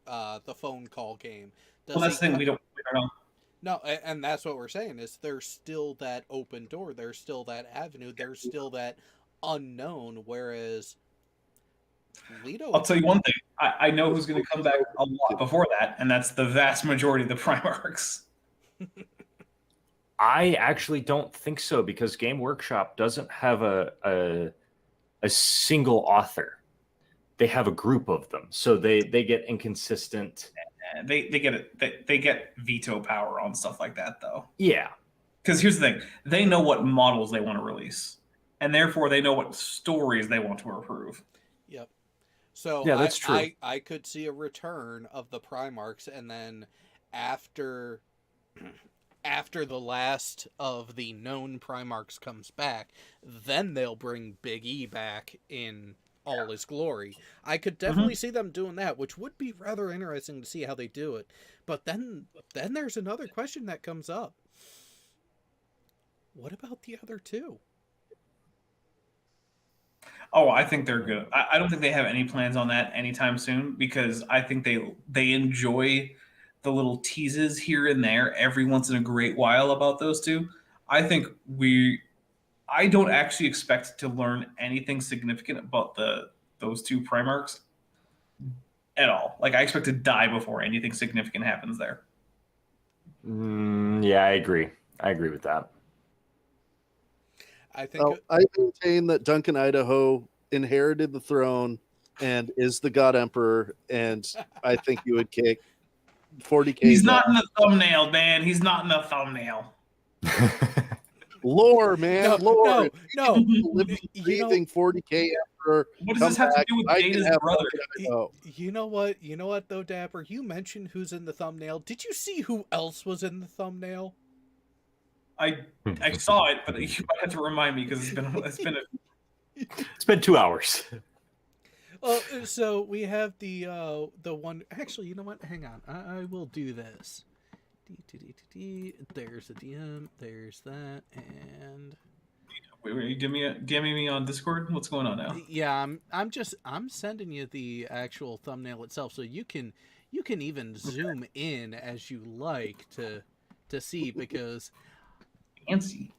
call game? Well, that's the thing. We don't know. No, and that's what we're saying is there's still that open door. There's still that avenue. There's still that unknown. Whereas Leto, I'll tell you one thing. I know who's going to come back a lot before that, and that's the vast majority of the Primarchs. I actually don't think so, because Game Workshop doesn't have a single author. They have a group of them, so they get inconsistent. They get veto power on stuff like that, though. Yeah, because here's the thing: they know what models they want to release, and therefore they know what stories they want to approve. Yep. So yeah, that's true. I could see a return of the Primarchs, and then after the last of the known Primarchs comes back, then they'll bring Big E back in all his glory. I could definitely see them doing that, which would be rather interesting to see how they do it. But then there's another question that comes up. What about the other two? Oh, I think they're good. I don't think they have any plans on that anytime soon, because I think they enjoy the little teases here and there every once in a great while about those two. I think I don't actually expect to learn anything significant about those two Primarchs at all. Like, I expect to die before anything significant happens there. Yeah, I agree. I agree with that. I think I maintain that Duncan Idaho inherited the throne and is the God Emperor, and I think you would kick 40K. He's not in the thumbnail, man. He's not in the thumbnail. Lore, man. Lore. No. Living, breathing 40K Emperor. What does this have to do with Data's brother? You know what? You know what, though, Dapper? You mentioned who's in the thumbnail. Did you see who else was in the thumbnail? I saw it, but you might have to remind me, because it's been 2 hours. Well, so we have the one. Actually, you know what? Hang on. I will do this. There's a DM. There's that, and wait, are you DMing me on Discord? What's going on now? Yeah, I'm sending you the actual thumbnail itself, so you can even zoom in as you like to see, because fancy.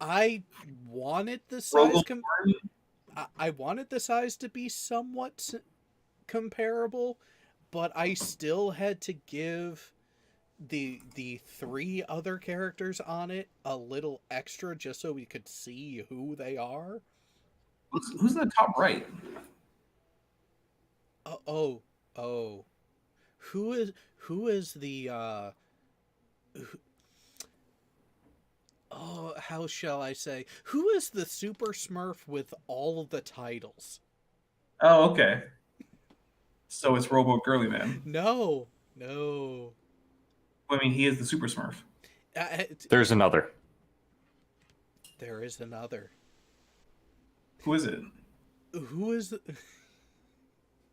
I wanted the size. I wanted the size to be somewhat comparable, but I still had to give the three other characters on it a little extra just so we could see who they are. Who's in the top right? Oh. Who is the how shall I say? Who is the Super Smurf with all of the titles? Oh, okay. So it's Robo Girly Man. No. I mean, he is the Super Smurf. There's another. There is another. Who is it? Who is the...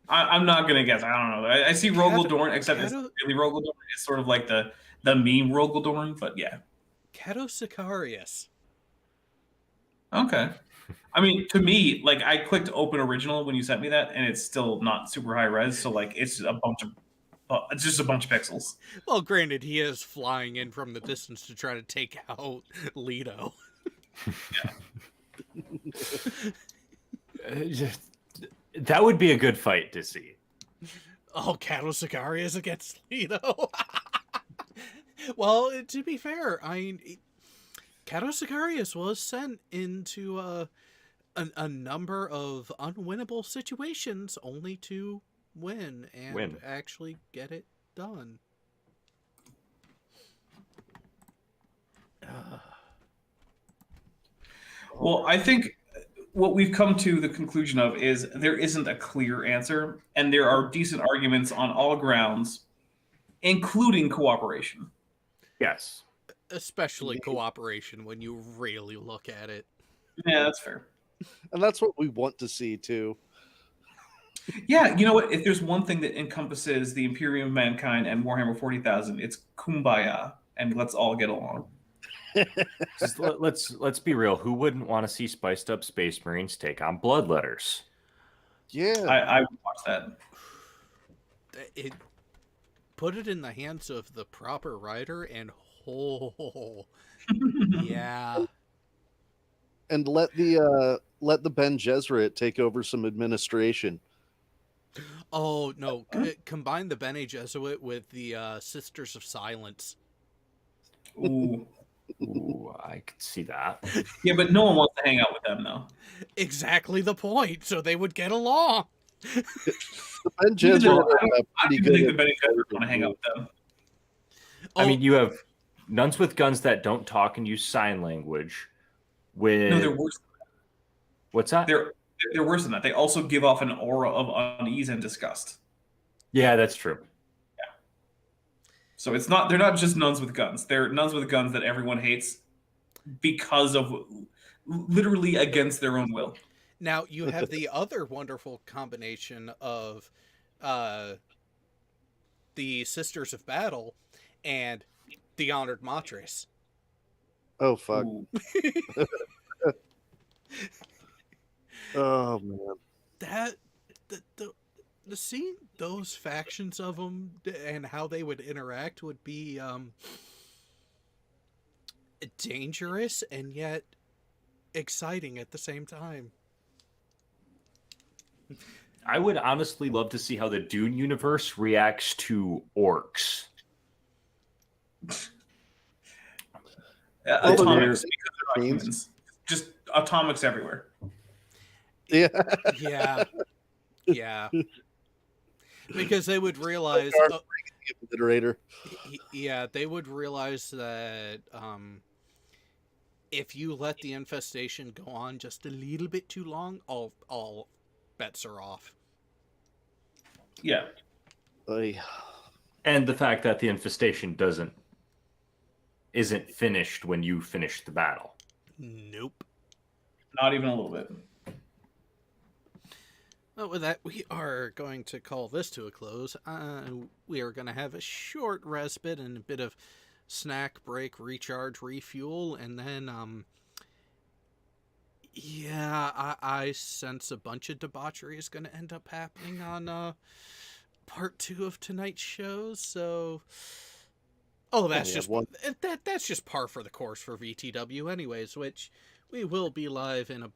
I'm not gonna guess. I don't know. I see Rogaldorn, except it's really Rogaldorn. It's sort of like the meme Rogaldorn, but yeah. Kato Sicarius. Okay. I mean, to me, like, I clicked open original when you sent me that, and it's still not super high res. So, like, it's just a bunch of pixels. Well, granted, he is flying in from the distance to try to take out Leto. That would be a good fight to see. Oh, Kato Sicarius against Leto. Well, to be fair, I mean, Kato Sicarius was sent into a number of unwinnable situations only to win and actually get it done. Well, I think what we've come to the conclusion of is there isn't a clear answer, and there are decent arguments on all grounds, including cooperation. Yes. Especially cooperation when you really look at it. Yeah, that's fair. And that's what we want to see too. Yeah, you know what? If there's one thing that encompasses the Imperium of Mankind and Warhammer 40,000, it's kumbaya, and let's all get along. Let's be real. Who wouldn't want to see spiced up Space Marines take on Bloodletters? Yeah. I would watch that. Put it in the hands of the proper writer, and yeah. And let the Ben Gesserit take over some administration. Oh no! Combine the Bene Gesserit with the Sisters of Silence. Ooh. Ooh, I could see that. Yeah, but no one wants to hang out with them, though. Exactly the point. So they would get along. The Ben Gesserit I don't even think the Bene Gesserit want to hang out with them. I mean, you have nuns with guns that don't talk and use sign language. No, they're worse than that. What's that? They're worse than that. They also give off an aura of unease and disgust. Yeah, that's true. Yeah. So they're not just nuns with guns. They're nuns with guns that everyone hates because of literally against their own will. Now you have the other wonderful combination of the Sisters of Battle and the Honored Matres. Oh fuck. Oh man. That the seeing those factions of them and how they would interact would be dangerous and yet exciting at the same time. I would honestly love to see how the Dune universe reacts to orcs. Atomics, because they're not humans. Just atomics everywhere. Yeah. Yeah. Because they would realize they would realize that if you let the infestation go on just a little bit too long, all bets are off. Yeah. And the fact that the infestation isn't finished when you finish the battle. Nope. Not even a little bit. Well, with that, we are going to call this to a close. We are going to have a short respite and a bit of snack break, recharge, refuel, and then, I sense a bunch of debauchery is going to end up happening on part 2 of tonight's show. So, that's just par for the course for VTW, anyways. Which we will be live in a.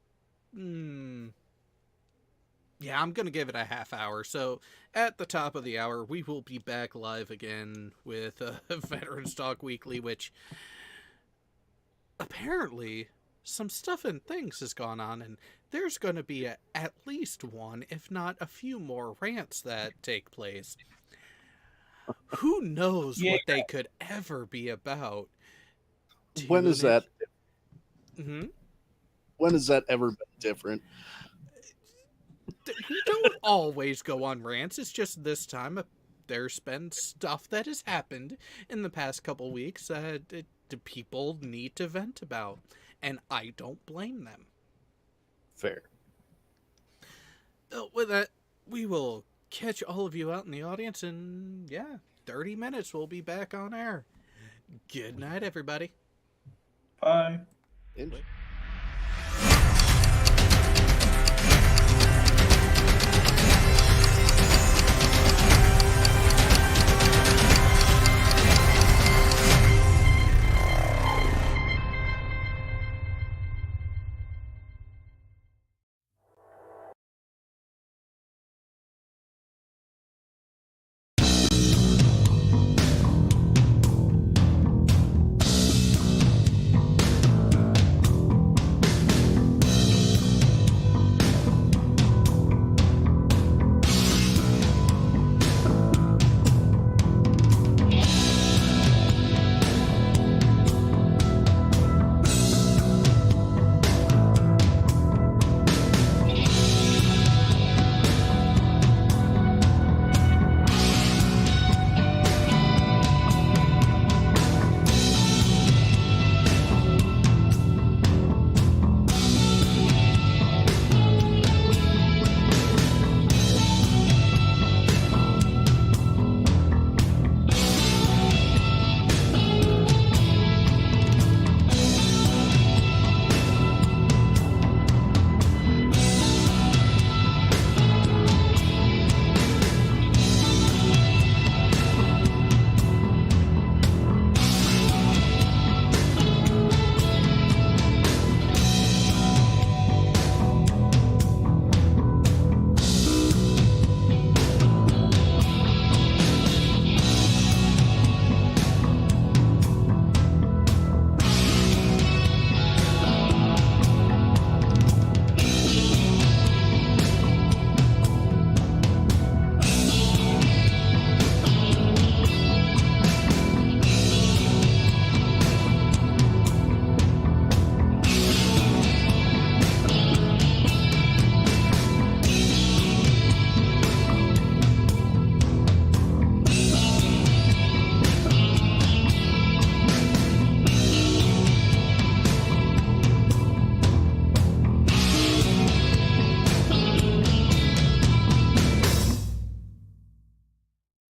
Yeah, I'm going to give it a half hour. So at the top of the hour, we will be back live again with Veterans Talk Weekly, which apparently some stuff and things has gone on, and there's going to be at least one, if not a few more rants that take place. Who knows what they could ever be about? When is that? Mm-hmm. When has that ever been different? We don't always go on rants. It's just this time there's been stuff that has happened in the past couple weeks that people need to vent about, and I don't blame them. Fair. With that, we will catch all of you out in the audience, and 30 minutes we'll be back on air. Good night, everybody. Bye. Enjoy.